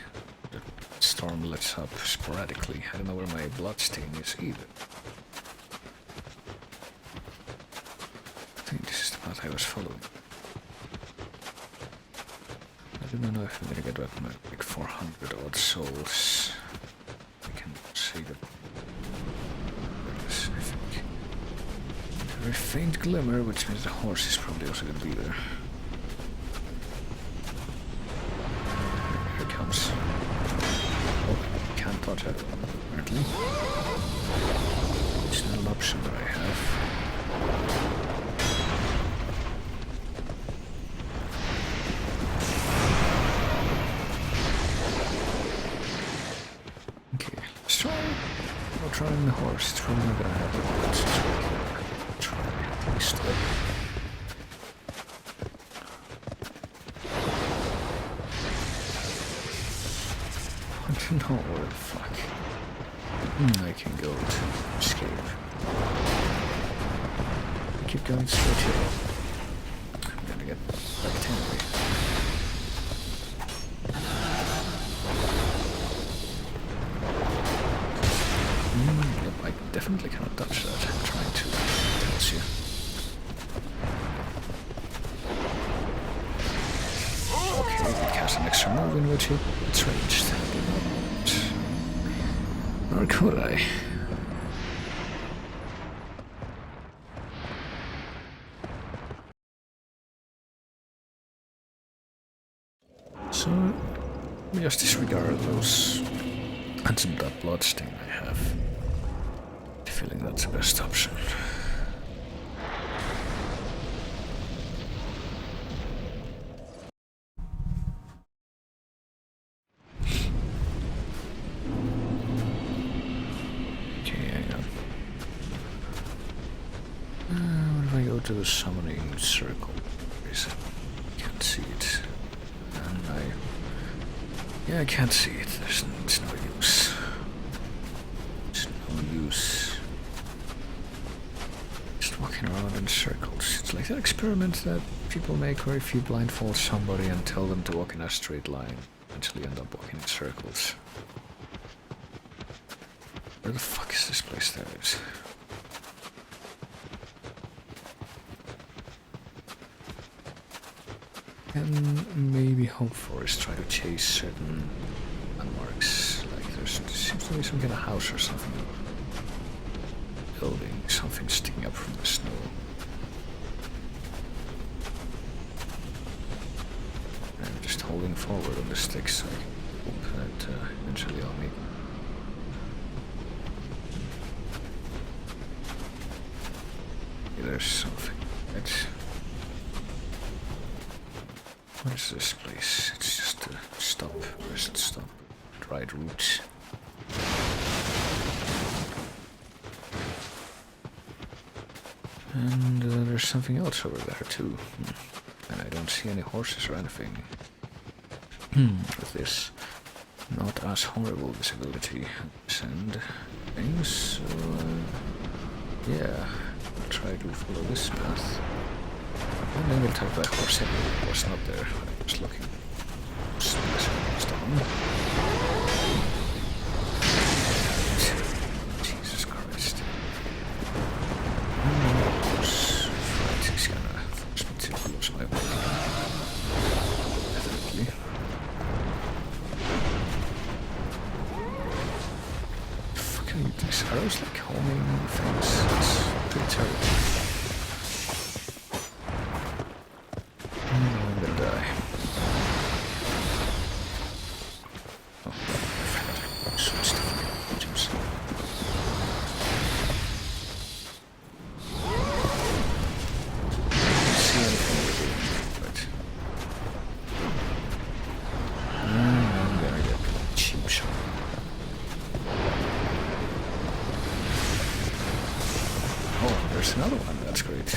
The storm lets up sporadically. I don't know where my bloodstain is either. I think this is the path I was following. I do not know if I'm gonna get back my like 400 odd souls. I can see that. I think. A very faint glimmer, which means the horse is probably also gonna be there. Here it comes. Oh, can't dodge it, apparently. It's not an option that I have. Trying the horse, it's probably not gonna happen. Let's try at least. I don't know where the fuck I can go to escape. I keep going straight here. I'm gonna get back anyway. I definitely cannot touch that. I'm trying to touch you. Okay, we cast an extra move in which it's ranged. Nor could I. So, we just disregard those And some that bloodstain I have. Feeling that's the best option. Okay, hang on. What if I go to the summoning circle? Where is it? Can't see it. And yeah, I can't see it. It's no use. It's no use. Just walking around in circles. It's like that experiment that people make where if you blindfold somebody and tell them to walk in a straight line, eventually end up walking in circles. Where the fuck is this place? There it is. And maybe hope for is try to chase certain landmarks. Like there seems to be some kind of house or something. Building, something sticking up from the snow. I'm just holding forward on the sticks so I can hope that eventually I'll meet. There's something. What is this place? It's just a stop, rest stop, dried roots. And there's something else over there too. And I don't see any horses or anything. With this not as horrible visibility and things, so yeah, I'll try to follow this path. And then we'll talk about horse head. It was not there. I was looking. Jesus Christ. Right, he's gonna force me to lose my way. Definitely. Fucking these arrows like homing things. It's pretty terrible. I'm gonna die. Oh, I switched to fucking juice. Don't see anything over here, but I'm gonna get cheap shot. Oh, there's another one. That's great.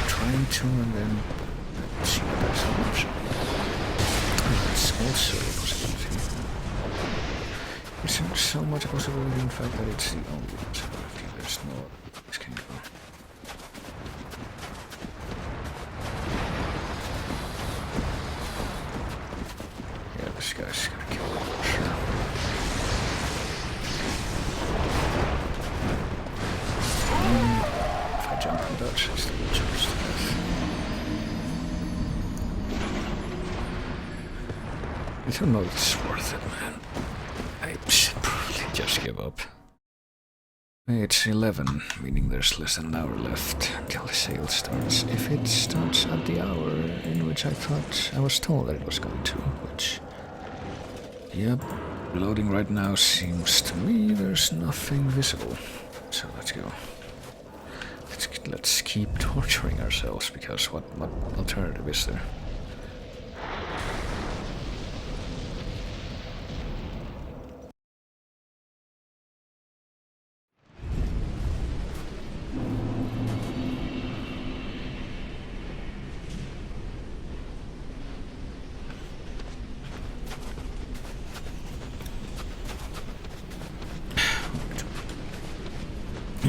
Trying to and then see if there's an option. It's also a possibility. Isn't so much a possibility in fact that it's the only possibility. There's no other this can go. Yeah, this guy's gonna kill me for sure. If I jump and dodge, I still will charge to death. I don't know if it's worth it, man. I should probably just give up. It's 11, meaning there's less than an hour left until the sale starts. If it starts at the hour in which I thought I was told that it was going to, which... Yep, loading right now seems to me there's nothing visible. So let's go. Let's keep torturing ourselves, because what alternative is there?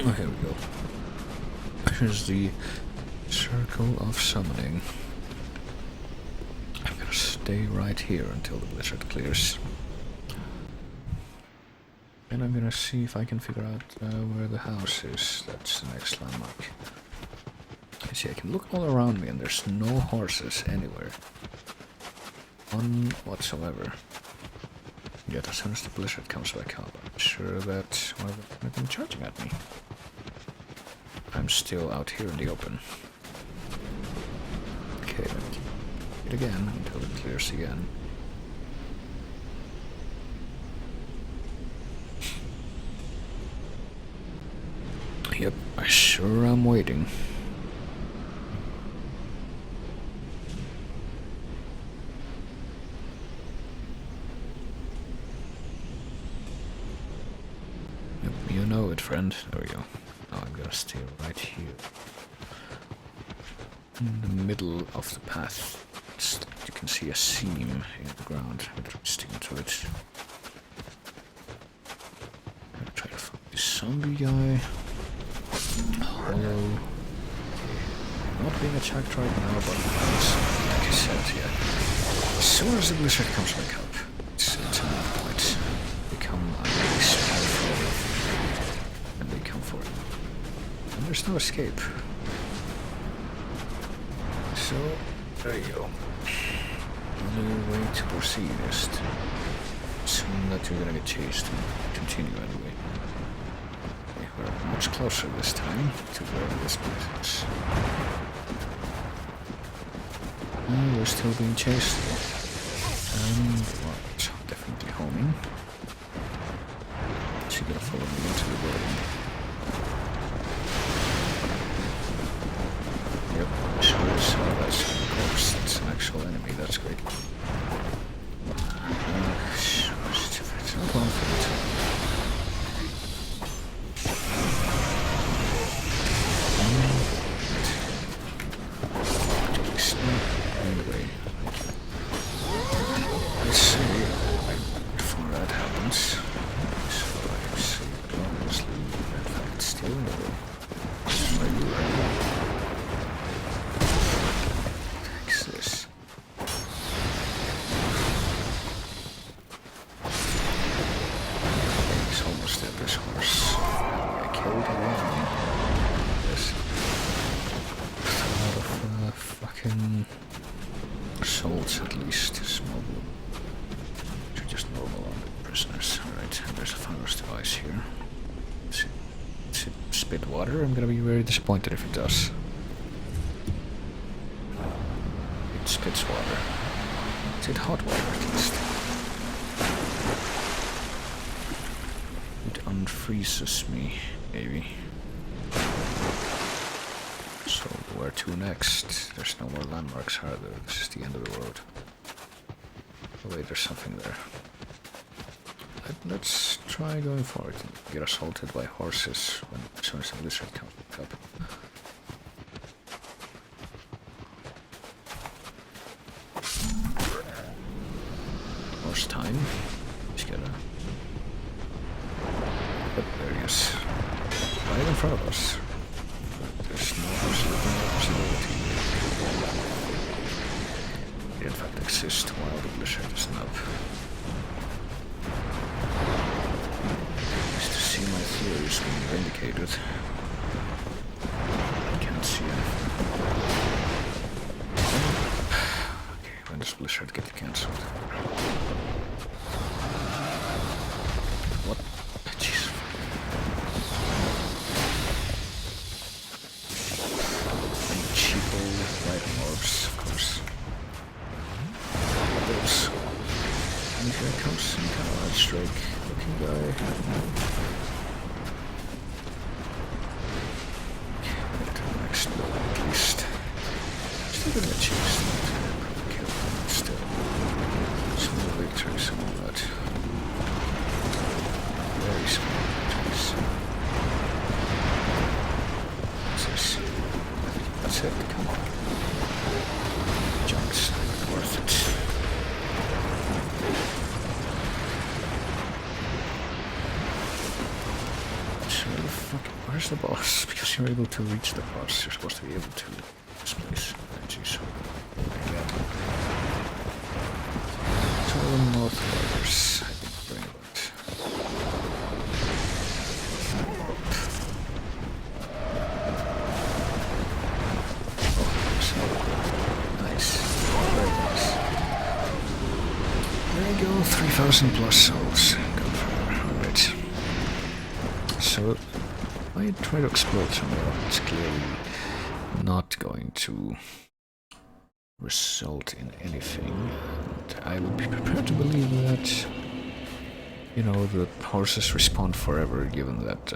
Oh, here we go. Here's the circle of summoning. I'm gonna stay right here until the blizzard clears. And I'm gonna see if I can figure out where the house is. That's the next landmark. You see, I can look all around me and there's no horses anywhere. None whatsoever. Yet as soon as the blizzard comes back up, I'm sure that one of them might be charging at me. I'm still out here in the open. Okay, it again until it clears again. Yep, I sure am waiting. Yep, you know it, friend. There we go. Now I'm gonna stay right here. In the middle of the path. You can see a seam in the ground. I'm twisting into it. I'm gonna try to find this zombie guy. Hollow. Not being attacked right now, but like I said, yeah. As soon as the blizzard comes back up, it's enough point. Become unleashed powerful, and they come for it. And there's no escape. So, there you go. Only way to proceed is to assume that you're gonna get chased and continue anyway. We're much closer this time to where this place is. And we're still being chased. And, well, it's definitely homing. She's gonna follow me into the building. Yep, sure is. Oh, that's of course. It's an actual enemy. That's great. It's not long for me to. Anyway, let's see before that happens. So I see obviously in fact still in the room. Are you ready? Takes this. He's almost at this horse. I killed one. Yes. A lot of fucking souls at least. Small. They're just normal on the prisoners. Alright, and there's a Faros device here. Does it spit water? I'm gonna be very disappointed if it does. It spits water. Is it hot water at least? It unfreezes me, maybe. So, where to next? There's no more landmarks, are there? This is the end of the road. Oh wait, there's something there. Let's try going forward and get assaulted by horses when as soon as the blizzard comes back up. Horse time. Just gotta... But there he is. Right in front of us. There's no possibility. It in fact exists while the blizzard isn't up. Nice to see my theories being vindicated. I can't see anything. Okay, when does blizzard get cancelled? What? Jeez. Cheapo lightning orbs, of course. Those. And here comes some kind of light strike looking guy. Okay, to the next building at least. Still gonna get chased. Probably kill him, but still. Small victories and all that. Very small victories. What's this? That's it, come on. Junk's worth it. So where the fuck, where's the boss? Because you're able to reach the boss, you're supposed to be able to this place. Jeez. Yeah. So the North Riders, I think bring about. Nice. Very nice. There you go, 3,000 plus souls. Go for it. Alright. So, I try to explode somewhere. It's clearly not going to result in anything. And I would be prepared to believe that, you know, the horses respawn forever, given that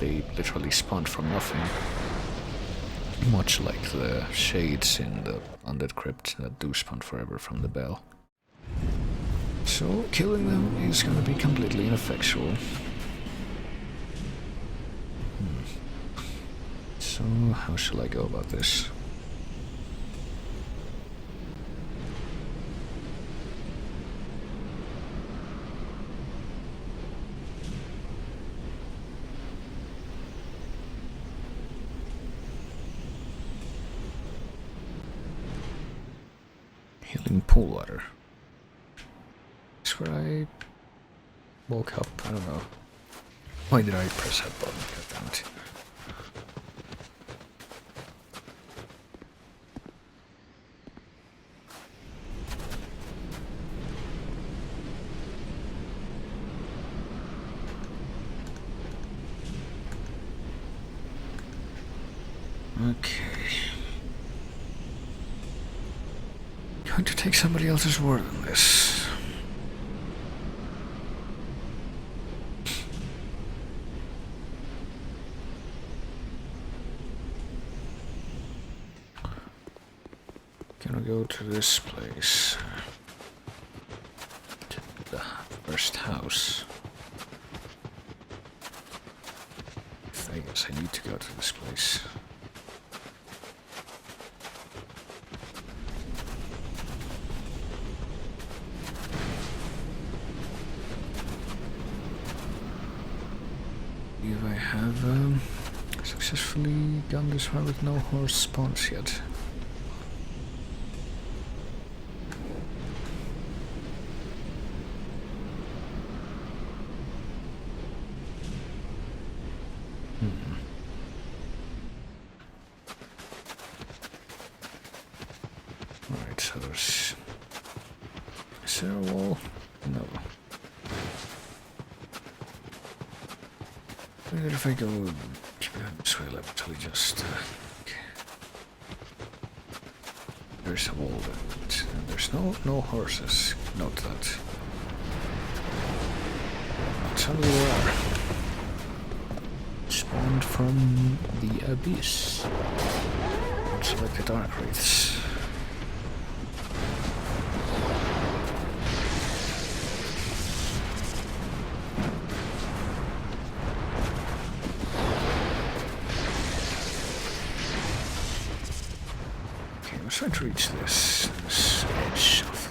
they literally spawned from nothing. Much like the shades in the undead crypt that do spawn forever from the bell. So killing them is gonna be completely ineffectual. So how shall I go about this? Healing pool water. It's where I woke up. I don't know. Why did I press that button? God damn it. Okay. Going to take somebody else's word on this. Gonna go to this place. To the first house. I guess I need to go to this place. If I have successfully gone this far with no horse spawns yet. Alright, so there's... Is there a wall? No. Maybe if I go this way, I'll actually just... There's a wall there, and there's no horses. Note that. But suddenly there are. Spawned from the abyss. Looks like the dark wraiths. Trying to reach this edge of...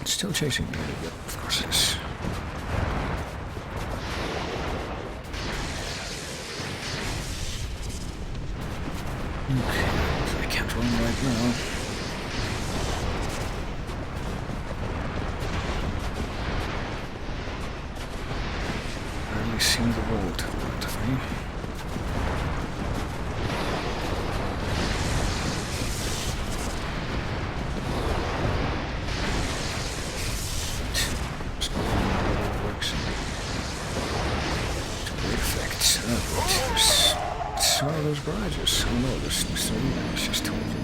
It's still chasing me a little bit, of course it is. Okay, I can't run right now. Seeing the wall to the right of me. Works to great effect. There's one of those garages. Oh no, there's Mr. I just told you.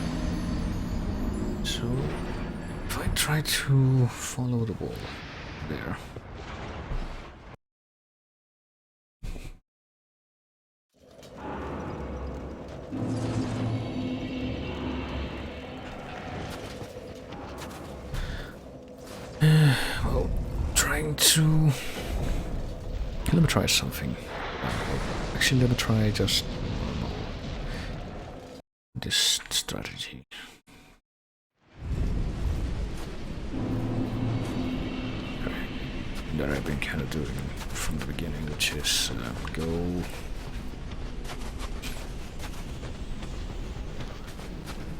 So if I try to follow the wall there. Well, trying to... Let me try something. Actually, let me try just this strategy. That I've been kind of doing from the beginning, which is go...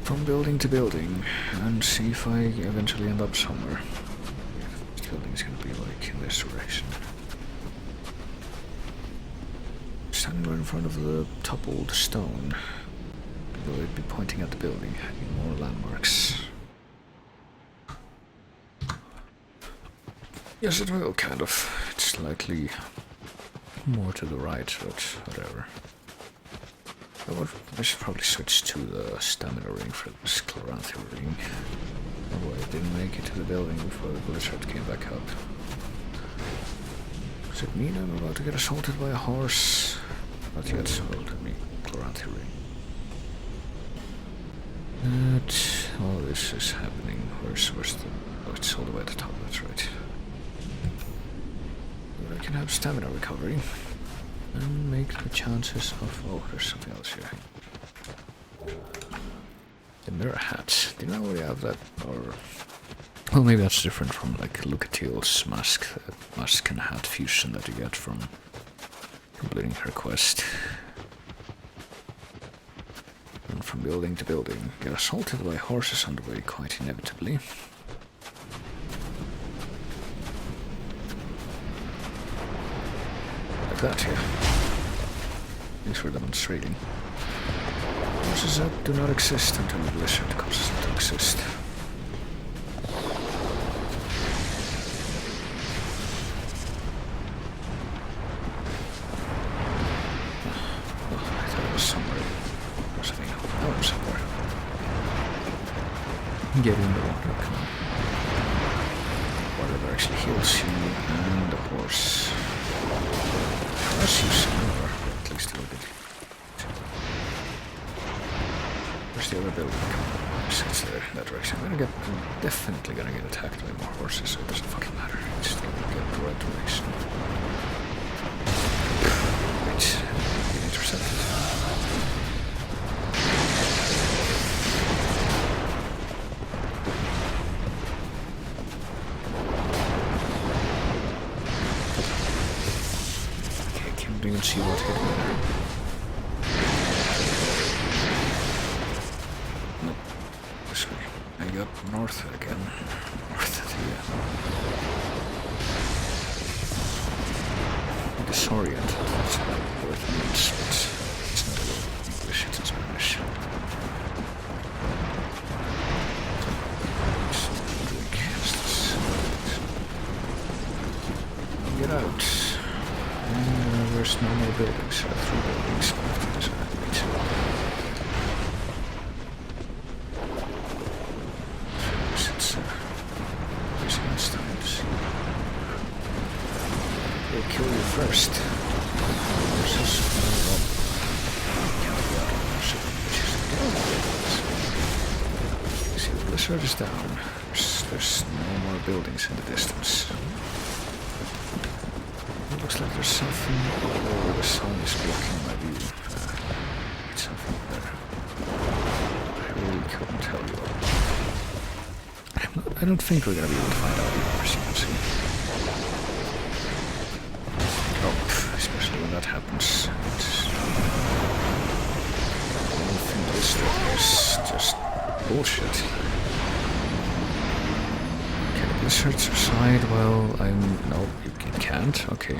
from building to building and see if I eventually end up somewhere. This building is gonna be like in this direction. Standing right in front of the toppled stone. Will it be pointing at the building, having more landmarks? Yes, it will, kind of. It's slightly more to the right, but whatever. I should probably switch to the stamina ring for this Chloranthy ring. Oh, I didn't make it to the building before the blizzard came back up. Does it mean I'm about to get assaulted by a horse? Not yet. Well, let me Chloranthy ring. But all this is happening. Where's the... Oh, it's all the way at the top, that's right. But I can have stamina recovery. And make the chances of... Oh, there's something else here. The mirror hat. Didn't I already have that? Or... Well, maybe that's different from, like, Lucatiel's mask. That mask and hat fusion that you get from completing her quest. And from building to building. Get assaulted by horses on the way, quite inevitably. Like that here. Thanks for demonstrating. Horses that do not exist until the blizzard causes them to exist. Oh, I thought it was somewhere. Where's it? Oh, I'm somewhere. Get in the water, come on. Water that actually heals you, and the horse. Unless you similar, at least a little bit. Where's the other building? It's there, that direction. I'm definitely gonna get attacked by more horses, so it doesn't fucking matter. Just need to get the right direction. Wait, get intercepted. Okay, can't even see what hit me there. Up north again. North of the disoriented. That's what the word means, but it's not a word in English, it's in Spanish. Get out. And there's no more buildings. 3 buildings left in this island. Kill you first. See, the blizzard is down. There's no more buildings in the distance. It looks like there's something. Oh, the sun is blocking my view. It's something there. I really couldn't tell you. I don't think we're gonna be able to find out, as you can see. Especially when that happens. The whole thing is just bullshit. Can the blizzard subside? Well, no, it can't. Okay.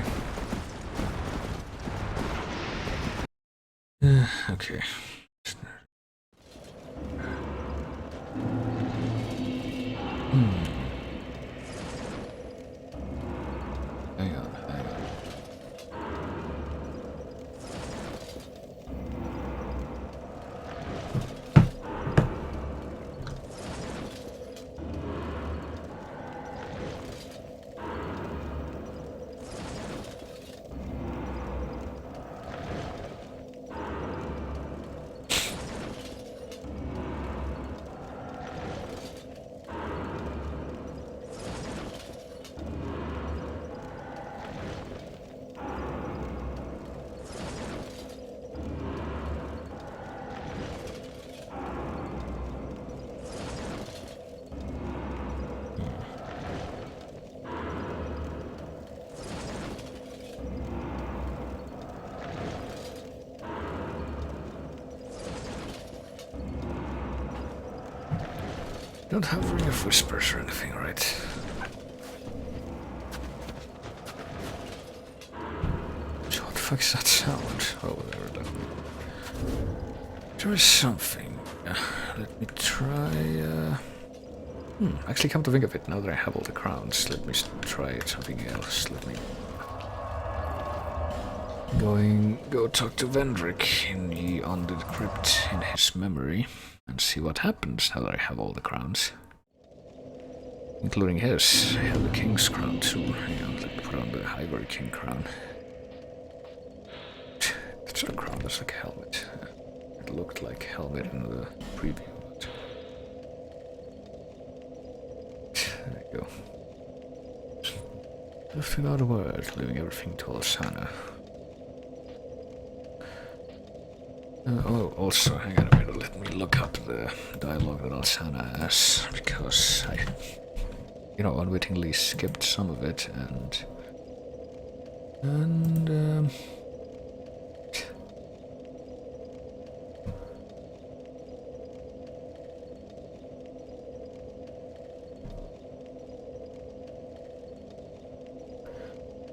Okay. Hang on. Don't have Ring of Whispers or anything, right? So what the fuck is that sound? Oh, whatever. There is something. Let me try. Actually, come to think of it, now that I have all the crowns, let me try something else. Let me go talk to Vendrick in the Undead Crypt in his memory and see what happens now that I have all the crowns. Including his. I have the King's crown too. Hang on, let me put on the Ivory King crown. It's not a crown, that's like a helmet. It looked like a helmet in the preview. There you go. Just without a word, leaving everything to Alsana. Oh, also, hang on a minute, let me look up the dialogue that Alsana has, because I, unwittingly skipped some of it, and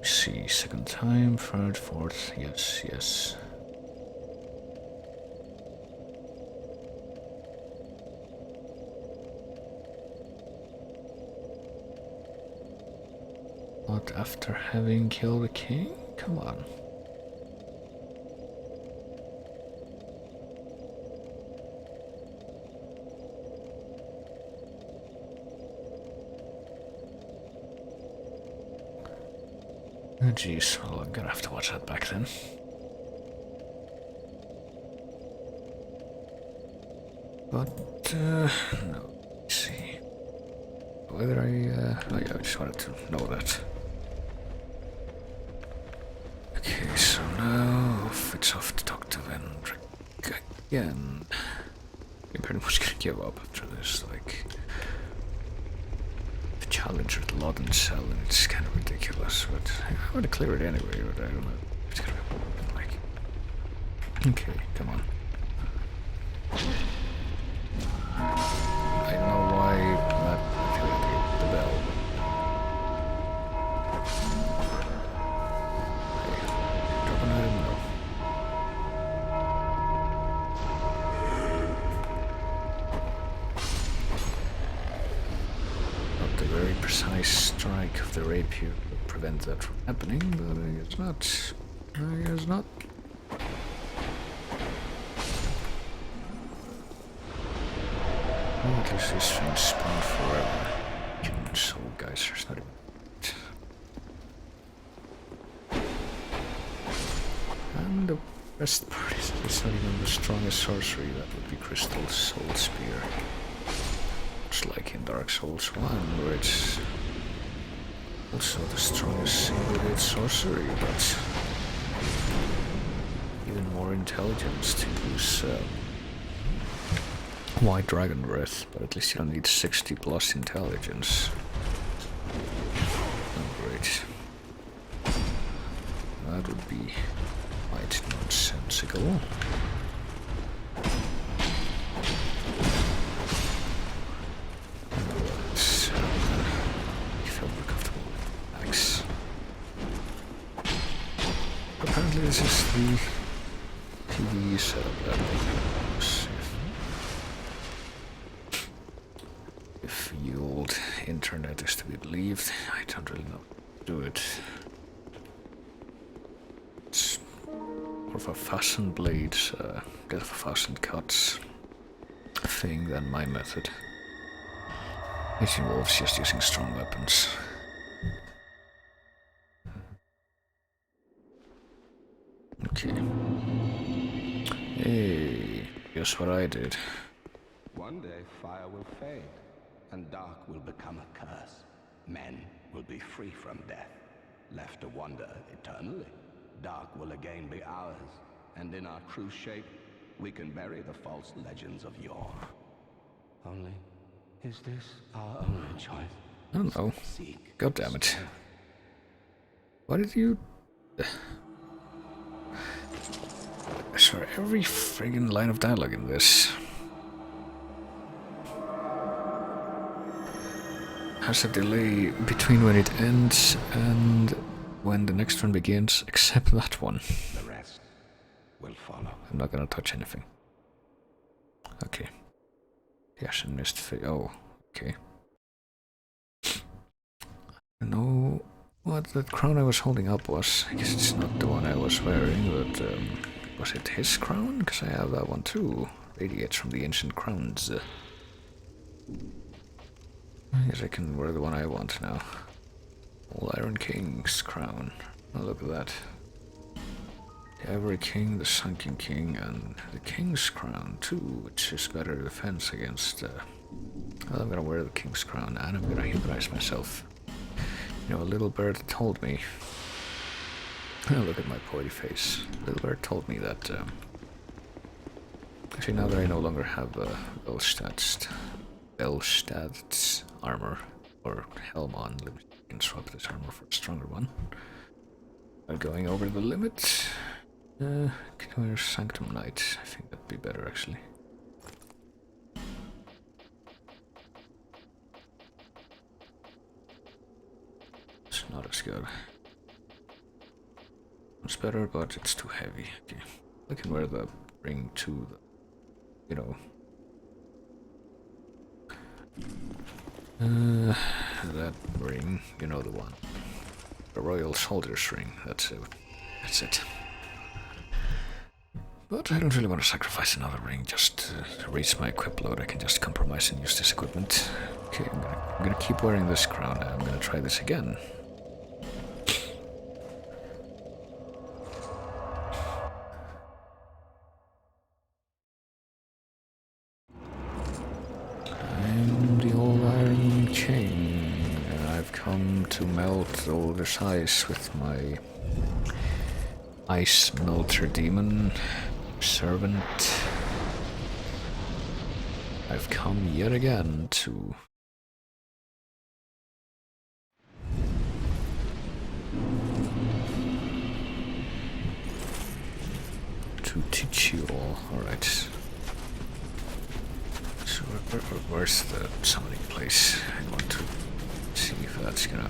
see, second time, third, fourth, yes. Not after having killed the king? Come on. Oh jeez, well I'm gonna have to watch that back then. But, no, let's see. Whether oh yeah, I just wanted to know that. Okay, so now it's off to talk to Vendrick again. I'm pretty much gonna give up after this, like... The challenger at Loden Cell, and it's kind of ridiculous, but I want to clear it anyway, but I don't know. It's gonna be like... Okay, come on. I know why not activating the bell, but... I didn't know. Not the very precise strike of the rapier would prevent that from happening, but I guess not. I guess not. Well, at least these things spawn forever. Human soul geysers, not even... And the best part is that it's not even the strongest sorcery, that would be Crystal Soul Spear. It's like in Dark Souls 1, where it's also the strongest single-hit sorcery, but even more intelligence to use White Dragon Breath, but at least you don't need 60 plus intelligence. Oh, great. That would be quite nonsensical. You feel more comfortable with axe. Apparently this is the TV setup that if the old internet is to be believed, I don't really know how to do it. It's more of a fastened blades, bit of a fastened cuts thing than my method. It involves just using strong weapons. Okay. Hey, guess what I did? One day fire will fade, and dark will become a curse. Men will be free from death, left to wander eternally. Dark will again be ours, and in our true shape, we can bury the false legends of yore. Only, is this our only choice? I don't know. God damn it. Why did you... I swear, every friggin' line of dialogue in this has a delay between when it ends and when the next one begins, except that one. The rest will follow. I'm not gonna touch anything. Okay. Yes, and missed. Oh, okay. know what that crown I was holding up was. I guess it's not the one I was wearing, but was it his crown? Because I have that one too. Radiates from the ancient crowns. I guess I can wear the one I want now. Old Iron King's crown. Oh, look at that. The Ivory King, the Sunken King, and the King's crown too, which is better defense against... well, I'm gonna wear the King's crown and I'm gonna hypnotize myself. You know, a little bird told me... look at my poety face. Little bird told me that... actually, now that I no longer have Elstad's armor, or helm on, let me swap this armor for a stronger one. Going over the limit. Can I wear Sanctum Knight? I think that'd be better actually. It's not as good. It's better, but it's too heavy. Okay. I can wear the ring too, you know. That ring, you know the one. The Royal Soldier's ring, that's it. That's it. But I don't really want to sacrifice another ring just to raise my equip load. I can just compromise and use this equipment. Okay, I'm gonna keep wearing this crown and I'm gonna try this again. I'm the Old Iron King, and I've come to melt all this ice with my ice melter demon servant. I've come yet again to teach you all. Alright. So where's the summoning place? I want to see if that's gonna...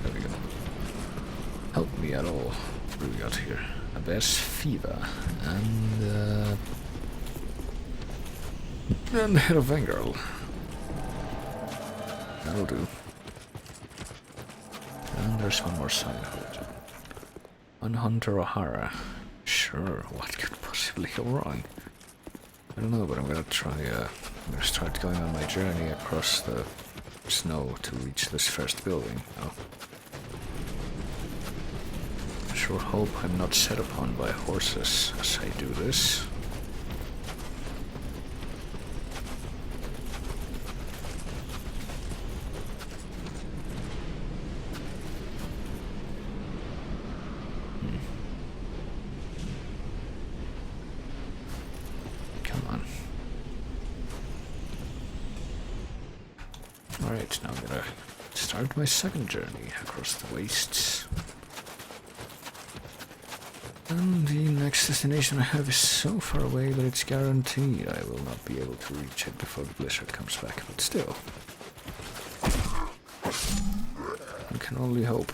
There we go. Help me at all. What do we got here? Abyss Fever and Head of Vanguard. That'll do. And there's one more sign of it. On Hunter O'Hara. Sure, what could possibly go wrong? I don't know, but I'm gonna try, I'm gonna start going on my journey across the snow to reach this first building. Oh. I sure hope I'm not set upon by horses as I do this. Alright, now I'm gonna start my second journey across the wastes. And the next destination I have is so far away that it's guaranteed I will not be able to reach it before the blizzard comes back, but still. I can only hope.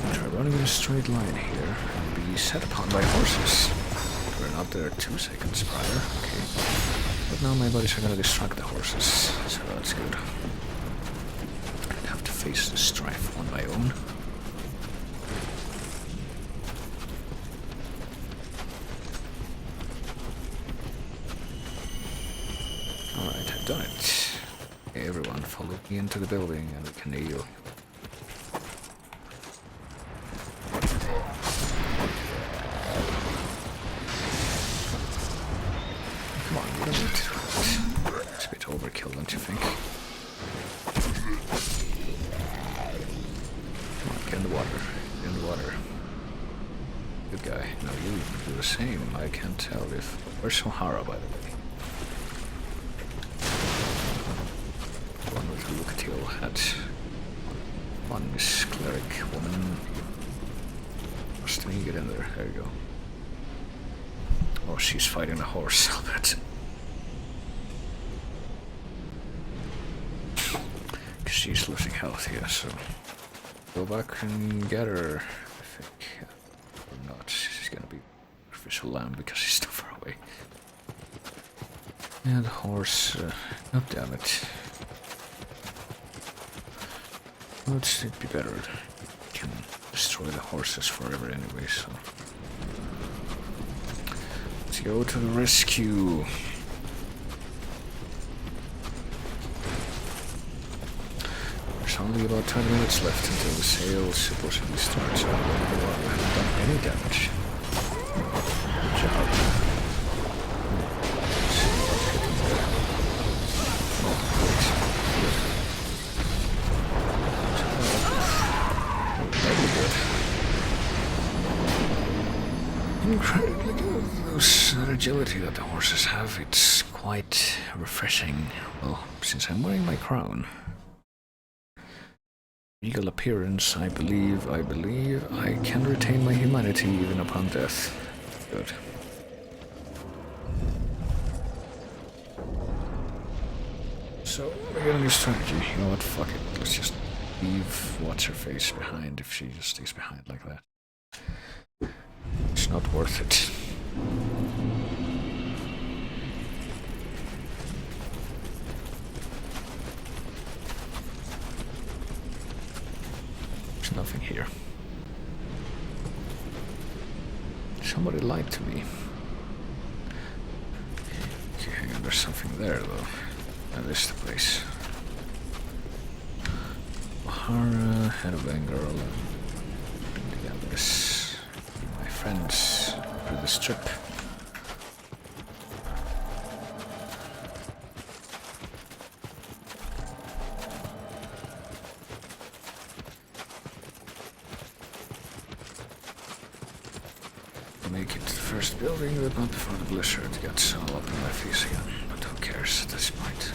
I'll try running in a straight line here and be set upon by horses. We're not there 2 seconds prior, okay. But now my buddies are gonna distract the horses, so that's good. I have to face the strife on my own. Alright, I've done it. Okay, everyone, follow me into the building and we can kneel. It's a bit overkill, don't you think? Come on, get in the water. Get in the water. Good guy. Now you do the same. I can't tell if... Where's O'Hara, by the way? The one with the Lucatiel hat. One Miss Cleric woman. Trust me, get in there. There you go. Oh, she's fighting a horse, I'll bet. Because she's losing health here, so... Go back and get her, I think. Or not, she's gonna be official lamb because she's too far away. Yeah, the horse Oh, damn it. It'd be better. You can destroy the horses forever anyway, so. Let's go to the rescue. There's only about 20 minutes left until the sail supposedly starts. I haven't done any damage. Good job. Let's see what's hitting there. Oh, great. Good. Incredibly good. That agility that the horses have, it's quite refreshing. Well, since I'm wearing my crown. Regal appearance, I believe I can retain my humanity even upon death. Good. So, we're gonna do strategy. You know what, fuck it. Let's just leave what's-her-face behind if she just stays behind like that. It's not worth it. There's nothing here. Somebody lied to me. Okay, hang on, there's something there though. That is the place. O'Hara, head of Bengal, the others, my friends, through this trip. Make it to the first building, but not before the blizzard gets all up in my face again. But who cares at this point?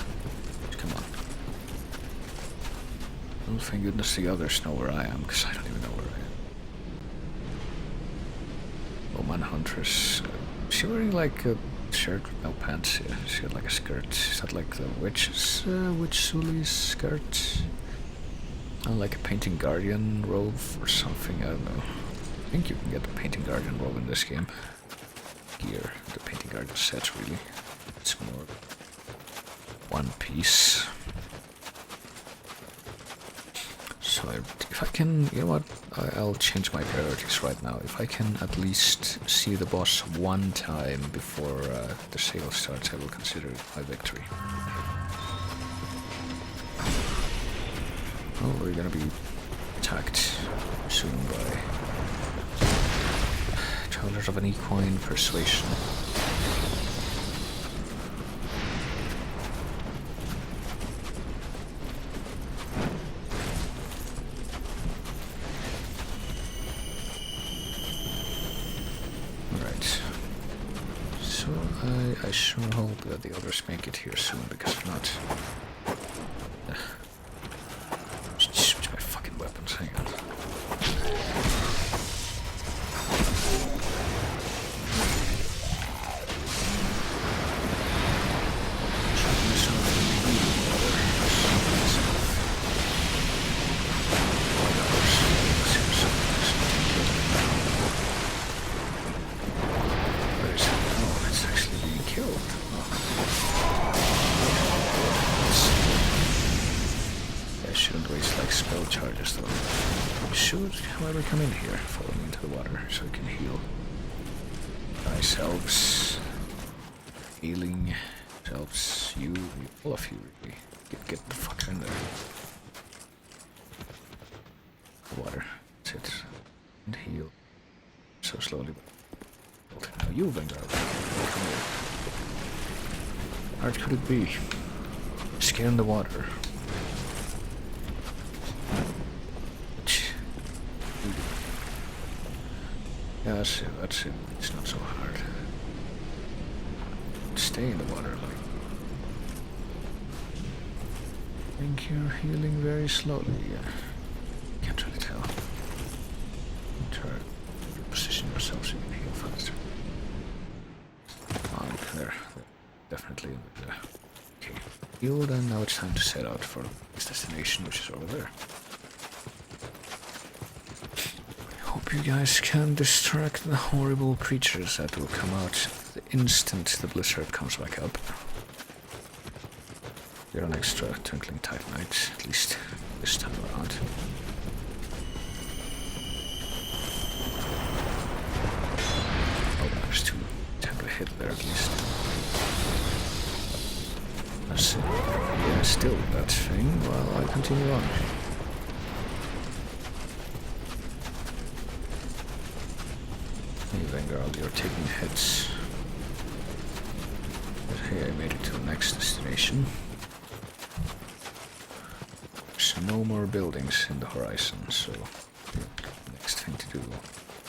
Come on. Well, thank goodness the others know where I am, because I don't even know where I am. Oh, Manhuntress. Is she wearing like a shirt with no pants? Yeah, she had like a skirt. Is that like the witch's, witch Suli's skirt? Oh, like a Painting Guardian robe or something, I don't know. I think you can get the Painting Guardian robe in this game. Gear, the Painting Guardian set, really. It's more one piece. So if I can, you know what, I'll change my priorities right now. If I can at least see the boss one time before the sale starts, I will consider it my victory. Oh, we're gonna be attacked soon by Travelers of an Equine Persuasion. Alright. So I sure hope that the others make it here soon, because if not... Switch my fucking weapons, hang on. Charges though. Should, however, come in here, follow me into the water so we can heal ourselves. Healing helps you, all of you really. Get the fuck in there. Water, that's it. And heal. So slowly. Now you, Vanguard, come here. How hard could it be? Skin in the water. Yeah, that's it. It's not so hard. Stay in the water, like. I think you're healing very slowly, yeah. Can't really tell. Try to position yourself so you can heal faster. There. Definitely. Okay. Healed, and now it's time to set out for this destination, which is over there. Hope you guys can distract the horrible creatures that will come out the instant the blizzard comes back up. get an extra twinkling titanite, at least this time around. Oh, there's 2 tend to hit there at least. That's it. Yeah, still that thing while I continue on. Hey Vanguard, you're taking hits. But hey, I made it to the next destination. There's no more buildings in the horizon, so the next thing to do,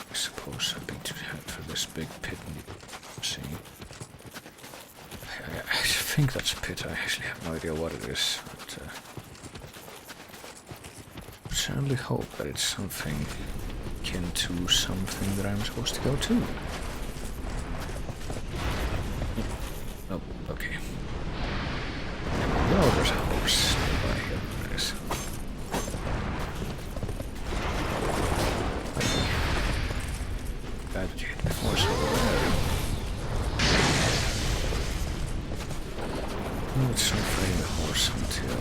I suppose, would be to head for this big pit in the sea. I think that's a pit. I actually have no idea what it is, but I certainly hope that it's something akin to something that I'm supposed to go to. Oh, okay. Oh, there's a horse nearby here. There it is. Bad that you hit the horse over there. Let's not fighting the horse until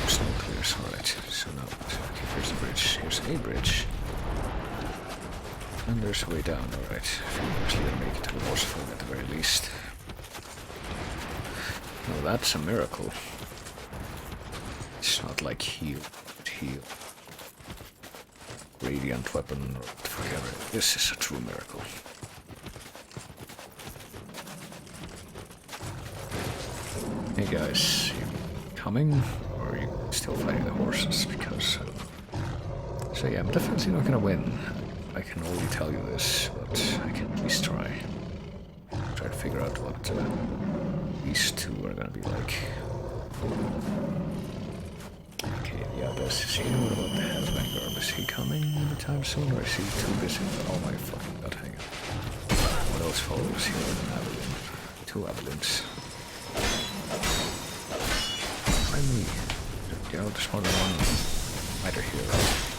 snow clears. Alright, so now, okay, here's the bridge. Here's a bridge. And there's a way down, alright. I think we're actually gonna make it to the waterfall at the very least. Well, that's a miracle. It's not like heal. Radiant weapon or whatever. This is a true miracle. Hey guys, you coming? Or are you still fighting the horses? Because... so yeah, I'm definitely not gonna win. I can only tell you this, but I can at least try. Try to figure out what these two are gonna be like. Okay, yeah, best is he. What about the head Vanguard? Is he coming anytime soon, or is he too busy? Oh my fucking god, hang on. What else follows here with an avalanche? 2 avalanches. Find me. Yeah, there's more than one fighter here, right?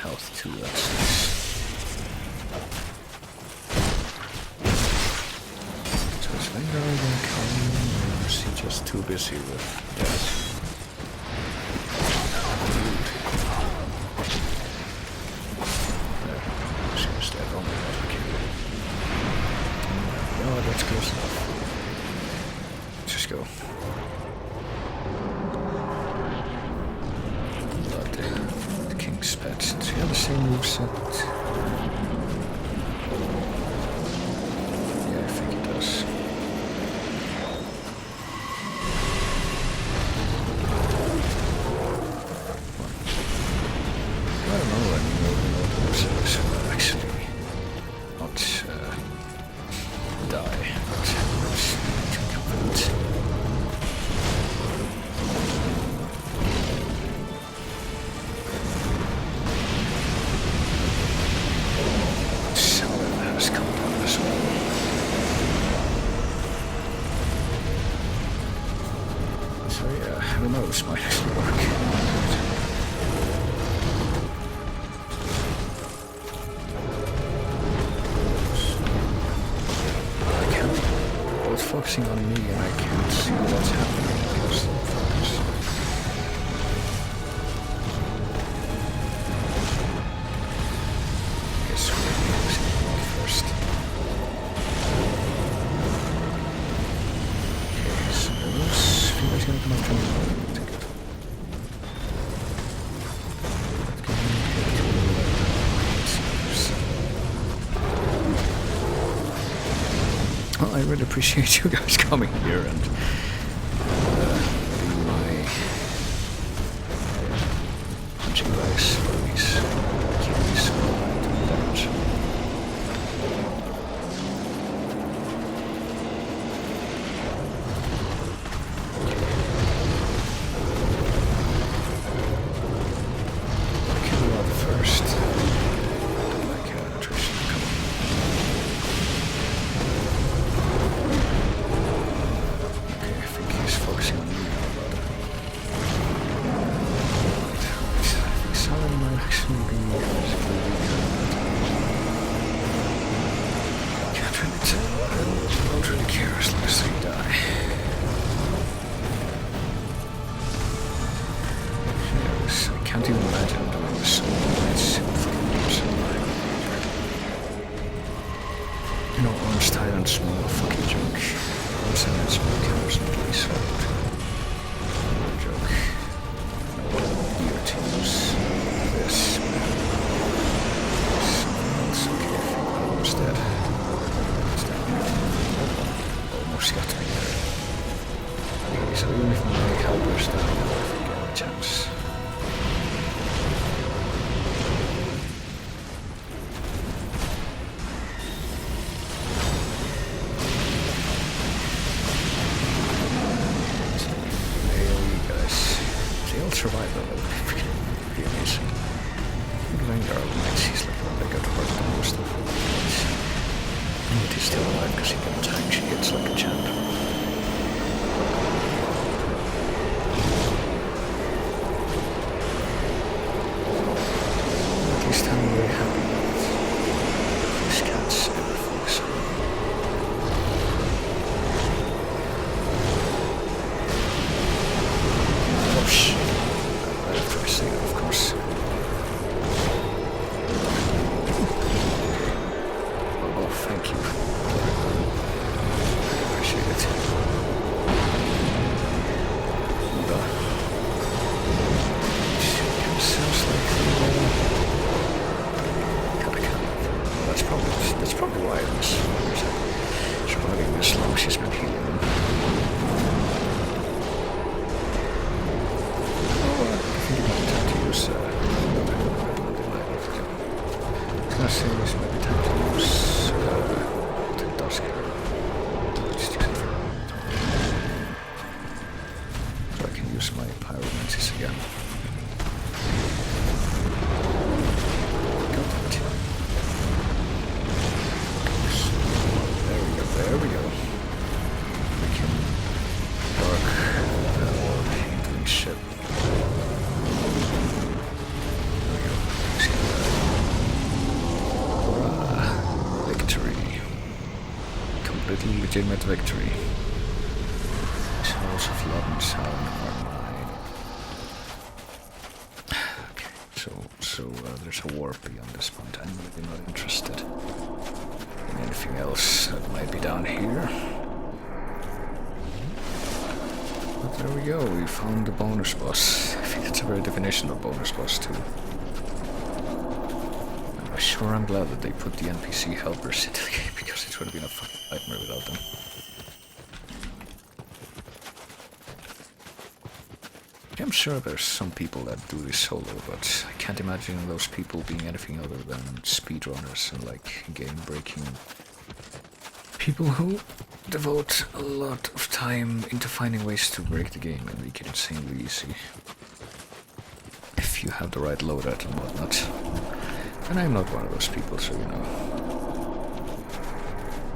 Health too, that's nice. So is Vanguard gonna come, or is he just too busy with death? There, she was dead. Oh my god, okay. Oh, that's close enough. Let's just go. King's pet. Does he have the same moveset? Yeah, I think he does. I don't know anymore what the moveset will actually not die. But it's confident. I don't know, this might actually work. I can't. Well, it's focusing on me and I can't see what's happening because of the focus. I guess we're focusing on me first. Okay, so those fingers gonna come after me. Well, I really appreciate you guys coming here and being my punching bags for these kitties doing damage. I'll kill you out first. Like attrition. Come on. can't even imagine doing this. It's fucking awesome. You know, orange tyrant, small fucking joke. Also, it's small cameras and police fault. Joke. Here to use this. It's okay, I think I'm almost dead. Almost got me there. Okay, so even if my helper's down, I think I have a chance. Survive that would be pretty amazing. Vanguard might seems like one that got hurt the most of all. But he's still alive because he can attack. She gets like a champ. At least I'm very happy with these cats everything. So. Oh shit. Of course. Oh, thank you. I appreciate it. Sounds like that's probably why this is surviving this long. She's been healing them. I say this might be time to use the Darklurker. So I can use my pyromancies again. There we go. We can dark handling ship. Completely legitimate victory. Souls of love and sound are mine. Okay, so there's a war beyond this point. I'm really not interested in anything else that might be down here. But there we go, we found the bonus boss. I think that's a very definition of bonus boss too. Sure, I'm glad that they put the NPC helpers into the game because it would have been a fucking nightmare without them. I'm sure there's some people that do this solo, but I can't imagine those people being anything other than speedrunners and like game-breaking people who devote a lot of time into finding ways to break the game and make it insanely easy. If you have the right loadout and whatnot. And I'm not one of those people, so you know.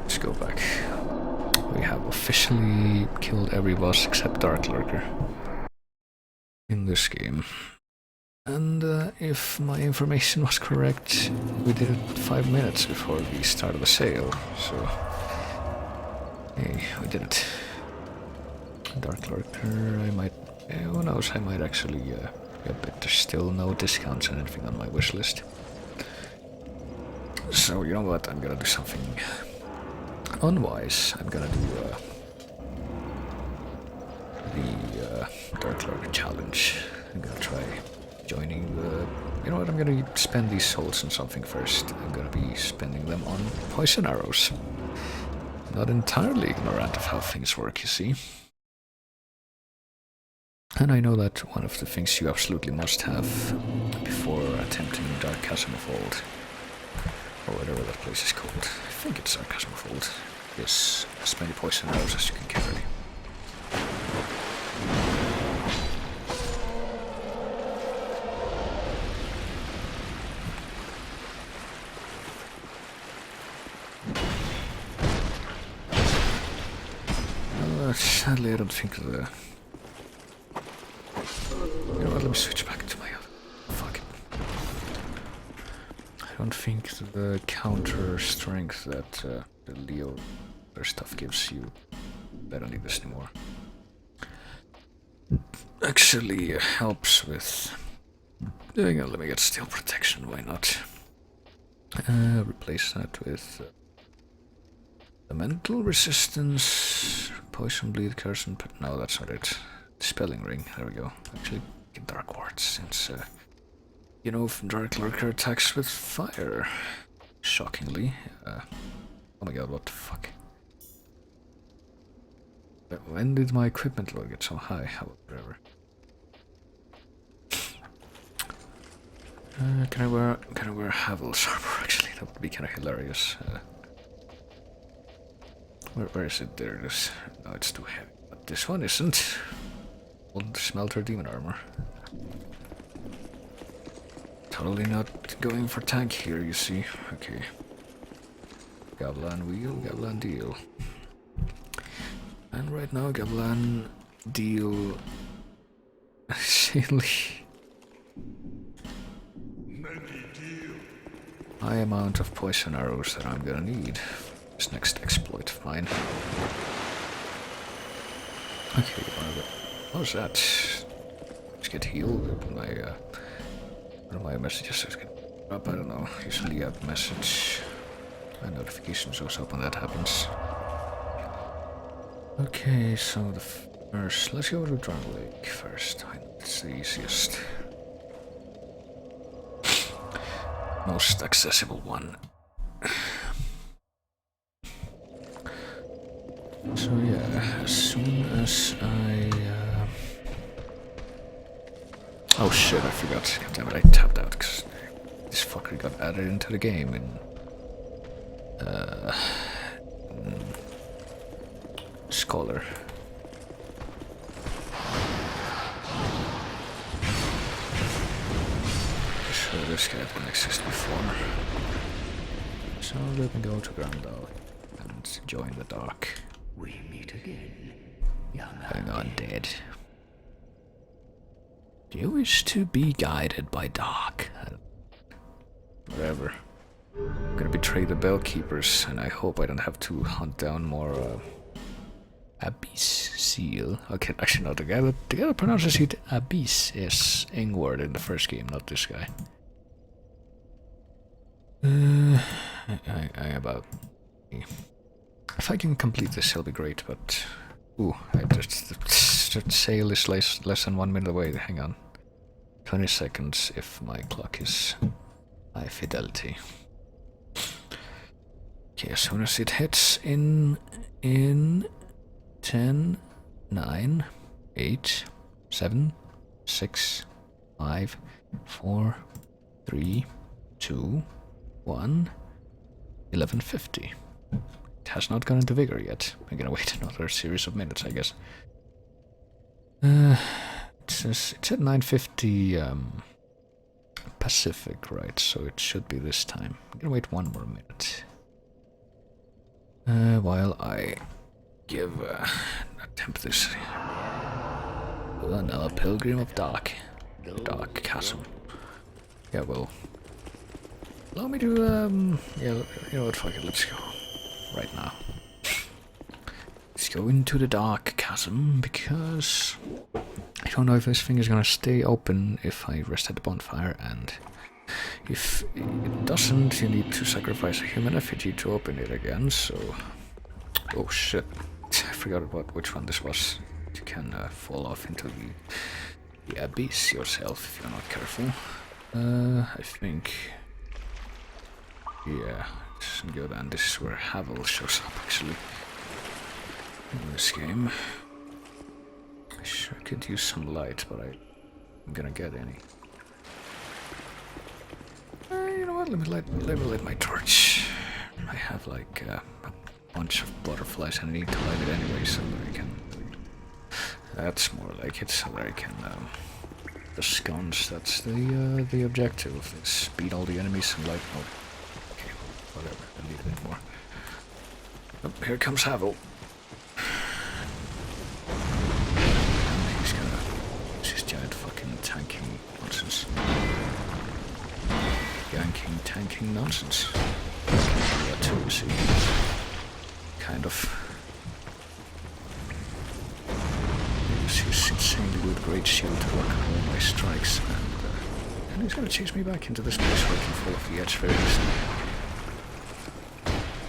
Let's go back. We have officially killed every boss except Darklurker in this game. And if my information was correct, we did it 5 minutes before we started the sale, so... Hey, we did it. Darklurker, I might... who knows, I might actually get it. There's still no discounts and anything on my wish list. So, you know what, I'm gonna do something unwise. I'm gonna do the Darklurker challenge. I'm gonna try joining the... You know what, I'm gonna spend these souls on something first. I'm gonna be spending them on poison arrows. Not entirely ignorant of how things work, you see. And I know that one of the things you absolutely must have before attempting Dark Chasm of Old, or whatever that place is called. I think it's Dark Chasm of Old. Is as many poison arrows as you can carry. Sadly, I don't think the... You know what, let me switch back to my other... Fuck it. I don't think the counter strength that the Leo or stuff gives you... I don't need this anymore. Actually helps with Let me get steel protection, why not? Replace that with elemental resistance, poison, bleed, curse, and no, that's not it. Dispelling ring, there we go. Actually, get dark wards, since you know, Darklurker attacks with fire. Shockingly. Oh my god, what the fuck? When did my equipment level get so high? Whatever. Can I wear Havel's armor? Actually, that would be kind of hilarious. Where is it? There it is. No, it's too heavy. But this one isn't. Old smelter demon armor. Totally not going for tank here, you see. Okay. Gablan wheel, Gablan deal. And right now, Gablan deal silly high amount of poison arrows that I'm gonna need for this next exploit of mine. Okay, what was that? Let's get healed. My one of my messages is getting up. I don't know. Usually a message, a notification shows up when that happens. Okay, so the first, let's go to Drown Lake first. It's the easiest, most accessible one. So yeah, as soon as I oh shit, I forgot. God damn it, I tapped out because this fucker got added into the game in Scholar. So this guy didn't exist before. So let me go to Grandal and join the Dark. We meet again, young Hang on, dead. Do you wish to be guided by Dark? Whatever. I'm gonna betray the Bellkeepers, and I hope I don't have to hunt down more Abyss Seal. Okay, actually no, the guy that pronounces it Abyss is Ingward in the first game, not this guy. I about... If I can complete this, it'll be great, but... Ooh, the sail is less than 1 minute away, hang on. 20 seconds if my clock is high fidelity. Okay, as soon as it hits in 10, 9, 8, 7, 6, 5, 4, 3, 2, 1, 11:50. It has not gone into vigor yet. I'm gonna wait another series of minutes, I guess. It's at 9:50 Pacific, right? So it should be this time. I'm gonna wait 1 more minute. While I attempt this. Now, Pilgrim of Dark. Dark Chasm. Yeah, well. Allow me to, yeah, you know what, fuck it, let's go. Right now. Let's go into the Dark Chasm, because I don't know if this thing is gonna stay open if I rest at the bonfire, and if it doesn't, you need to sacrifice a human effigy to open it again, so... Oh shit, I forgot about which one this was. You can fall off into the abyss yourself if you're not careful. I think... Yeah, this is good, and this is where Havel shows up, actually. In this game. I sure could use some light, but I'm gonna get any. You know what, let me light my torch. I have like a bunch of butterflies and I need to light it anyway, so that I can... That's more like it, so that I can... the scones, that's the objective of this. Beat all the enemies and light... Oh, okay, whatever, I need a bit more. Oh, here comes Havel. And he's gonna use his giant fucking tanking nonsense. Tanking nonsense. Yeah, too, you see. Kind of. Use his insanely good great shield to block all my strikes, and And he's gonna chase me back into this place where I can fall off the edge very easily.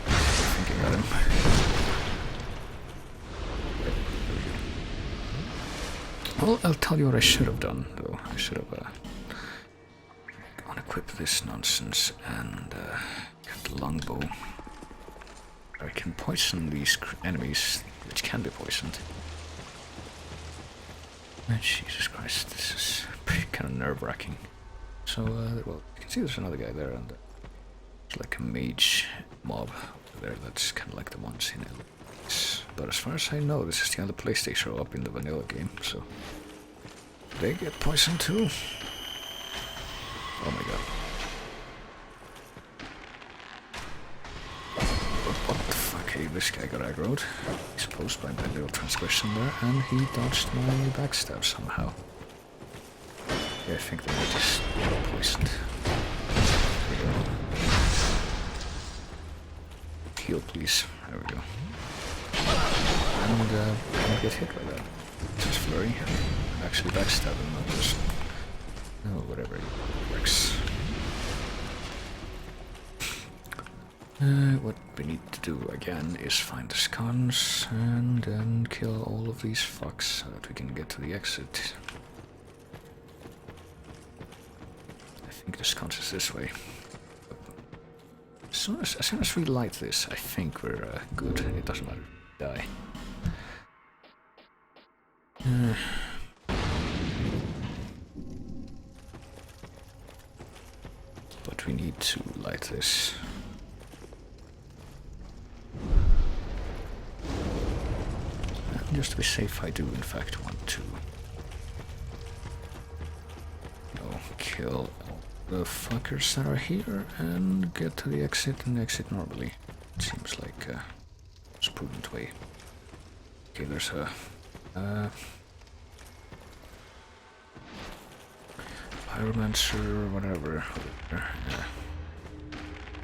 I think I got him. Well, I'll tell you what I should have done, though. I should have unequipped this nonsense and got the longbow. I can poison these enemies, which can be poisoned. Oh, Jesus Christ, this is kind of nerve-wracking. So, well, you can see there's another guy there, and it's like a mage mob over there that's kind of like the ones in it. But as far as I know, this is the only place they show up in the vanilla game, so... They get poisoned too? Oh my god. What the fuck? Hey, this guy got aggroed. Exposed by my little transgression there, and he dodged my backstab somehow. Yeah, I think they might just get poisoned. There we go. Heal, please. There we go. And don't get hit by that. Just flurry. Actually backstab him, not just... Oh, whatever, it works. What we need to do again is find the sconce and then kill all of these fucks so that we can get to the exit. I think the sconce is this way. As soon as we light this, I think we're good. It doesn't matter. Die. But we need to light this. And just to be safe, I do in fact want to kill all the fuckers that are here and get to the exit and exit normally. It seems like a prudent way. Okay, there's a pyromancer, whatever. Yeah.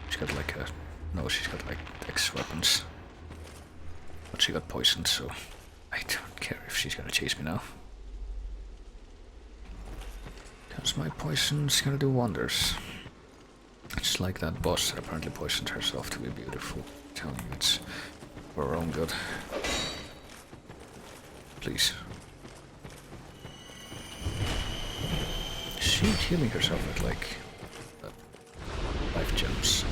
She's got like a... No, she's got like X weapons. But she got poisoned, so I don't care if she's gonna chase me now. Because my poison's gonna do wonders. It's like that boss that apparently poisoned herself to be beautiful. I'm telling you, it's for her own good. Please. She healing herself with like life gems.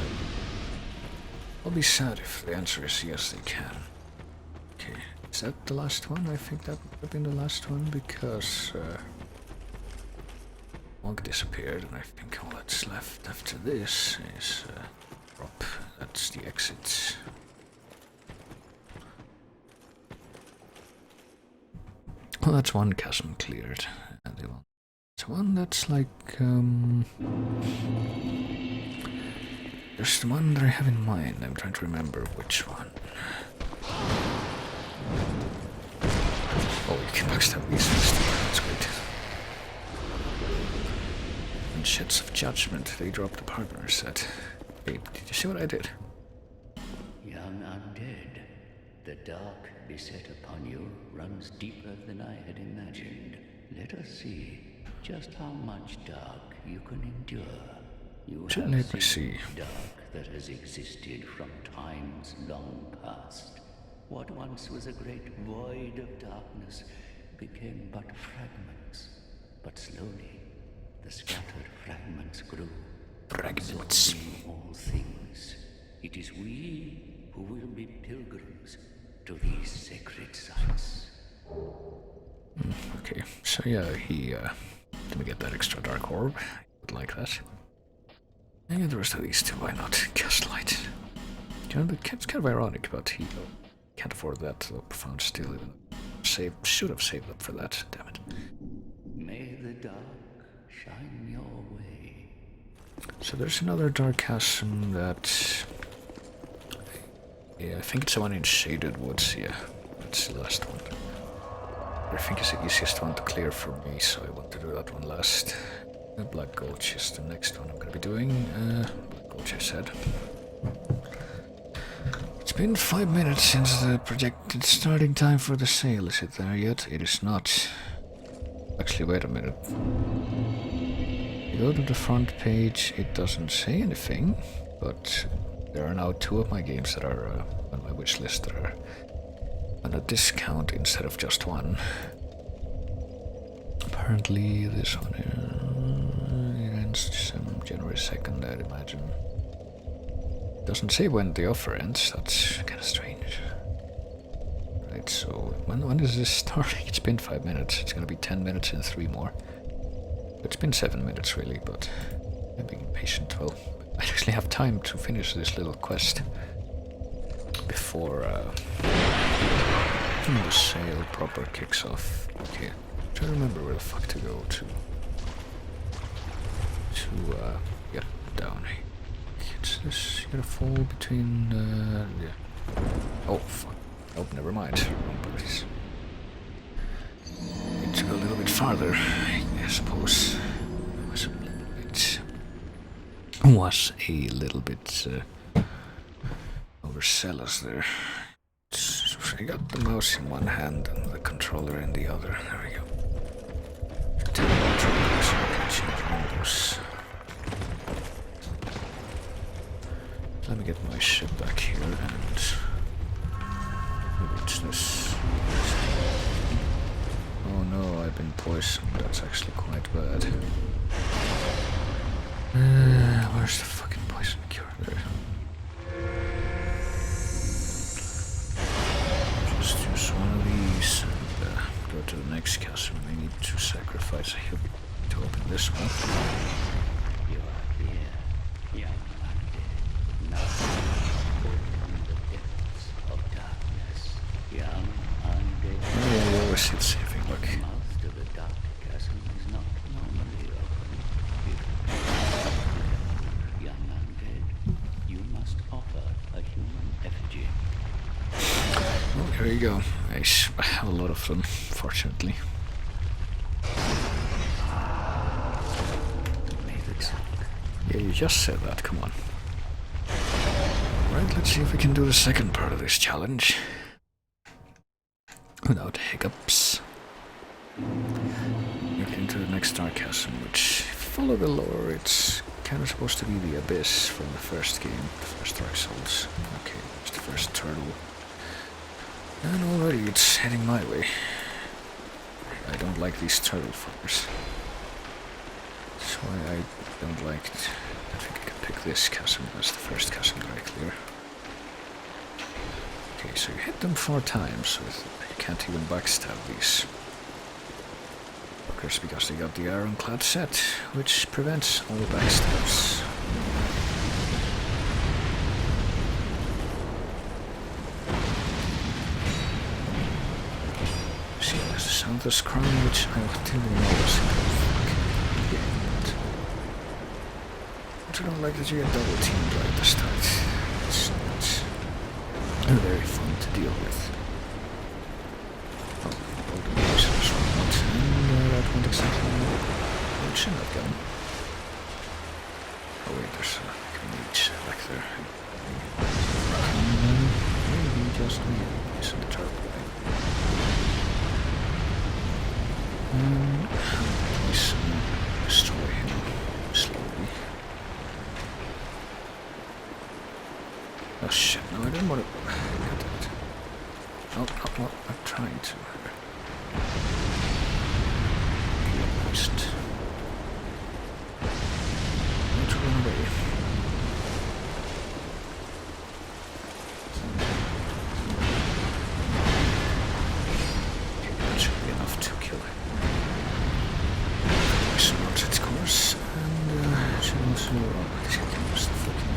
I'll be sad if the answer is yes, they can. Okay, is that the last one? I think that would have been the last one because Monk disappeared, and I think all that's left after this is drop. That's the exit. Well, that's one chasm cleared, and the one. It's one that's like there's the one that I have in mind. I'm trying to remember which one. Oh, you can backstab these things too. That's great. And Sheds of Judgment. They dropped the partner set. Hey, did you see what I did? Young undead, the dark beset upon you runs deeper than I had imagined. Let us see just how much dark you can endure. You have seen dark that has existed from times long past. What once was a great void of darkness became but fragments. But slowly, the scattered fragments grew. Fragments. Absorbing all things. It is we who will be pilgrims to these sacred sites. Okay, so yeah, he let me get that extra dark orb. I would like that. And the rest of these two, why not? Gaslight. You know, it's kind of ironic, but he can't afford that profound steel. Should have saved up for that, damn it. May the dark shine your way. So there's another dark chasm that... Yeah, I think it's the one in Shaded Woods, yeah. That's the last one. I think it's the easiest one to clear for me, so I want to do that one last. The Black Gulch is the next one I'm going to be doing. Black Gulch, I said. It's been 5 minutes since the projected starting time for the sale. Is it there yet? It is not. Actually, wait a minute. go to the front page, it doesn't say anything, but there are now 2 of my games that are on my wish list that are on a discount instead of just 1. Apparently this one it ends January 2nd, I'd imagine. Doesn't say when the offer ends, that's kinda strange. Right, so when is this starting? It's been 5 minutes, it's gonna be 10 minutes in 3 more. It's been 7 minutes really, but I'm being impatient. Well, I actually have time to finish this little quest before the sale proper kicks off. Okay, I'm trying to remember where the fuck to go to get down. It's this, you gotta fall between yeah. Oh fuck. Oh, never mind. Wrong place. Need to go a little bit farther, I suppose. Was a little bit overzealous there. So I got the mouse in one hand and the controller in the other. There we go. So I can change windows. Let me get my ship back here and maybe it's this. Oh no, I've been poisoned. That's actually quite bad. Where's the fucking poison cure there? Just use one of these and go to the next chasm. I need to sacrifice a hip to open this one. You are here, young undead. Now, from the depths of darkness, young undead. Oh yeah, you always see the same thing, look. The mouth to the dark chasm is not normally open. Young undead, you must offer a human effigy. Oh, here you go. Nice. I have a lot of them, fortunately. Yeah, you just said that, come on. Right, let's see if we can do the second part of this challenge. Without hiccups. Get into the next dark chasm, which, if you follow the lore, it's kind of supposed to be the abyss from the first game, the first Dark Souls. Okay, it's the first turtle. And already it's heading my way. I don't like these turtle fuckers. That's why I don't like it. I think I can pick this chasm as the first chasm very clear. Okay, so you hit them 4 times, so you can't even backstab these fuckers because they got the ironclad set, which prevents all backstabs. See, there's the Santa's crown, which I didn't know was in the fucking game, but I don't like that you get double teamed right at the start. It's not very fun to deal with. Oh, golden poison is not, and that won't exactly should not get him. Oh wait, there's a mage back there. Maybe just me. It's in the turtle. Please destroy him slowly. Oh shit, no, I didn't want to get that. Oh, I'm trying to. Get poisoned. Don't run away. Okay, that should be enough to kill him. Poison out its course, and should also. Oh, I can use the fucking.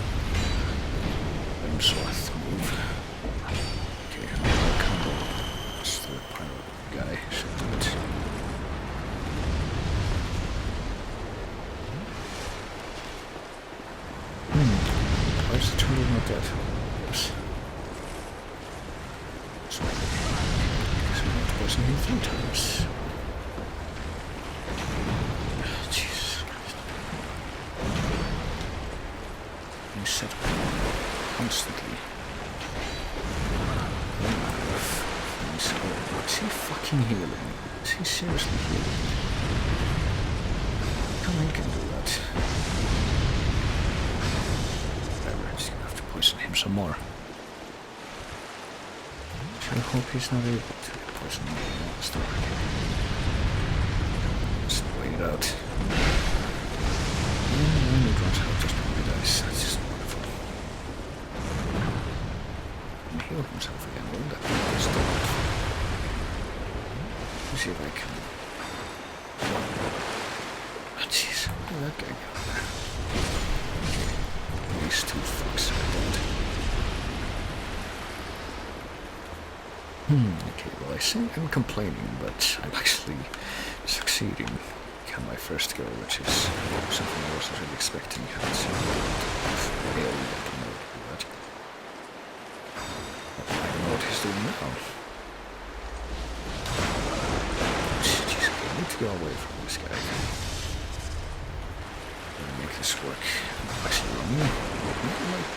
Swath move. Okay, I'll combo. That's the pirate guy. Should do it. Why is the turtle not dead? Yes. So, because I'm not poisoning him 3 times. Jesus. You set constantly. Is he fucking healing? Is he seriously healing? Come on, he can do that. some more. I hope he's not able to poison me in the store. Just wait it out. And it runs out just before he dies. That's just wonderful. And heal himself again, won't that be just wonderful? Let's see if I can. Oh jeez, where did that guy go there? Okay. These two fucks are dead. Okay, well I say I'm complaining, but I'm actually succeeding on my first go, which is something I wasn't really expecting. So I don't know that. I don't know what he's doing now. Jeez, okay, I need to go away from this guy. Make this work. I'm actually running. Maybe like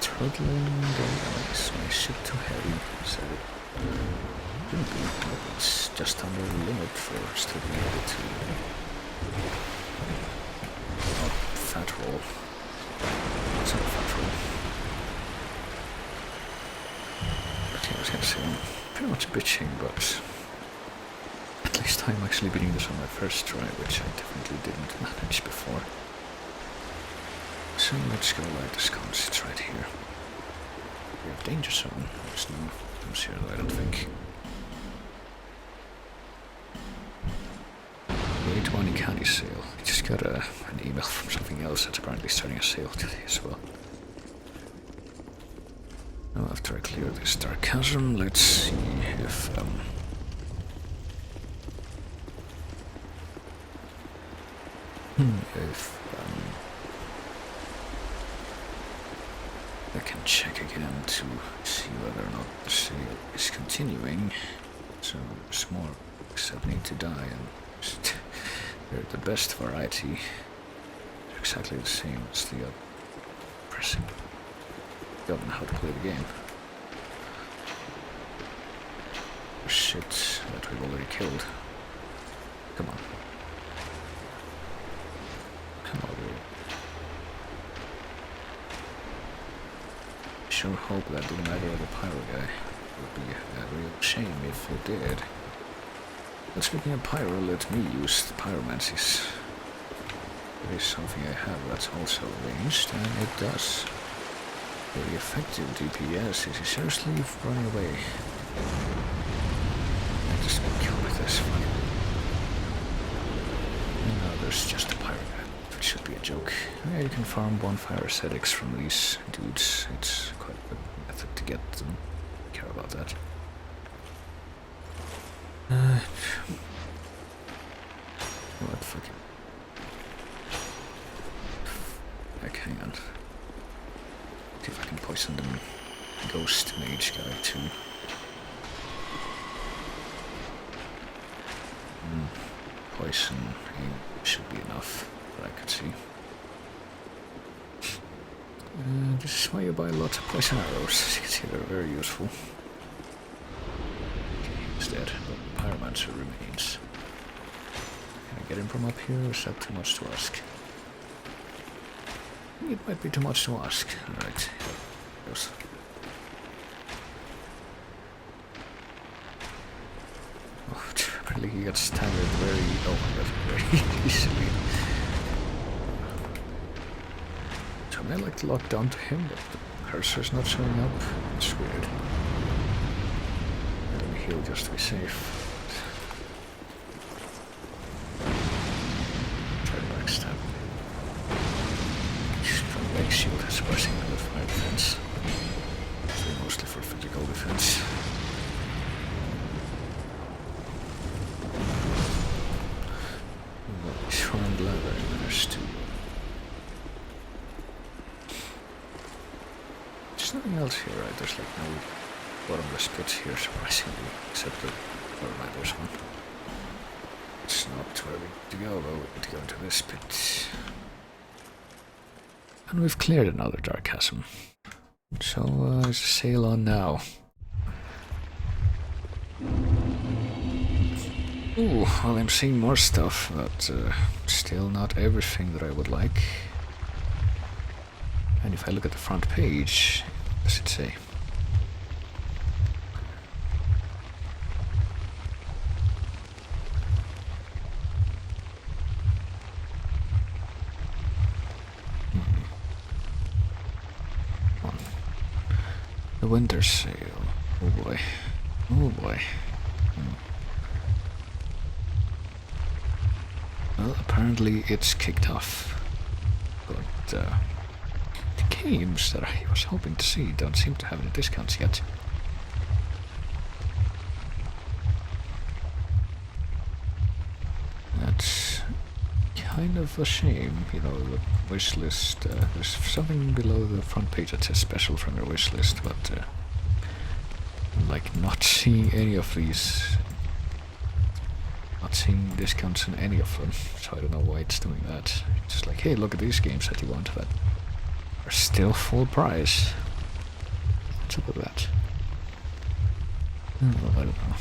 turtling down. Is my ship too heavy? So shouldn't be. It's just under the limit for still being able to. Oh, fat roll. It's not a fat roll. Okay, I was gonna say I'm pretty much bitching, but at least I'm actually beating this on my first try, which I definitely didn't manage before. So let's go light the sconce. It's right here. We have danger zone. There's no items here, though, I don't think. Wait, one candy sale. I just got an email from something else that's apparently starting a sale today as well. Now after I clear this dark chasm, let's see if I can check again to see whether or not the sale is continuing. So there's more except need to die, and they're the best variety. They're exactly the same as the pressing. Don't know how to play the game. Shit that we've already killed. Come on. Come on, dude. Sure hope that didn't matter of the pyro guy. It would be a real shame if it did. But speaking of pyro, let me use the pyromancies. There is something I have that's also ranged, and it does. Very effective DPS. Is he seriously running away? I just got killed with this one. And now there's just a pyro guy. It should be a joke. Yeah, you can farm bonfire ascetics from these dudes. It's quite a good method to get them. Care about that. What fucking... Heck, hang on. See if I can poison the ghost mage guy too. Poison should be enough, that I could see. This is why you buy lots of poison arrows. As you can see, they're very useful. Okay, he's dead, but Pyromancer remains. Can I get him from up here, or is that too much to ask? It might be too much to ask. Alright, goes. Oh, apparently he got staggered very easily. So am I like locked onto him, but the cursor's not showing up? It's weird. Let me heal just to be safe. Try to backstab. Shield is pressing with fire defense. So mostly for physical defense. Shrine ladder, there's two. There's nothing else here, right? There's like no bottomless pits here, surprisingly, except the there's one. It's not where we need to go, though. We need to go into this pit. And we've cleared another dark chasm. So, there's a sale on now. Ooh, well, I'm seeing more stuff, but still not everything that I would like. And if I look at the front page, does it say? On. The winter sale. Oh boy. Oh boy. Well, apparently it's kicked off. But the games that I was hoping to see don't seem to have any discounts yet. That's kind of a shame, you know, the wish list. There's something below the front page that says special from your wish list, but like not seeing any of these, not seeing discounts on any of them, so I don't know why it's doing that. It's just like, hey, look at these games that you want that are still full price. What's up with that? Oh, I don't know.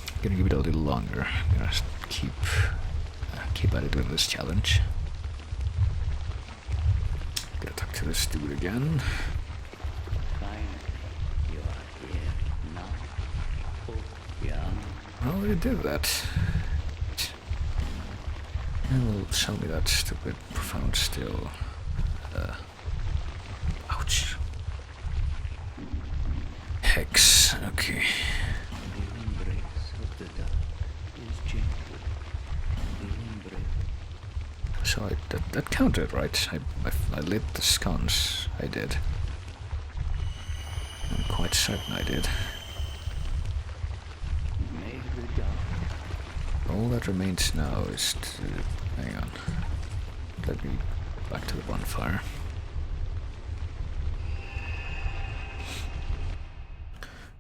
I'm gonna give it a little longer. I'm gonna keep at it with this challenge. Gotta talk to this dude again. Finally, you are here now. Oh, young. I already did that. And will sell me that stupid profound still. Ouch. Hex, okay. The embrace of the dark is gentle. The embrace. So that counted, right? I lit the sconce. I did. I'm quite certain I did. May the dark. All that remains now is to... hang on. Let me back to the bonfire.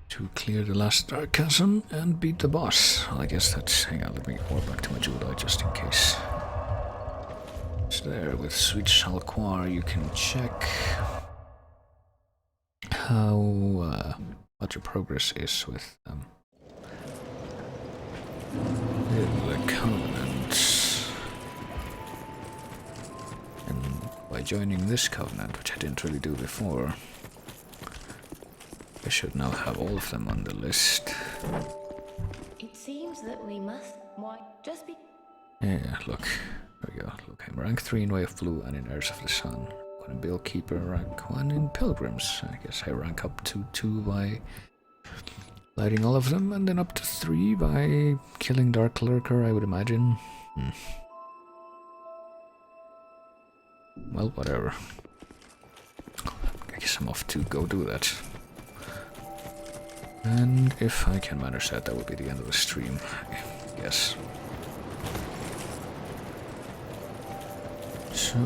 To clear the last dark chasm and beat the boss. Well, I guess that's... hang on, let me go back to my jewel just in case. It's there with Sweet Salquar. You can check how... what your progress is with the Covenant. And by joining this Covenant, which I didn't really do before, I should now have all of them on the list. It seems that we must... Why, just be... Yeah, look. There we go. Look, I'm rank 3 in Way of Blue and in Heirs of the Sun. 1 in Billkeeper, rank 1 in Pilgrims. I guess I rank up to 2 by lighting all of them, and then up to 3 by killing Darklurker, I would imagine. Well, whatever. I guess I'm off to go do that. And if I can manage that, that will be the end of the stream, I guess. So,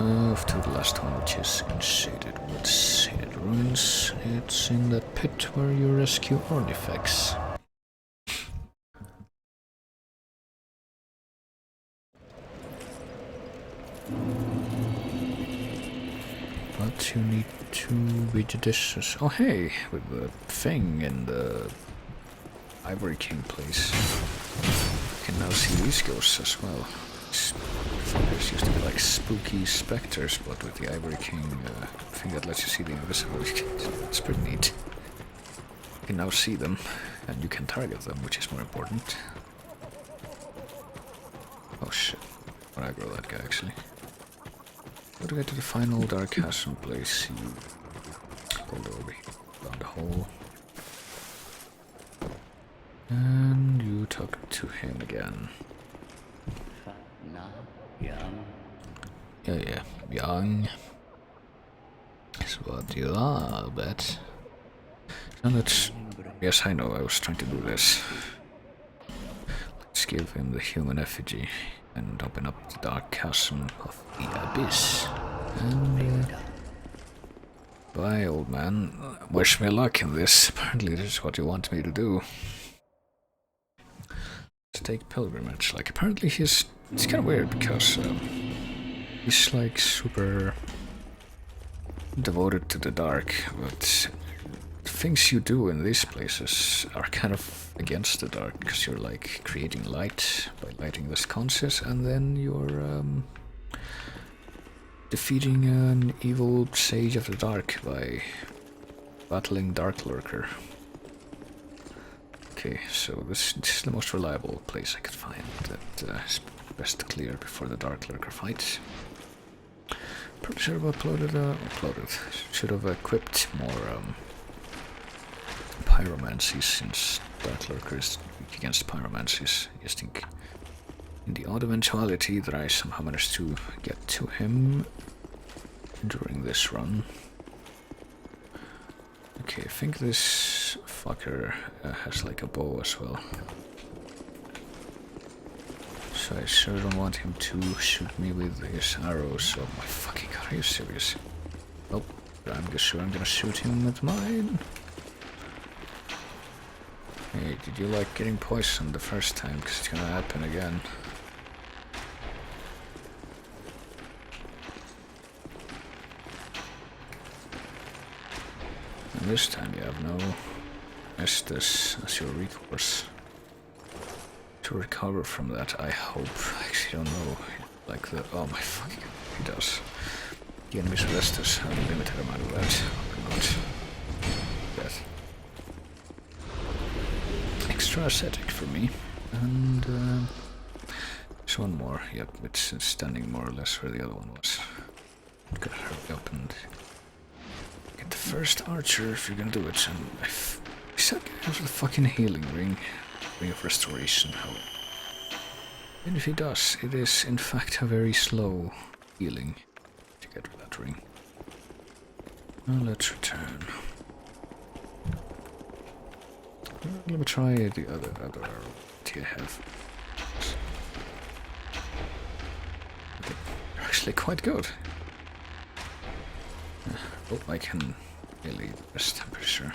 off to the last one, which is in Shaded Woods, Shaded Ruins. It's in that pit where you rescue artifacts. But you need to be judicious. Oh hey, with the thing in the Ivory King place. You can now see these ghosts as well. There's used to be like spooky specters, but with the Ivory King thing that lets you see the invisible, it's pretty neat. You can now see them, and you can target them, which is more important. Oh shit, I'll aggro that guy actually. Go to get to the final Dark Chasm place, you pulled over down the hole. And you talk to him again. Now, young. Yeah, young. Is what you are, I bet. And that's... yes, I know, I was trying to do this. Let's give him the human effigy and open up the dark chasm of the abyss. And... bye, old man. Wish me luck in this. Apparently this is what you want me to do. To take pilgrimage. Like, apparently he's... it's kind of weird because he's like super devoted to the dark, but things you do in these places are kind of against the dark because you're like creating light by lighting the sconces, and then you're defeating an evil Sage of the Dark by battling Darklurker. Okay, so this is the most reliable place I could find that is best to clear before the Darklurker fight. Probably should have should have equipped more pyromancies, since Darklurker is weak against pyromancies. I just think in the odd eventuality that I somehow managed to get to him during this run. Okay, I think this fucker has like a bow as well. So I sure don't want him to shoot me with his arrows. Oh my fucking god, are you serious? Nope, I'm gonna shoot him with mine. Hey, did you like getting poisoned the first time? Because it's gonna happen again. And this time you have no Estus as your recourse. To recover from that, I hope. I actually don't know. Like the... oh my fucking god, he does. The enemies of Estus have a limited amount of that. Oh god. Death. Extra ascetic for me. And there's one more. Yep, it's standing more or less where the other one was. Gotta hurry up and get the first archer if you're gonna do it. And I said have the fucking healing ring. Ring of restoration. How? And if he does, it is in fact a very slow healing to get that ring. Now let's return. Let me try the other arrow that you have. Okay. They're actually quite good. Oh, I can really rest, I'm pretty sure.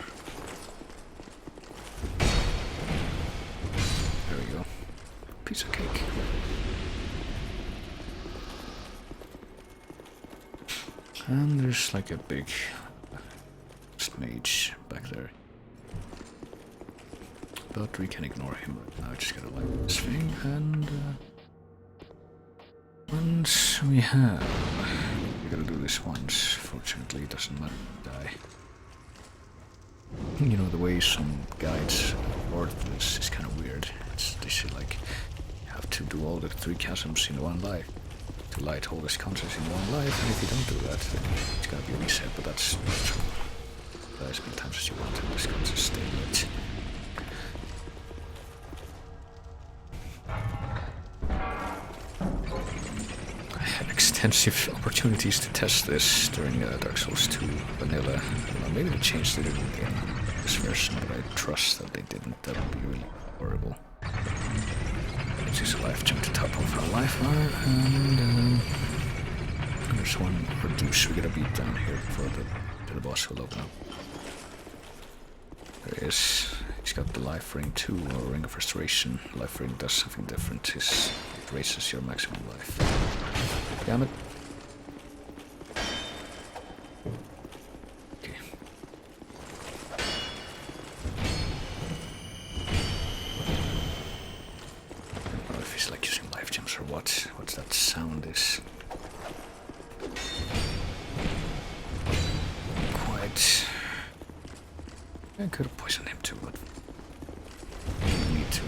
There we go. Piece of cake. And there's like a big mage back there. But we can ignore him right now. I just gotta light this thing, and once we have, we gotta do this once. Fortunately, it doesn't matter to die. You know, the way some guides word this is kind of weird. They say like you have to do all the 3 chasms in one life to light all these concerts in one life, and if you don't do that, then it's gonna be a reset. But that's not true. As many times as you want, and this concerts stay lit. Extensive opportunities to test this during Dark Souls 2 vanilla. Maybe they changed it in this version, but I trust that they didn't. That would be really horrible. Let's use a life jump to top off our life bar, and there's one reduce we gotta beat down here before the boss will open up. There he is. He's got the life ring too, or ring of restoration. Life ring does something different. It raises your maximum life. Damn it. Okay. I don't know if he's like using life gems or what that sound is. Quite. I could have poisoned him too, but I don't need to.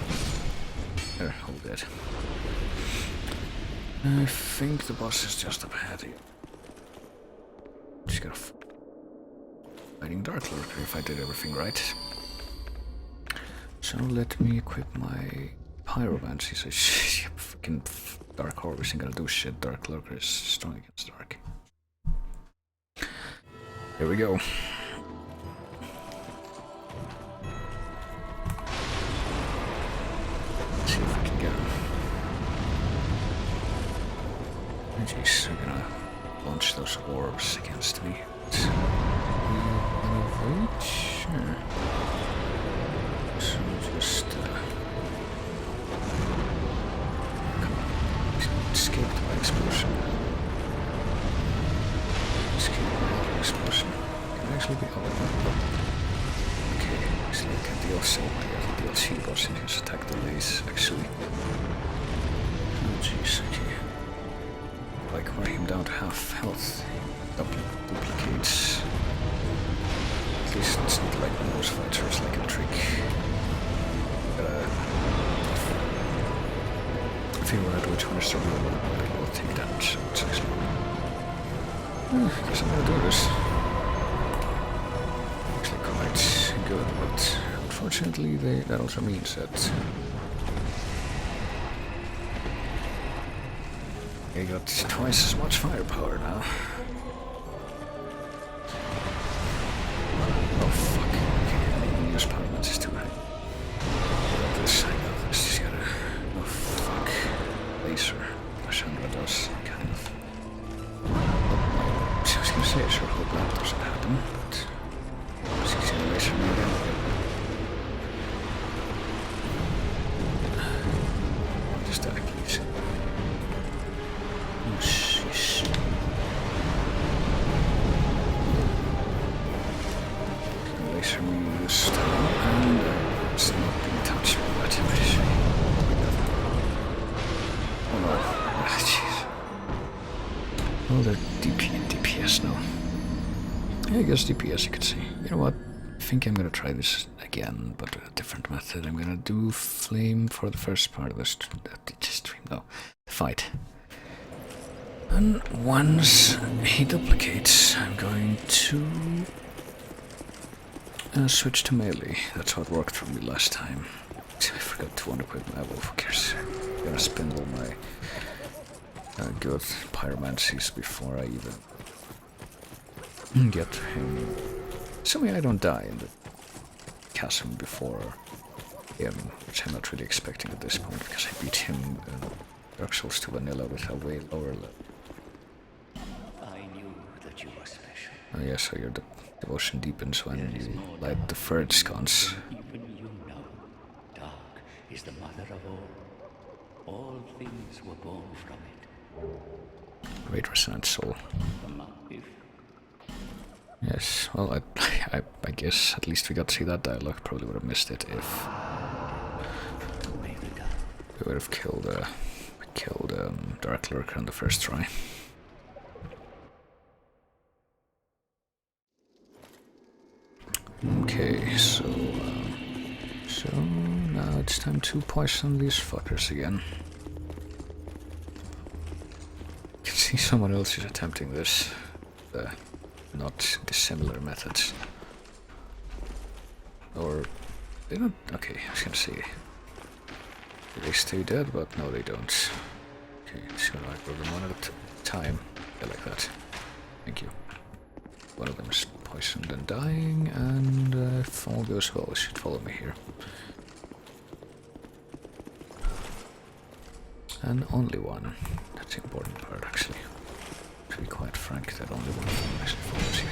There, hold it. I think the boss is just up ahead here. Just gotta fighting Darklurker if I did everything right. So let me equip my pyromancy. So fucking Dark Orb isn't gonna do shit. Darklurker is strong against dark. Here we go. Let's see if we can get him. Jeez, they're gonna launch those orbs against me. Sure. So just come on, escape my explosion. Escape my explosion. Can I actually be okay, actually I can DLC my DLC boss in his attack delays actually. Oh jeez, okay. Like where him down to half health. Duplicates. At least it's not like one of those fights where it's like a trick. Figure out which one is the real one. They both take damage, so it's actually... I guess I'm gonna do this. Actually quite good, but unfortunately that also means that I got twice as much firepower now. Oh fuck, okay, I didn't use power lens, it's too high. This, I know this, just gotta... Oh fuck. Laser. Cassandra does, kind of. I was gonna say, I sure hope that doesn't happen, but... She's gonna laser me again. Just die, please. Oh, sheesh. Gonna laser me this time, and it's not being touched by that, I'm pretty sure. Oh no. Ah, jeez. Oh, they're DP and DPS now. Yeah, I guess DPS you could say. You know what? I think I'm gonna try this again, but a different method. I'm gonna do flame for the first part of this stream. No, the fight. And once he duplicates, I'm going to switch to melee. That's what worked for me last time. I forgot to unequip my wolf. Who cares? I'm gonna spend all my good pyromancies before I even get him. Assuming I don't die in the chasm before him, which I'm not really expecting at this point because I beat him in Dark Souls 2 vanilla with a way lower level. I knew that you were special. Oh yeah, so your devotion deepens when you light the third sconce. Even you know, Dark is the mother of all. All things were born from it. Great resonant soul. If Yes, well, I guess at least we got to see that dialogue. Probably would have missed it if we would have killed Darklurker on the first try. Okay, so now it's time to poison these fuckers again. You can see someone else is attempting this. Not dissimilar methods. Or they don't. Okay, I was gonna say they stay dead, but no, they don't. Okay, so I go them one at a time. I like that. Thank you. One of them is poisoned and dying, and if all goes well, it should follow me here. And only one. That's the important part, actually. To be quite frank, that only one of them actually follows you.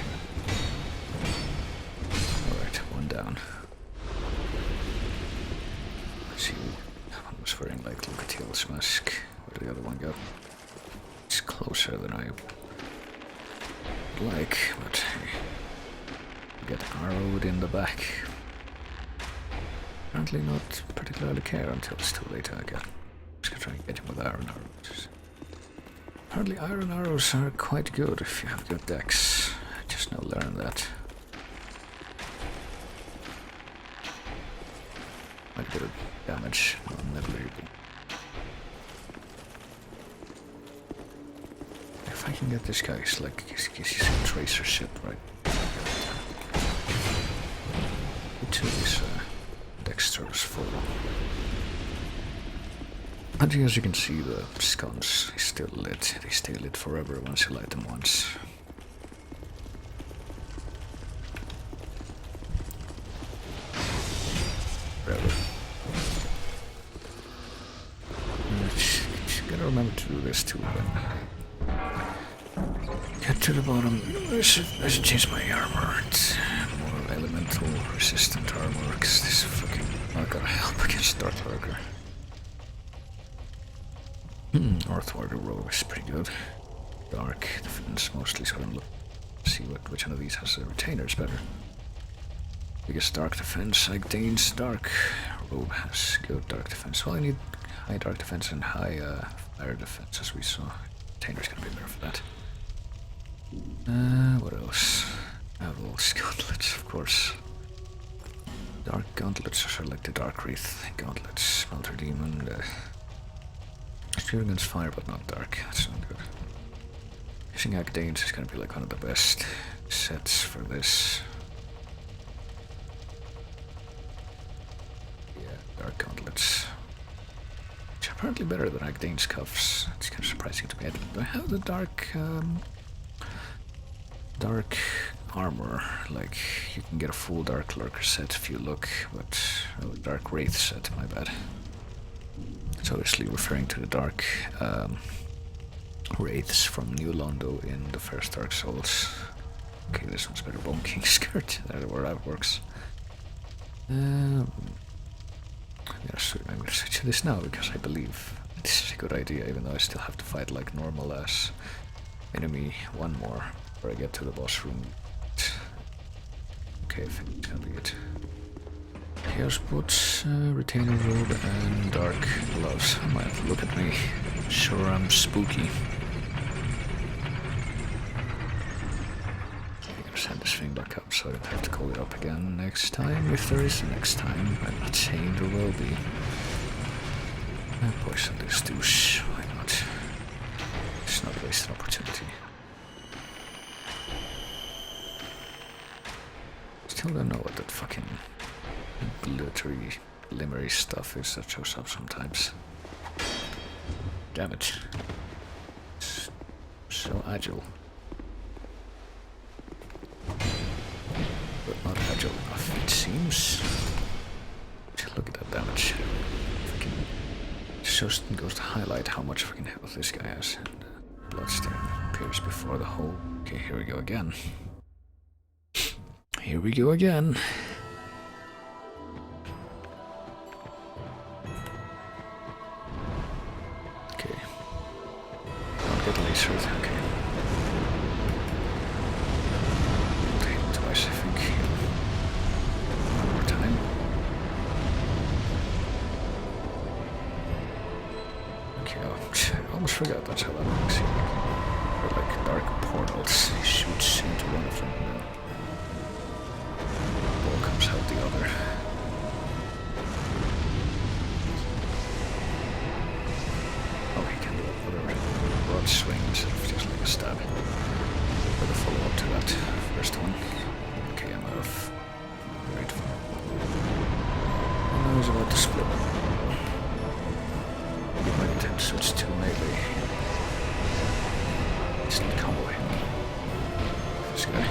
Alright, one down. Let's see, that one was wearing like Lucatiel's mask. Where did the other one go? It's closer than I would like, but hey, you get arrowed in the back. Apparently not particularly care until it's too late again. I'm just gonna try and get him with iron arrows. Apparently iron arrows are quite good if you have good decks. I just now learned that. Quite good damage on negligible. If I can get this guy, it's like he's a tracer shit, right? To his dexter is full. And as you can see, the scones is still lit. They stay lit forever once you light them once. Forever. You gotta remember to do this too. Get to the bottom. I should change my armor. It's more elemental resistant armor, because this fucking not gonna help against Darklurker. Northwarder robe is pretty good. Dark defense mostly, so I'm looking to see which one of these has the retainers better. Biggest dark defense, like Dane's dark robe has good dark defense. Well, I need high dark defense and high fire defense, as we saw. Container's gonna be better for that. What else? Avils, gauntlets, of course. Dark gauntlets are like the Dark Wreath gauntlets. Smelter Demon. Shoot against fire, but not dark. That's not good. Using Agdanes is gonna be like one of the best sets for this. Yeah, dark gauntlets. Which are apparently better than Agdane's cuffs. It's kind of surprising to me. Do I have the dark armor? Like, you can get a full Darklurker set if you look, but oh, Dark Wraith set, my bad. It's obviously referring to the dark wraiths from New Londo in the first Dark Souls. Okay, this one's better. Bone King skirt. That's where that works. I'm gonna switch to this now because I believe this is a good idea, even though I still have to fight like normal as enemy one more before I get to the boss room. Okay, I think it's gonna be it. Chaos boots, retainer robe, and dark gloves. Oh man, look at me. Sure, I'm spooky. I'm gonna send this thing back up so I don't have to call it up again next time, if there is a next time. I'm not saying there will be. Poison this douche. Why not? It's not a wasted opportunity. Still don't know what that fucking glittery, glimmery stuff is that shows up sometimes. Damn it. It's so agile. But not agile enough, it seems. Look at that damage. Fucking just goes to highlight how much fucking health this guy has. And bloodstain appears before the hole. Okay, here we go again. Here we go again. Okay. Don't get lasered, okay. Okay, twice I think. One more time. Okay, I almost forgot that's how that works. They're like dark portals. He shoots into one of them. Comes out the other. Oh, he can do a broad swing instead of just like a stab. With a follow-up to that first one. Okay, I'm out of right. And now he's about to split. He might intend to switch to melee. It's not combo him. This guy.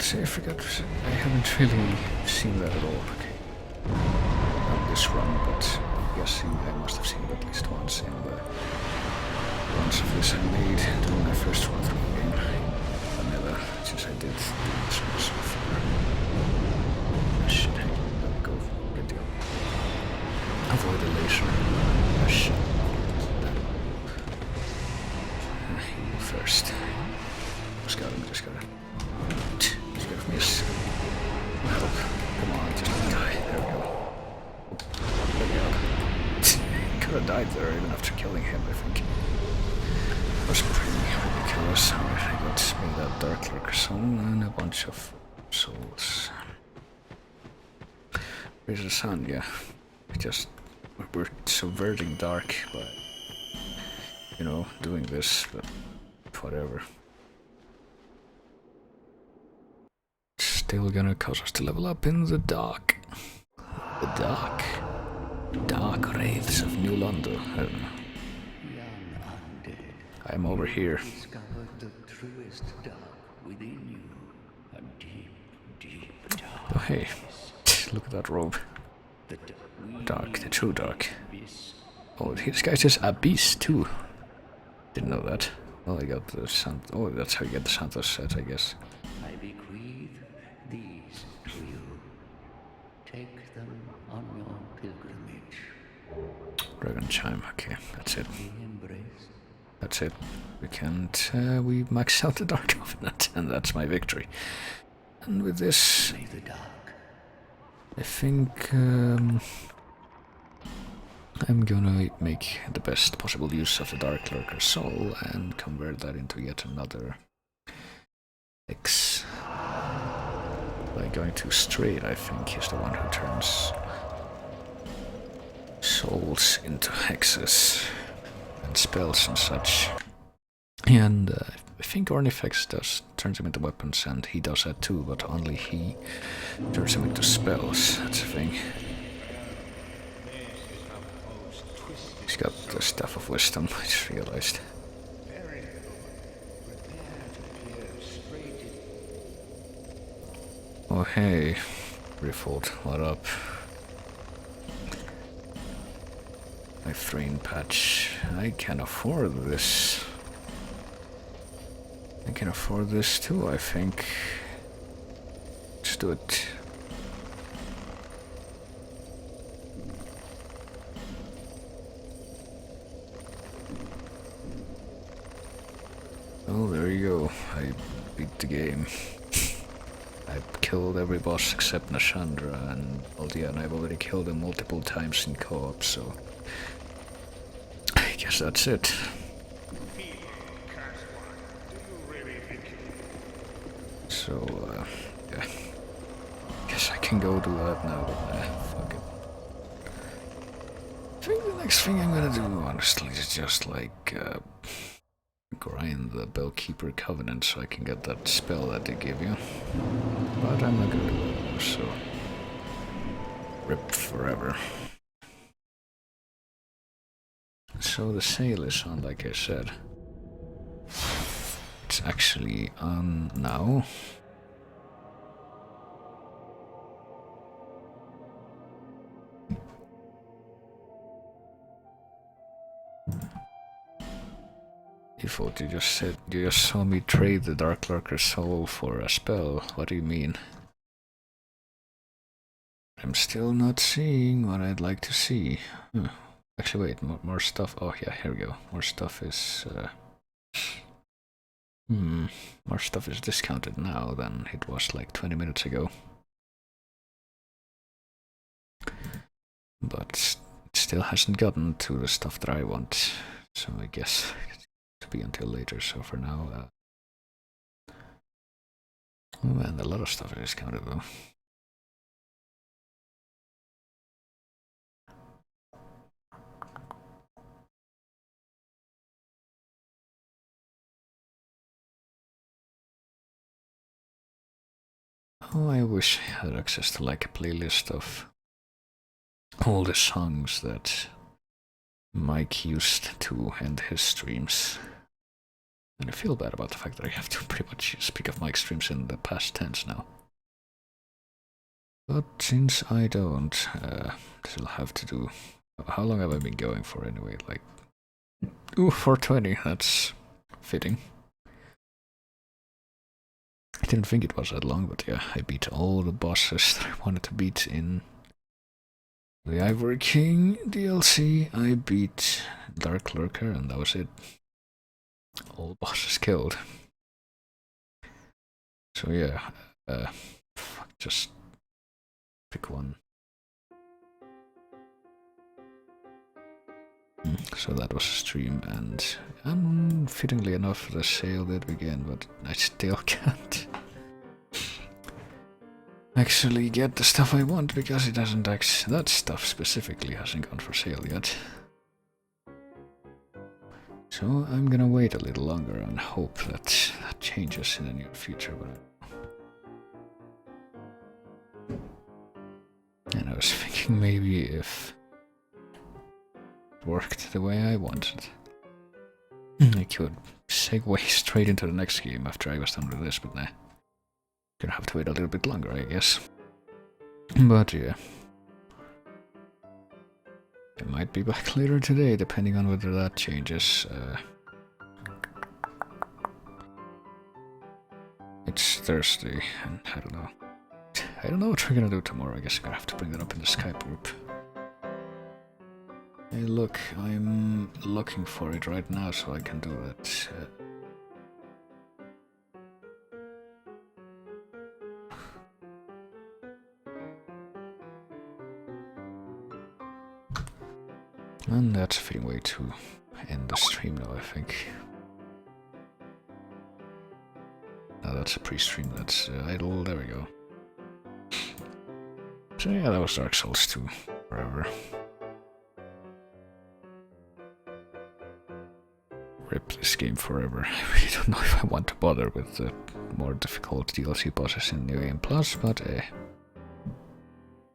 I forgot. I haven't really seen that at all. Okay. Not this run, but I'm guessing I must have seen it at least once in the runs of this I made during my first run through the game. Vanilla, since I did this one so far. Shit, hang on, let me go. Good deal. Avoid the laser. Shit. Heal first. Just gotta. Miss. Help. Come on, just die. There we go. There we go. Could have died there even after killing him, I think. That was pretty ridiculous. I got me that Darklurker song and a bunch of souls. Where's the sun? Yeah. We're subverting dark by, you know, doing this, but whatever. Still gonna cause us to level up in the dark. The dark wraiths of New Londo. I don't know. Young undead, I'm over here. discovered the truest dark within you. A deep, deep dark. Oh hey, look at that robe. Dark, the true dark. Oh, this guy says Abyss too. Didn't know that. Well, I got the Sant. Oh, that's how you get the Santos set, I guess. I bequeath these to you. Take them on your pilgrimage. Dragon Chime, okay, that's it. Be embraced. That's it. We can't, we max out the Dark Covenant, and that's my victory. And with this... May the dark I think I'm gonna make the best possible use of the Darklurker soul and convert that into yet another X. By going too straight, I think he's the one who turns souls into hexes and spells and such. And I think Ornifex turns him into weapons, and he does that too, but only he turns him into spells. That's the thing. He's got the Staff of Wisdom, I just realized. Oh hey, Riffled, what up? My Thrain patch. I can afford this. I can afford this too, I think. Let's do it. Oh, there you go. I beat the game. I killed every boss except Nashandra and Aldia, and I've already killed them multiple times in co-op, so I guess that's it. So, yeah. Guess I can go do that now, but fuck it. I think the next thing I'm gonna do, honestly, is just like, grind the Bellkeeper Covenant so I can get that spell that they give you. But I'm not gonna do it, so rip forever. So the sale is on, like I said. It's actually on now. You thought you just saw me trade the Darklurker soul for a spell. What do you mean? I'm still not seeing what I'd like to see. Actually, wait, more stuff. Oh yeah, here we go. More stuff is more stuff is discounted now than it was like 20 minutes ago. But it still hasn't gotten to the stuff that I want, so I guess to be until later. So for now, oh man, a lot of stuff is discounted though. Oh, I wish I had access to like a playlist of all the songs that Mike used to end his streams. And I feel bad about the fact that I have to pretty much speak of Mike's streams in the past tense now. But since I don't, still have to do... How long have I been going for anyway? Like... Ooh, 420, that's fitting. I didn't think it was that long, but yeah, I beat all the bosses that I wanted to beat in the Ivory King DLC. I beat Darklurker, and that was it. All bosses killed. So yeah, just pick one. So that was a stream, and unfittingly enough, the sale did begin, but I still can't actually get the stuff I want because it hasn't that stuff specifically hasn't gone for sale yet. So I'm gonna wait a little longer and hope that that changes in the near future. And I was thinking maybe if worked the way I wanted, I could segue straight into the next game after I was done with this, but nah. Gonna have to wait a little bit longer, I guess. But yeah. I might be back later today, depending on whether that changes. It's Thursday, and I don't know. I don't know what we're gonna do tomorrow. I guess I'm gonna have to bring that up in the Skype group. Hey look, I'm looking for it right now so I can do that. And that's a fitting way to end the stream now, I think. No, that's a pre-stream, that's idle, there we go. So yeah, that was Dark Souls 2, forever. Rip this game forever. I really don't know if I want to bother with the more difficult DLC bosses in New Game Plus, but